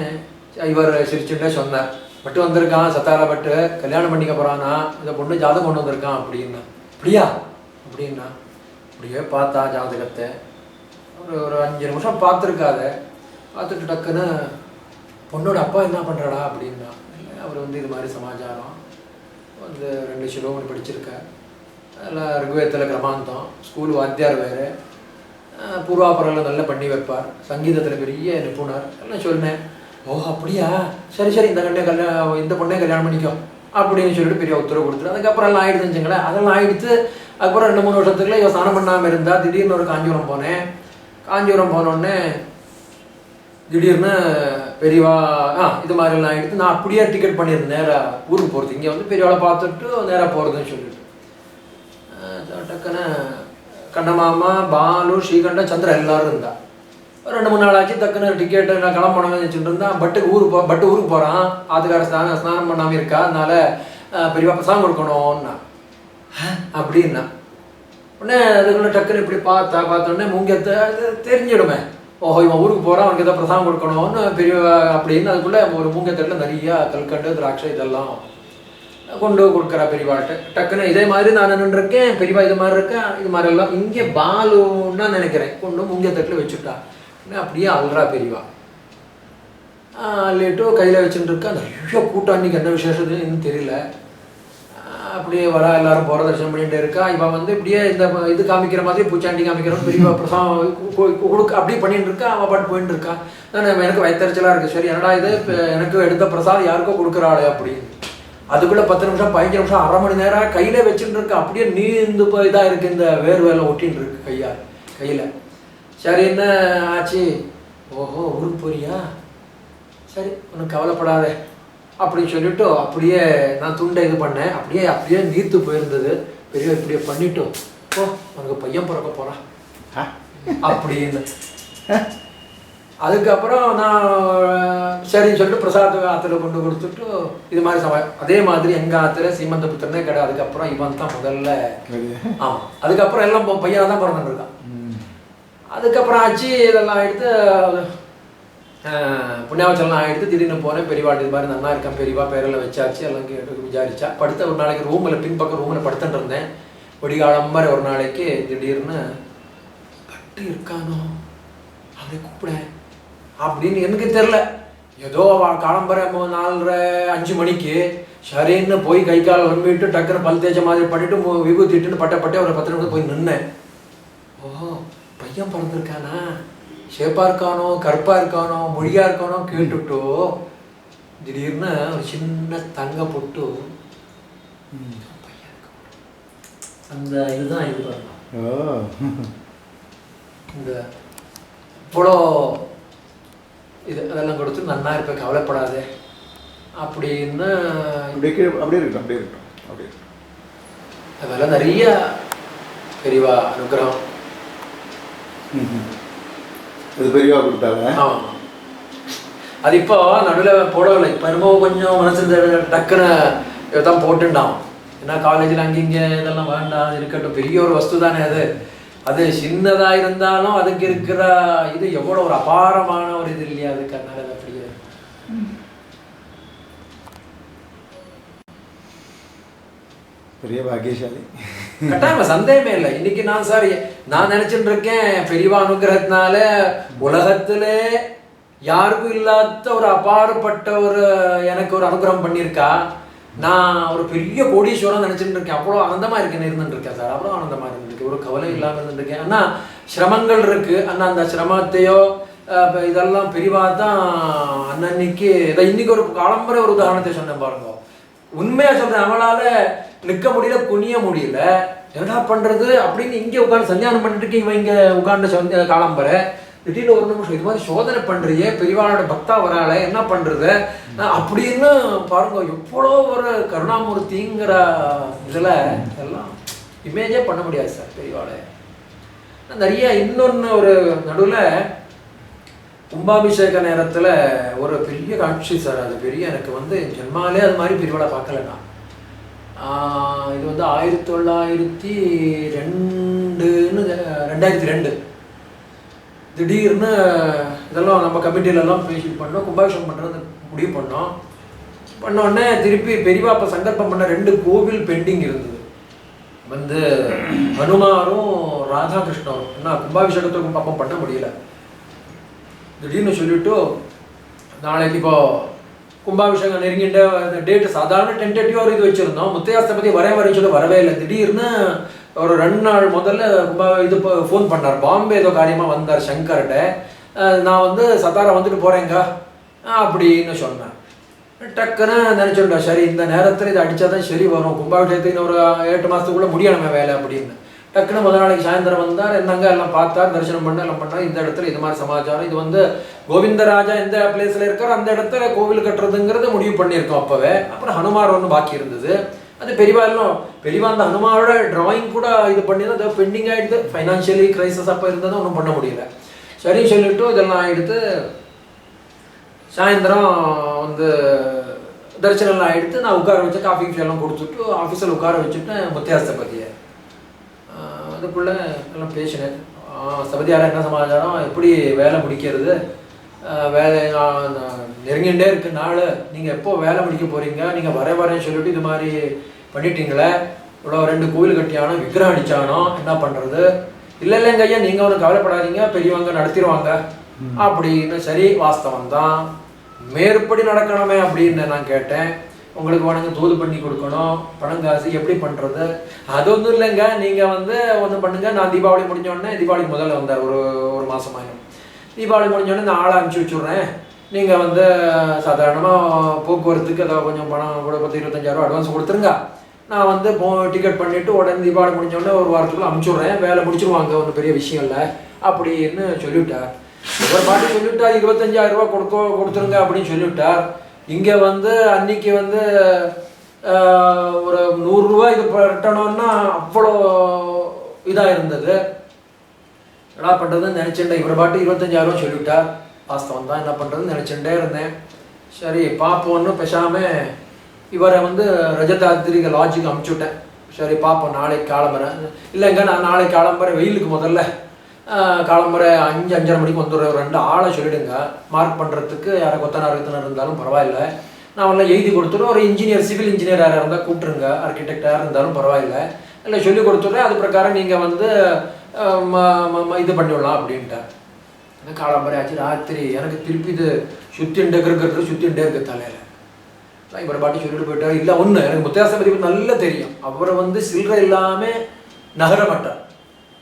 இவர் சிரிச்சுட்டே சொன்னார், பட்டு வந்திருக்கான் சத்தாரா பட்டு, கல்யாணம் பண்ணிக்க போகிறானா, இந்த பொண்ணு ஜாதகம் கொண்டு வந்திருக்கான் அப்படின்னா. அப்படியா அப்படின்னா. அப்படியே பார்த்தா ஜாதகத்தை ஒரு 5 நிமிஷம் பார்த்துருக்காத. பார்த்துட்டு டக்குன்னு பொண்ணோட அப்பா என்ன பண்ணுறாடா அப்படின்னா. அவர் வந்து இது மாதிரி சமாச்சாரம் வந்து 2 சிலோமணி படிச்சிருக்கார், அதில் ரிக்வேதத்தில் கிரமாந்தம், ஸ்கூல் வாத்தியார் வேறு, பூர்வாபரெல்லாம் நல்லா பண்ணி வைப்பார், சங்கீதத்தில் பெரிய நிபுணர் எல்லாம் சொன்னேன். ஓ அப்படியா, சரி இந்த பொண்ணே கல்யாணம் பண்ணிக்கோ அப்படின்னு சொல்லிட்டு பெரிய உத்தரவு கொடுத்துரு. அதுக்கப்புறம் எல்லாம் ஆகிடுதுச்சுங்களேன். அதெல்லாம் ஆகிடுத்து. அதுக்கப்புறம் 2-3 வருஷத்துக்குள்ள இவன் ஸ்நானம் பண்ணாமல் இருந்தா. திடீர்னு ஒரு காஞ்சிபுரம் போனேன். காஞ்சிபுரம் போனோடனே திடீர்னு பெரியவா இது மாதிரிலாம் ஆகிடுது. நான் அப்படியே டிக்கெட் பண்ணியிருந்தேன் நேராக ஊருக்கு போகிறது, இங்கே வந்து பெரியவாளை பார்த்துட்டு நேராக போகிறதுன்னு சொல்லிட்டு. டக்குன்னு கண்ணமாமா, பாலு, ஸ்ரீகண்டன், சந்திரா எல்லாரும் இருந்தா. 2-3 நாள் ஆச்சு. டக்குன்னு டிக்கெட்டு நான் கிளம்பணும்னு வச்சுட்டு இருந்தான். பட்டு ஊருக்கு போகிறான், ஆத்துக்கார ஸ்நானம் பண்ணாமல் இருக்கா, அதனால பெரியவா பிரசாதம் கொடுக்கணும்னா அப்படின்னா. உடனே அதுக்குள்ளே டக்குன்னு இப்படி பார்த்தோடனே மூங்கத்தை தெரிஞ்சிடுமே ஓஹோ இவன் ஊருக்கு போகிறான், அவனுக்கு எதாவது பிரசாதம் கொடுக்கணும்னு பெரிய அப்படின்னு அதுக்குள்ளே ஒரு மூங்கத்தட்டில் நிறையா கல்கண்டு திராட்சை இதெல்லாம் கொண்டு கொடுக்குறா பெரியவாட்ட. டக்குன்னு இதே மாதிரி நான் நின்றுருக்கேன், பெரியவா இது மாதிரி இருக்கேன், இது மாதிரி எல்லாம் இங்கே பாலுன்னா நினைக்கிறேன் கொண்டு மூங்கத்தட்டில் வச்சுட்டா. அப்படியே அல்றா பெரியவா. அள்ளிட்டு கையில் வச்சுட்டு இருக்கா. நிறைய கூட்டம், அன்றைக்கி என்ன விசேஷத்துன்னு தெரியல. அப்படியே வர எல்லாரும் போகிற தரிசனம் பண்ணிகிட்டே இருக்கா. இவன் வந்து இப்படியே இந்த இது காமிக்கிற மாதிரி பூச்சாண்டி காமிக்கிறோம் பெரியவா பிரசாதம் கொடுக்க அப்படியே பண்ணிட்டு இருக்கா. அவன் பாட்டு போயிட்டு இருக்கா. நான் எனக்கு வயத்தறிச்சலாக இருக்குது. சரி என்னடா இது எனக்கு எடுத்த பிரசாதம் யாருக்கோ கொடுக்குறாளே அப்படின்னு. அதுக்குள்ளே 10 நிமிஷம் 15 நிமிஷம் அரை மணி நேரம் கையிலே வச்சுட்டு இருக்கா. அப்படியே நீந்து இதாக இருக்குது, இந்த வேர்வேலை ஒட்டின்னு இருக்கு கையில். சரி என்ன ஆச்சு? ஓஹோ ஊருக்கு போறியா, சரி உனக்கு கவலைப்படாதே அப்படின்னு சொல்லிவிட்டு அப்படியே நான் துண்டை இது பண்ணேன். அப்படியே நீர்த்து போயிருந்தது. பெரிய இப்படியே பண்ணிவிட்டு ஓ உனக்கு பையன் பிறக்க போகிறான் அப்படின்னு. அதுக்கப்புறம் நான் சரின்னு சொல்லிட்டு பிரசாத ஆற்றுல கொண்டு கொடுத்துட்டு இது மாதிரி அதே மாதிரி எங்கள் ஆற்றுல சீமந்த புத்திரனே கிடையாது. அதுக்கப்புறம் இவன் தான் முதல்ல. ஆமாம், அதுக்கப்புறம் எல்லாம் பையனாக தான் பிறந்துட்டு இருக்கான். அதுக்கப்புறம் ஆச்சு இதெல்லாம் எடுத்து புண்ணியாவச்சலாம் ஆகிடுத்து. திடீர்னு போனேன் பெரியவாட்டு இது மாதிரி நல்லா இருக்கேன் பெரியவா பேரெல்லாம் வச்சாச்சு. எல்லாம் கேட்டு விசாரிச்சா. படுத்த ஒரு நாளைக்கு ரூமில் பின்பக்கம் ரூமில் படுத்துட்டு இருந்தேன். ஒடிகாலம் மாதிரி ஒரு நாளைக்கு திடீர்னு கட்டி இருக்கானோ அவனை கூப்பிடேன் அப்படின்னு எனக்கு தெரில. ஏதோ காலம்பரை 4:30-5 மணிக்கு சரின்னு போய் கை கால் வம்பிட்டு டக்குன்னு பல் தேய்ச்ச மாதிரி பண்ணிட்டு விபூத்திட்டுன்னு பட்டே ஒரு 10 நிமிஷம் போய் நின்னேன். ஓ பையன் பிறந்திருக்கானா, ஷேப்பாக இருக்கானோ கருப்பாக இருக்கானோ மொழியாக இருக்கானோ கேட்டுட்டோ திடீர்னு ஒரு சின்ன தங்க போட்டு அந்த இதுதான் இது பண்ணலாம். இந்த இவ்வளோ இது அதெல்லாம் கொடுத்து நன்னா இருப்பேன் கவலைப்படாதே அப்படின்னு அதெல்லாம் நிறைய பெரியவா அனுகிரகம். பெரியவா கொடுத்தாங்க. ஆமாம், அது இப்போ நடுவில் போடவில்லை. இப்போ என்னமோ கொஞ்சம் மனசு டக்குன்னு தான் போட்டுட்டான். ஏன்னா காலேஜில் அங்கே இங்கே இதெல்லாம் வேண்டாம் இருக்கட்டும், பெரிய ஒரு வஸ்து தானே அது. அது சின்னதாக இருந்தாலும் அதுக்கு இருக்கிற இது எவ்வளோ ஒரு அபாரமான ஒரு இது இல்லையா அதுக்கு. அதனால அது அப்படியே பெரிய பாக்கியசாலி கட்டாயமா சந்தேகமே இல்லை. இன்னைக்கு நான் நினைச்சுட்டு இருக்கேன் பெரியவா அனுகிரகத்தினால உலகத்திலே யாருக்கும் இல்லாத ஒரு அபாரப்பட்ட ஒரு எனக்கு ஒரு அனுகிரகம் பண்ணியிருக்கா. நான் ஒரு பெரிய கோடீஸ்வரம் நினைச்சுட்டு இருக்கேன். அவ்வளோ ஆனந்தமா இருக்கேன் இருந்துட்டு இருக்கேன் சார். அவ்வளோ ஆனந்தமா இருந்துருக்கு, ஒரு கவலை இல்லாமல் இருந்துருக்கேன். ஆனால் சிரமங்கள் இருக்கு. ஆனால் அந்த சிரமத்தையோ இதெல்லாம் பெரியவா தான் அன்னன்னைக்கு இன்னைக்கு ஒரு காலம்பரை ஒரு உதாரணத்தை சொன்னேன் பாருங்க. உண்மையா சொல்றேன், அவளால நிற்க முடியல, குனிய முடியல, என்னடா பண்றது அப்படின்னு இங்கே உட்காந்து சஞ்சானம் பண்ணிட்டு இருக்கேன். இவன் இங்கே உட்காந்து காலம்பரை திடீர்னு ஒரு நிமிஷம் இது மாதிரி சோதனை பண்றியே, பெரியவாளோட பக்தா வராள என்ன பண்றது அப்படின்னு பாருங்க. எவ்வளோ ஒரு கருணாமூர்த்திங்கிற இதுல எல்லாம் இமேஜே பண்ண முடியாது சார் பெரியவாளை. நிறைய இன்னொன்று ஒரு நடுவில் கும்பாபிஷேக நேரத்தில் ஒரு பெரிய காட்சி சார். அது பெரிய எனக்கு வந்து ஜென்மாலே அது மாதிரி பெரியவாளை பார்க்கலண்ணா. இது வந்து 2002 திடீர்னு இதெல்லாம் நம்ம கமிட்டியிலலாம் பேசிட்டு பண்ணோம். கும்பாபிஷேகம் பண்ணுறது முடிவு பண்ணோடனே திருப்பி பெரியவா அப்போ சங்கல்பம் பண்ண 2 கோவில் பெண்டிங் இருந்தது. வந்து ஹனுமாரும் ராதாகிருஷ்ணரும். ஏன்னா கும்பாபிஷேகத்துக்கு அப்போ பண்ண முடியல. திடீர்னு சொல்லிவிட்டு நாளைக்கு இப்போ கும்பாபிஷேகம் நெருங்கிட்ட டேட்டு சாதாரண டென்டேட்டிவாக ஒரு இது வச்சுருந்தோம். முத்தையாஸ்தபதி வரையும் சொல்லி வரவே இல்லை. திடீர்னு ஒரு 2 நாள் முதல்ல இது ஃபோன் பண்ணார். பாம்பே ஏதோ காரியமாக வந்தார் சங்கர்கிட்ட. நான் வந்து சத்தாரா வந்துட்டு போகிறேங்க அப்படின்னு சொன்னேன். டக்குன்னு நினச்சிருந்தா சரி இந்த நேரத்தில் இதை அடித்தா தான் சரி வரும், கும்பாபிஷேகத்துக்கு ஒரு 8 மாதத்துக்குள்ளே முடியணுமே வேலை அப்படின்னு. டக்குன்னு முதல் நாளைக்கு சாயந்தரம் வந்தார். என்னங்க எல்லாம் பார்த்தார், தரிசனம் பண்ண எல்லாம் பண்ணார். இந்த இடத்துல இது மாதிரி சமாச்சாரம், இது வந்து கோவிந்தராஜா எந்த பிளேஸில் இருக்காரோ அந்த இடத்துல கோவில் கட்டுறதுங்கிறத முடிவு பண்ணியிருக்கோம் அப்போவே. அப்புறம் ஹனுமார் ஒன்று பாக்கி இருந்தது. அது பெரியவா அந்த ஹனுமாரோட டிராயிங் கூட இது பண்ணி தான் அது பெண்டிங் ஆகிடுது. ஃபைனான்ஷியலி கிரைசஸ் அப்போ இருந்ததை ஒன்றும் பண்ண முடியல. சரி சொல்லிட்டு இதெல்லாம் ஆகிடுத்து. சாயந்தரம் வந்து தரிசனம்லாம் ஆகிடுத்து. நான் உட்கார வச்சு காஃபி எல்லாம் கொடுத்துட்டு ஆஃபீஸில் உட்கார வச்சுட்டு முத்தியாஸ்தபதியை அதுக்குள்ளே எல்லாம் பேசினேன். சபதியாரா என்ன சமாச்சாரம், எப்படி வேலை முடிக்கிறது, வேலை நெருங்கிட்டே இருக்கு நாள், நீங்கள் எப்போ வேலை முடிக்க போகிறீங்க, நீங்கள் வரேன்னு சொல்லிட்டு இது மாதிரி பண்ணிட்டீங்களே, இவ்வளோ 2 கோவில் கட்டியானோ விக்கிரம் அடித்தானோ என்ன பண்ணுறது, இல்லைங்க ஐயா நீங்கள் ஒன்றும் கவலைப்படாதீங்க, பெரியவங்க நடத்திடுவாங்க அப்படின்னு. சரி, வாஸ்தவம் தான், மேற்படி நடக்கணுமே அப்படின்னு நான் கேட்டேன். உங்களுக்கு உனக்கு தூது பண்ணி கொடுக்கணும், பணம் காசு எப்படி பண்ணுறது, அது ஒன்றும் இல்லைங்க, நீங்கள் ஒன்றும் பண்ணுங்கள், நான் தீபாவளி முடிஞ்சோடனே, தீபாவளி முதல்ல வந்தார் ஒரு மாதமாயிடும், தீபாவளி முடிஞ்சோடனே நான் ஆளை அனுப்பிச்சி வச்சுட்றேன், நீங்கள் சாதாரணமாக போக்குவரத்துக்கு ஏதாவது கொஞ்சம் பணம் கூட 10-25,000 ரூபா அட்வான்ஸ் கொடுத்துருங்க, நான் டிக்கெட் பண்ணிவிட்டு உடனே தீபாவளி முடிஞ்சோடனே ஒரு வாரத்துக்குள்ள அனுப்பிச்சுட்றேன், வேலை முடிச்சிருவாங்க, ஒன்றும் பெரிய விஷயம் இல்லை அப்படின்னு சொல்லிவிட்டார். ஒரு பாட்டு சொல்லிவிட்டார், 25,000 ரூபா கொடுத்துருங்க அப்படின்னு சொல்லிவிட்டார். இங்கே அன்னைக்கு ஒரு 100 ரூபா இது பட்டணும்னா அவ்வளோ இதாக இருந்தது. என்ன பண்ணுறதுன்னு நினச்சிட்டேன். இவரை பாட்டு 25,000 ரூபா சொல்லிவிட்டார், வாஸ்தவம் தான், என்ன பண்ணுறதுன்னு நினச்சிட்டே இருந்தேன். சரி பார்ப்போன்னு பேசாமல் இவரை ரஜதாத்திரிக லாட்ஜுக்கு அனுப்பிச்சுட்டேன். சரி பார்ப்போம், நாளைக்கு கிளம்புறேன். இல்லைங்க, நான் நாளைக்கு கிளம்புறேன், வெயிலுக்கு முதல்ல காலம்பரை 5-5:30 மணிக்கு வந்துடுறேன், 2 ஆளை சொல்லிடுங்க மார்க் பண்ணுறதுக்கு, யாரை கொத்தனார் இருந்தாலும் பரவாயில்ல, நான் எழுதி கொடுத்துட்டு ஒரு இன்ஜினியர், சிவில் இன்ஜினியர் யாராக இருந்தால் கூப்பிட்ருங்க, ஆர்கிடெக்டாக இருந்தாலும் பரவாயில்லை, இல்லை சொல்லி கொடுத்துட்றேன், அது பிரகாரம் நீங்கள் இது பண்ணிவிடலாம் அப்படின்ட்டேன். காலம்பரை ஆச்சு, ராத்திரி எனக்கு திருப்பி இது சுற்றிண்டே இருக்கு தலையில். நான் இவரை பாட்டி சொல்லிட்டு போயிட்டார். இல்லை ஒன்று, எனக்கு முத்தியாசபதி நல்லா தெரியும், அவரை சில்லறை இல்லாமல் நகர மாட்டார்,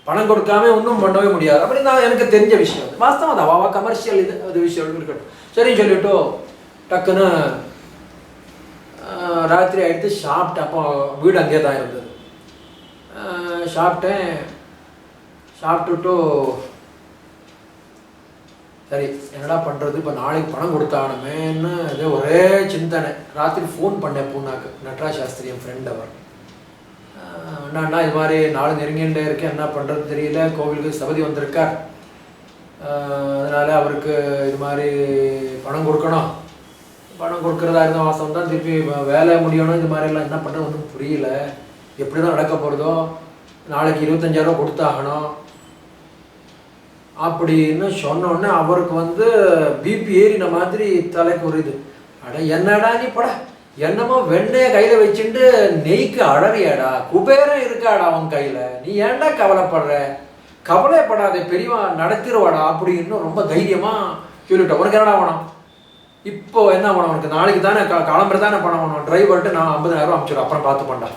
பணம் கொடுக்காம ஒன்றும் பண்ணவே முடியாது, அப்படி நான் எனக்கு தெரிஞ்ச விஷயம். வாஸ்தவம் தான், அவா கமர்ஷியல் அது விஷயம் இருக்கட்டும். சரி சொல்லிவிட்டு டக்குன்னு ராத்திரி ஆகிடுத்து, சாப்பிட்டேன். அப்போ வீடு அங்கே தான் இருந்தது. சாப்பிட்டுட்டு சரி என்னடா பண்ணுறது, இப்போ நாளைக்கு பணம் கொடுத்தானுமேன்னு அதே ஒரே சிந்தனை. ராத்திரி ஃபோன் பண்ணேன் பூனாக்கு, நட்ராஜ் சாஸ்திரி என் ஃப்ரெண்ட், அவர் அண்ணா இது மாதிரி நாள் நெருங்கிட்டே இருக்கேன், என்ன பண்ணுறது தெரியல, கோவிலுக்கு சபதி வந்திருக்கார், அதனால் அவருக்கு இது மாதிரி பணம் கொடுக்கணும், பணம் கொடுக்குறதா இருந்த வாசம் தான், திருப்பி வேலை முடியணும், இது மாதிரிலாம் என்ன பண்ணுறது ஒன்றும் புரியல, எப்படி தான் நடக்க போகிறதோ, நாளைக்கு 25,000 ரூபா கொடுத்தாகணும் அப்படின்னு சொன்னோடனே அவருக்கு பிபி ஏறின மாதிரி தலைக்கு ஒரு இது. அட என்னடா நீ பட, என்னமோ வெண்ணையை கையில் வச்சுட்டு நெய்க்கு அழறியாடா, குபேரம் இருக்காடா அவன் கையில், நீ ஏன்டா கவலைப்படுற, கவலைப்படாத பெரியவா நடத்திடுவாடா அப்படின்னு ரொம்ப தைரியமாக சொல்லிவிட்டேன். உனக்கு என்னடா வேணும், இப்போ என்ன வேணும் உனக்கு, நாளைக்கு தானே கிளம்புற தானே பணம் வேணும், டிரைவர்கிட்ட நான் 50,000 ரூபா அனுப்பிச்சிடுறேன், அப்புறம் பார்த்து பண்ணா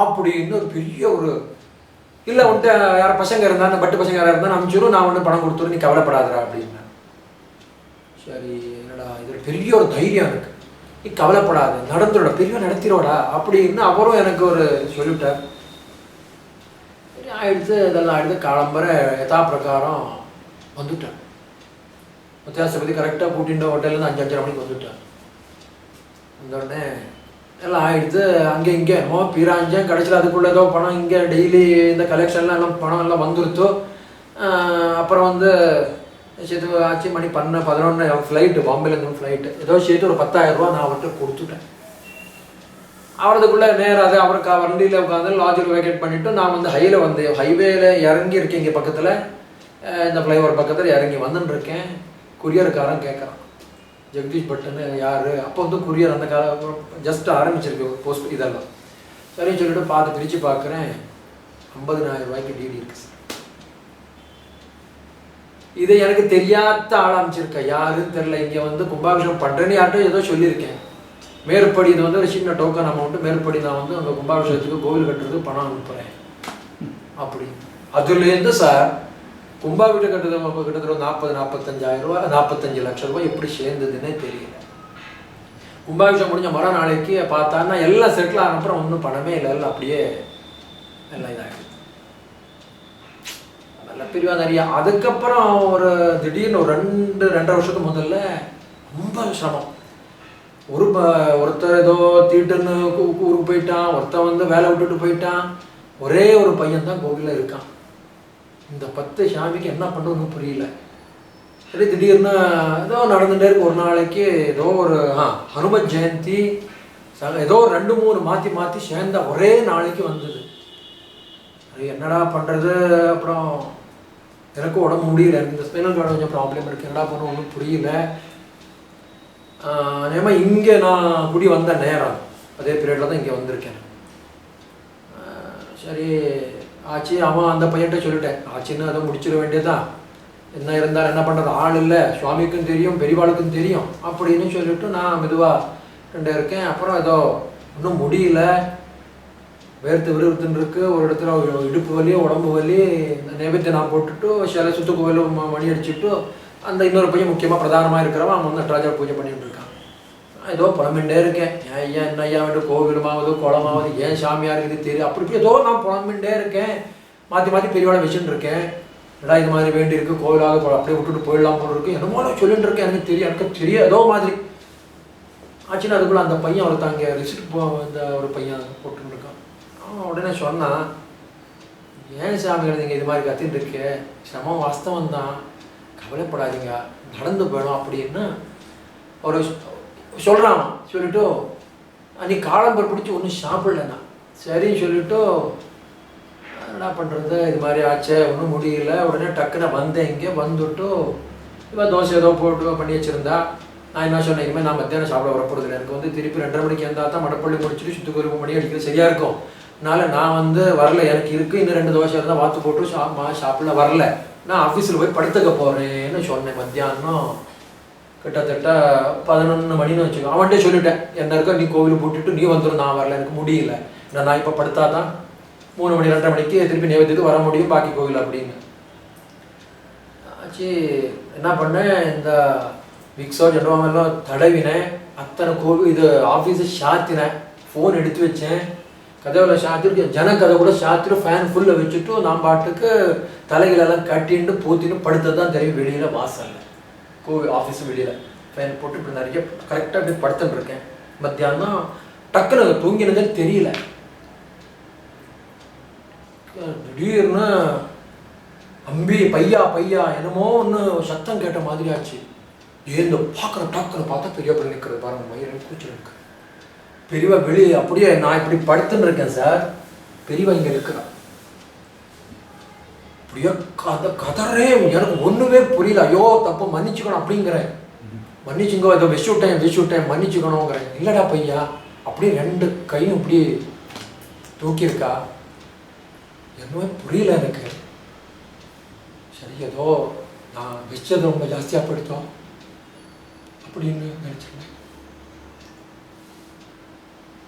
அப்படின்னு ஒரு பெரிய ஒரு இல்லை, உன்ட்ட யார் பசங்க இருந்தால், பட்டு பசங்க யாராக இருந்தால் அனுப்பிச்சிடும், நான் பணம் கொடுத்துரு, நீ கவலைப்படாதரா அப்படின்னு. சரி என்னடா இது பெரிய ஒரு தைரியம் இருக்குது, நீ கவலைப்படாத, நடந்துடா, பெரிய நடத்திடுவாடா அப்படின்னு அவரும் எனக்கு ஒரு சொல்லிவிட்டார். சரி ஆயிடுத்து, இதெல்லாம் ஆயிடுத்து. காலம்பர யதா பிரகாரம் வந்துட்டேன். வித்தியாசப்பதி கரெக்டாக கூட்டிகிட்டு ஹோட்டல்லேருந்து 5-5:30 மணிக்கு வந்துட்டேன். வந்தோடனே எல்லாம் ஆயிடுத்து. அங்கே இங்கே என்னமோ பீராஞ்சேன், கடைசியில் அதுக்குள்ளே ஏதோ பணம் இங்கே டெய்லி இந்த கலெக்ஷன்லாம் எல்லாம் பணம் எல்லாம் வந்துருத்தோ. அப்புறம் சேர்த்து ஆச்சு, மணி 11 ஃப்ளைட்டு, பாம்பேலேருந்து ஃப்ளைட்டு, ஏதோ சேர்த்து ஒரு 10,000 ரூபா நான் அவர்கிட்ட கொடுத்துட்டேன். அவரதுக்குள்ளே நேராக அவருக்கு வண்டியில் உட்காந்து லாட்ஜில் வேக்கேட் பண்ணிவிட்டு நான் ஹைவேல இறங்கி இருக்கேன், இங்கே பக்கத்தில் இந்த ஃப்ளைஓவர் பக்கத்தில் இறங்கி வந்துட்டுருக்கேன். குரியருக்காரன் கேட்குறான், ஜெகதீஷ் பட்டுன்னு யார், அப்போ குரியர் அந்த ஜஸ்ட் ஆரம்பிச்சிருக்கு போஸ்ட் இதெல்லாம். சரின்னு சொல்லிட்டு பார்த்து பிரித்து பார்க்குறேன், 50,000 ரூபாய்க்கு டிடி இருக்குது சார். இதை எனக்கு தெரியாத ஆரம்பிச்சிருக்கேன், யாருன்னு தெரில. இங்கே கும்பாபிஷேகம் பண்ணுறேன்னு யார்கிட்ட ஏதோ சொல்லியிருக்கேன், மேற்படி இது ஒரு சின்ன டோக்கன் அமௌண்ட்டு, மேற்படி நான் அந்த கும்பாபிஷேகத்துக்கு கோவில் கட்டுறதுக்கு பணம் அனுப்புகிறேன் அப்படி. அதுலேருந்து சார் கும்பாபிஷேகம் கட்டுறது கிட்டத்தட்ட 40-45,000 ரூபா, 45 லட்சம் ரூபாய் எப்படி சேர்ந்ததுன்னே தெரியல. கும்பாபிஷேகம் முடிஞ்ச மறுநாளைக்கு பார்த்தான்னா எல்லாம் செட்டில் ஆனப்புறம் ஒன்றும் பணமே இல்லை, எல்லாம் அப்படியே எல்லாம் இதாகிடுது. நல்ல பிரிவாக நிறையா. அதுக்கப்புறம் ஒரு திடீர்னு ஒரு 2-2.5 வருஷத்துக்கு முதல்ல ரொம்ப சிரமம். ஒருத்தர் ஏதோ தீட்டுன்னு ஊருக்கு போயிட்டான், ஒருத்தன் வேலை விட்டுட்டு போயிட்டான், ஒரே ஒரு பையன் தான் கோவிலில் இருக்கான். இந்த 10 சாமிக்கு என்ன பண்ணுறதுன்னு புரியல. சரி திடீர்னு ஏதோ நடந்துகிட்டே இருக்கு. ஒரு நாளைக்கு ஏதோ ஒரு ஹனுமத் ஜெயந்தி, ஏதோ 2-3 மாற்றி சேர்ந்த ஒரே நாளைக்கு வந்தது. அது என்னடா பண்ணுறது. அப்புறம் எனக்கும் உடம்பு முடியல, எனக்கு இந்த ஸ்பைனல் கார்டு கொஞ்சம் ப்ராப்ளம் இருக்குது, என்னடா பண்ண ஒன்றும் புரியல. நேமா இங்கே நான் குடி வந்த நேரம் அதே பீரியடில் தான் இங்கே வந்திருக்கேன். சரி ஆச்சு, அவன் அந்த பையன்கிட்ட சொல்லிட்டேன், ஆச்சுன்னு அதை முடிச்சிட வேண்டியதான், என்ன இருந்தாலும் என்ன பண்ணுறது, ஆள் இல்லை, சுவாமிக்கும் தெரியும் பெரியவாளுக்கும் தெரியும் அப்படின்னு சொல்லிவிட்டு நான் மெதுவாக ரெண்டு இருக்கேன். அப்புறம் ஏதோ இன்னும் முடியல, வேர்த்து விறுவிறுத்துன்னு இருக்குது. ஒரு இடத்துல இடுப்பு வலி, உடம்பு வலி, நைவேத்தியம் நான் போட்டுட்டு சில சுத்து கோவில் மணி அடிச்சுட்டு அந்த இன்னொரு பையன் முக்கியமாக பிரதானமாக இருக்கிறவன் அவன் வந்து நடராஜா பூஜை பண்ணிட்டு இருக்கான். ஏதோ புலம்பின்ண்டே இருக்கேன், ஏன் ஐயா என்ன ஐயா வந்துட்டு கோவிலுமாவது குளமாவது ஏன் சாமியார் இது தெரியும் அப்படி ஏதோ நான் புலம்பின்ண்டே இருக்கேன். மாற்றி மாற்றி பெரியவாளை வச்சுட்டு இருக்கேன், ஏடா இது மாதிரி வேண்டி இருக்குது கோவிலாக அப்படியே விட்டுட்டு போயிடலாம் போல இருக்கு, என்னமோ சொல்லிட்டு இருக்கேன், எனக்கு தெரியும் ஏதோ மாதிரி ஆச்சுன்னா. அதுக்குள்ளே அந்த பையன் அவளுக்கு அங்கே ரிசிப்ட் இந்த ஒரு பையன் போட்டுருக்கான். அவன் உடனே சொன்னான், ஏன் சாமிகள் நீங்கள் இது மாதிரி கத்தின்னு இருக்கு, சிரமம் வாஸ்தவம் தான், கவலைப்படாதீங்க நடந்து போயிடும் அப்படின்னு ஒரு சொல்கிறான். சொல்லிவிட்டு அன்றைக்கி காலம்பர் பிடிச்சி ஒன்றும் சாப்பிடலண்ணா. சரின்னு சொல்லிவிட்டு என்ன பண்ணுறது, இது மாதிரி ஆச்சு ஒன்றும் முடியல. உடனே டக்குன்னு வந்தேன், இங்கே வந்துவிட்டு இவன் தோசை ஏதோ போட்டு பண்ணி வச்சுருந்தா. நான் என்ன சொன்னேன், இனிமேல் நான் மத்தியானம் சாப்பிட வரப்போகிறதில்ல, எனக்கு வந்து திருப்பி 2:30 மணிக்கு இருந்தால் தான் மடப்பள்ளி முடிச்சுட்டு சுற்றுக்கு மணி அடிக்கிறது சரியாக இருக்கும். அதனால் நான் வந்து வரல, எனக்கு இருக்குது இன்னும் 2 தோசை இருந்தால் வாத்து போட்டு சாப்பிட வரல, நான் ஆஃபீஸில் போய் படுத்துக்க போகிறேன்னு சொன்னேன். மத்தியானம் கிட்டத்தட்ட 11 மணின்னு வச்சுக்கோ. அவன்கிட்ட சொல்லிட்டேன், என்ன இருக்கோ நீ கோவில் போட்டுட்டு நீ வந்துடும், நான் வரல எனக்கு முடியல, நான் இப்போ படுத்தா தான் 3 மணி 2:30 மணிக்கு திருப்பி நைவேத்தியத்துக்கு வர முடியும் பாக்கி கோவில் அப்படின்னு ஆச்சு. என்ன பண்ணேன், இந்த விக்ஸோ ஜென்வாமெல்லாம் தடவினேன், அத்தனை கோவில் இது ஆஃபீஸை சாத்தினேன், ஃபோன் எடுத்து வச்சேன், கதவில் சாத்திட்டு ஜனக்கதை கூட சாத்திட்டு ஃபேன் ஃபுல்லில் வச்சுட்டு நான் பாட்டுக்கு தலைகளெல்லாம் கட்டின்னு பூத்தின்னு படுத்தது தான் தெரியும். வெளியில் வாசலில் கோவில் ஆஃபீஸு வெளியில் ஃபேன் போட்டு இப்படி நிறைய கரெக்டாக இப்படி படுத்துன்னு இருக்கேன். மத்தியானம் டக்குன்னு தூங்கினதே தெரியல. திடீர்னு அம்பி பையா பையா என்னமோ ஒன்று சத்தம் கேட்ட மாதிரி ஆச்சு. ஏந்து பார்க்குறேன், டக்குன்னு பார்த்தா பெரிய பிள்ளை நிற்கிறது பாருங்க, மயிறு கூச்சில் இருக்கு. பெரியவா வெளியே அப்படியே நான் இப்படி படுத்துன்னு இருக்கேன் சார், பெரியவா இங்கே இருக்கிறான். அப்படியே கதறே, எனக்கு ஒன்றுமே புரியல. ஐயோ தப்பு மன்னிச்சுக்கணும் அப்படிங்கிறேன், மன்னிச்சுங்கோ ஏதோ விஷுட்டேன் மன்னிச்சுக்கணுங்கிறேன். இல்லைடா பையா, அப்படியே 2 கையும் இப்படி தூக்கியிருக்கா, என்னமே புரியல எனக்கு. சரி ஏதோ நான் வச்சது ரொம்ப ஜாஸ்தியாக போயிடுத்தோம் அப்படின்னு நினச்சிருந்தேன்.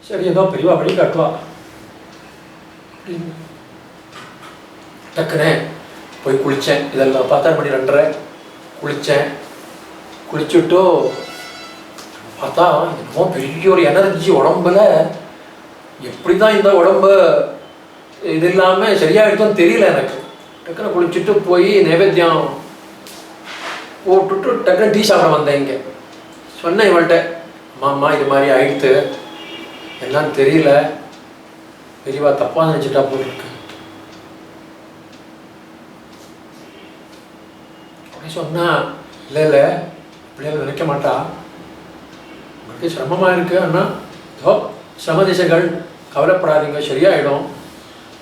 சரி ஏதோ பெரியவா வழி காட்டுவா அப்படின்னு டக்குனே போய் குளித்தேன். இதெல்லாம் 10 மணி 2:30 குளித்தேன். குளிச்சுட்டு பார்த்தா என்னமோ பெரிய ஒரு எனர்ஜி உடம்புல, எப்படி தான் இந்த உடம்பு இது இல்லாமல் சரியாகிடுத்தோன்னு தெரியல எனக்கு. டக்குன்னு குளிச்சுட்டு போய் நைவேத்தியம் போட்டுட்டு டக்குன்னு டீ சாப்பிட வந்தேன். இங்கே சொன்னேன் இவள்கிட்ட, அம்மா இது மாதிரி ஆயிடுத்து என்னன்னு தெரியல, பெரியவா தப்பாக நினச்சிட்டா போயிருக்கு அப்படின்னு சொன்னா. இல்லை பிள்ளைகள் நினைக்க மாட்டா, உங்களுக்கு சிரமமாக இருக்கு அண்ணா, இதோ சிரம திசைகள், கவலைப்படாதீங்க சரியாயிடும்,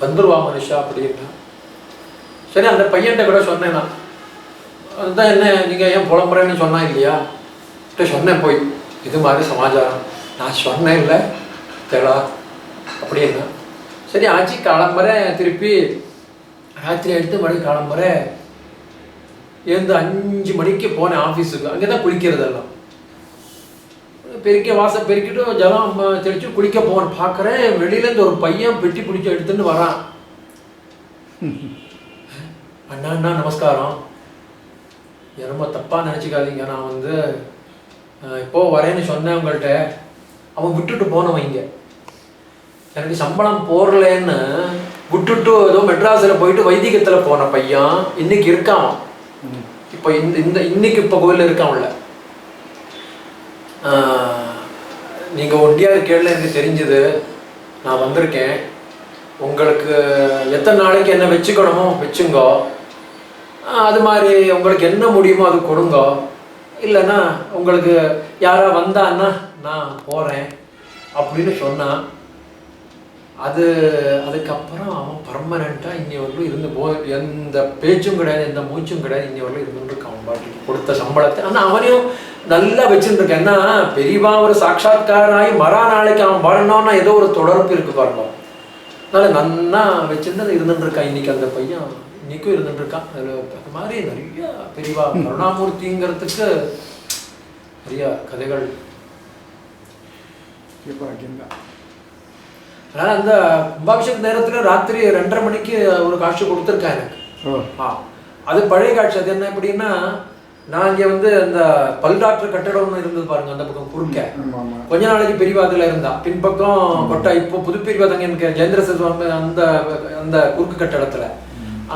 வந்துருவா மனுஷா அப்படின்னா. சரி அந்த பையன்கிட்ட கூட சொன்னேன் நான், அதுதான் என்ன நீங்கள் ஏன் புலம்புறேன்னு சொன்னா இல்லையா, சொன்னேன் போய் இது மாதிரி சமாச்சாரம் நான் சொன்னேன் இல்லை தேடா அப்படின்னா. சரி ஆச்சு. கிளம்புற திருப்பி ராத்திரி 8 மணிக்கு கிளம்புற, எழுந்து 5 மணிக்கு போனேன் ஆஃபீஸுக்கு. அங்கே தான் குளிக்கிறதெல்லாம் பெருக்கி வாசல் பெருக்கிட்டு ஜலம் தெளிச்சு குளிக்க போவேன். பார்க்குறேன் வெளியிலேருந்து ஒரு பையன் பெட்டி பிடிச்சி எடுத்துன்னு வரான். அண்ணா நமஸ்காரம், ரொம்ப தப்பாக நினச்சிக்காதீங்க, நான் வந்து இப்போ வரேன்னு சொன்னேன் உங்கள்கிட்ட. அவன் விட்டுட்டு போனவன், இங்கே எனக்கு சம்பளம் போடலன்னு விட்டுட்டு ஏதோ மெட்ராஸில் போயிட்டு வைதிகத்தில் போன பையன் இன்னைக்கு இருக்கான். இப்போ இன்னைக்கு இப்போ கோயிலில் இருக்கான்ல. நீங்கள் ஒண்டியாக இருக்கேன்னு எனக்கு தெரிஞ்சுது, நான் வந்திருக்கேன். உங்களுக்கு எத்தனை நாளைக்கு என்ன வச்சுக்கணுமோ வச்சுங்கோ, அது மாதிரி உங்களுக்கு என்ன முடியுமோ அது கொடுங்க, இல்லைன்னா உங்களுக்கு யாரா வந்தான்னா நான் போகிறேன் அப்படின்னு சொன்னான். அதுக்கப்புறம் அவன் பர்மனெண்ட்டாக இன்னி வரலும் இருந்து எந்த பேச்சும் கிடையாது, எந்த மூச்சும் கிடையாது, இன்னி வரலும் இருந்துருக்கான். அவன் பாட்டி கொடுத்த சம்பளத்தை. ஆனால் அவனையும் நல்லா வச்சுருக்கேன். ஏன்னா பெரியவா ஒரு சாட்சாத்காராகி நாளைக்கு அவன் வரணும்னா ஏதோ ஒரு தொடர்பு இருக்கு பாருங்க. அதனால நன்னா வச்சுருந்து இருந்துருக்கான். இன்னைக்கு அந்த பையன் இன்னைக்கும் இருந்துருக்கான். அதில் அது மாதிரி நிறைய பெரியவா கருணாமூர்த்திங்கிறதுக்கு நிறைய கதைகள். அதனால அந்த கும்பாபிஷேக நேரத்துல ராத்திரி 2:30 மணிக்கு ஒரு காட்சி கொடுத்துருக்கேன் எனக்கு. அது பழைய காட்சி. அது என்ன எப்படின்னா, நான் இங்கே அந்த பல் டாக்டர் கட்டடம் ஒன்று இருந்தது பாருங்க, அந்த பக்கம் குறுக்க. கொஞ்ச நாளைக்கு பெரியவா அதுல இருந்தா, பின்பக்கம் கொட்டா. இப்போ புது பெரியவா தாங்க எனக்கு ஜெயந்திர சுவாமி அந்த அந்த குறுக்கு கட்டடத்துல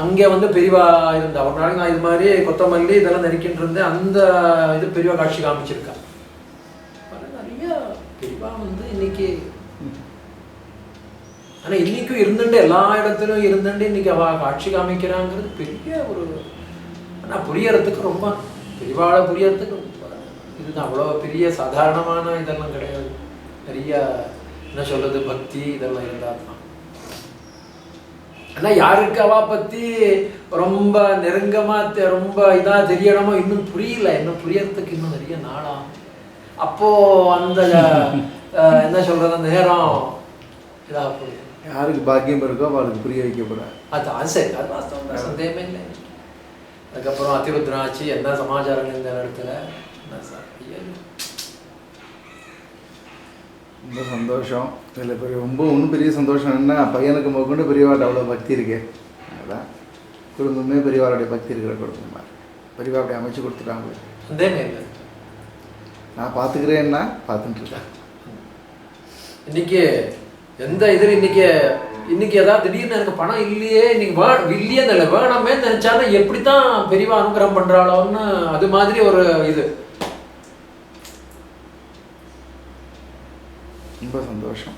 அங்கே பெரியவா இருந்தா. ஒரு நாளைக்கு நான் இது மாதிரி கொத்தமல்லி இதெல்லாம் நெருக்கிட்டு இருந்தேன். அந்த இது பெரியவா காட்சி காமிச்சிருக்கா. நிறைய பெரியவா இன்னைக்கு, ஆனால் இன்னைக்கும் இருந்துட்டு எல்லா இடத்துலையும் இருந்துட்டு இன்னைக்கு அவ காட்சி காமிக்கிறாங்கிறது பெரிய ஒரு. ஆனால் புரியறதுக்கு ரொம்ப பெரியவாளை புரியறதுக்கு இதுதான். அவ்வளோ பெரிய சாதாரணமான இதெல்லாம் கிடையாது. நிறைய என்ன சொல்றது, பக்தி இதெல்லாம் இருந்தால் தான். ஆனால் யாருக்கு அவ பற்றி ரொம்ப நெருங்கமாக ரொம்ப இதாக தெரியணுமோ இன்னும் புரியல. இன்னும் புரியறதுக்கு இன்னும் நிறைய நாளாகும். அப்போ அந்த என்ன சொல்றது, அந்த நேரம் இதாக போகுது. யாருக்கு பாக்கியம் இருக்கோ அவளுக்கு புரிய வைக்கப்படாது. அது சரி, அது வாஸ்தவம் தான், சந்தேகமே இல்லை. அதுக்கப்புறம் அதிருத்ராட்சி என்ன சமாச்சாரங்கள் இந்த இடத்துல என்ன சார். ரொம்ப சந்தோஷம். இதில் இன்னும் பெரிய சந்தோஷம் என்ன, பையனுக்கு முதற்கொண்டு பெரியவாட்ட அவ்வளோ பக்தி இருக்கு. அதுதான் குடும்பமே பெரியவாளுடைய பக்தி இருக்கிற குடும்பமா. பெரியவா அப்படி அமைச்சு கொடுத்துட்டாங்க. சந்தேகமே இல்லை. நான் பார்த்துக்கிறேன்னா பார்த்துட்டு இருக்கேன். இன்னைக்கு எந்த இதில் இன்னைக்கு ஏதாவது திடீர்னு எனக்கு பணம் இல்லையே, இன்னைக்கு இல்லையே இல்லை வேணாமே நினைச்சாலும் எப்படித்தான் பெரியவா அனுகிரகம் பண்றாளோன்னு அது மாதிரி ஒரு இது. ரொம்ப சந்தோஷம்.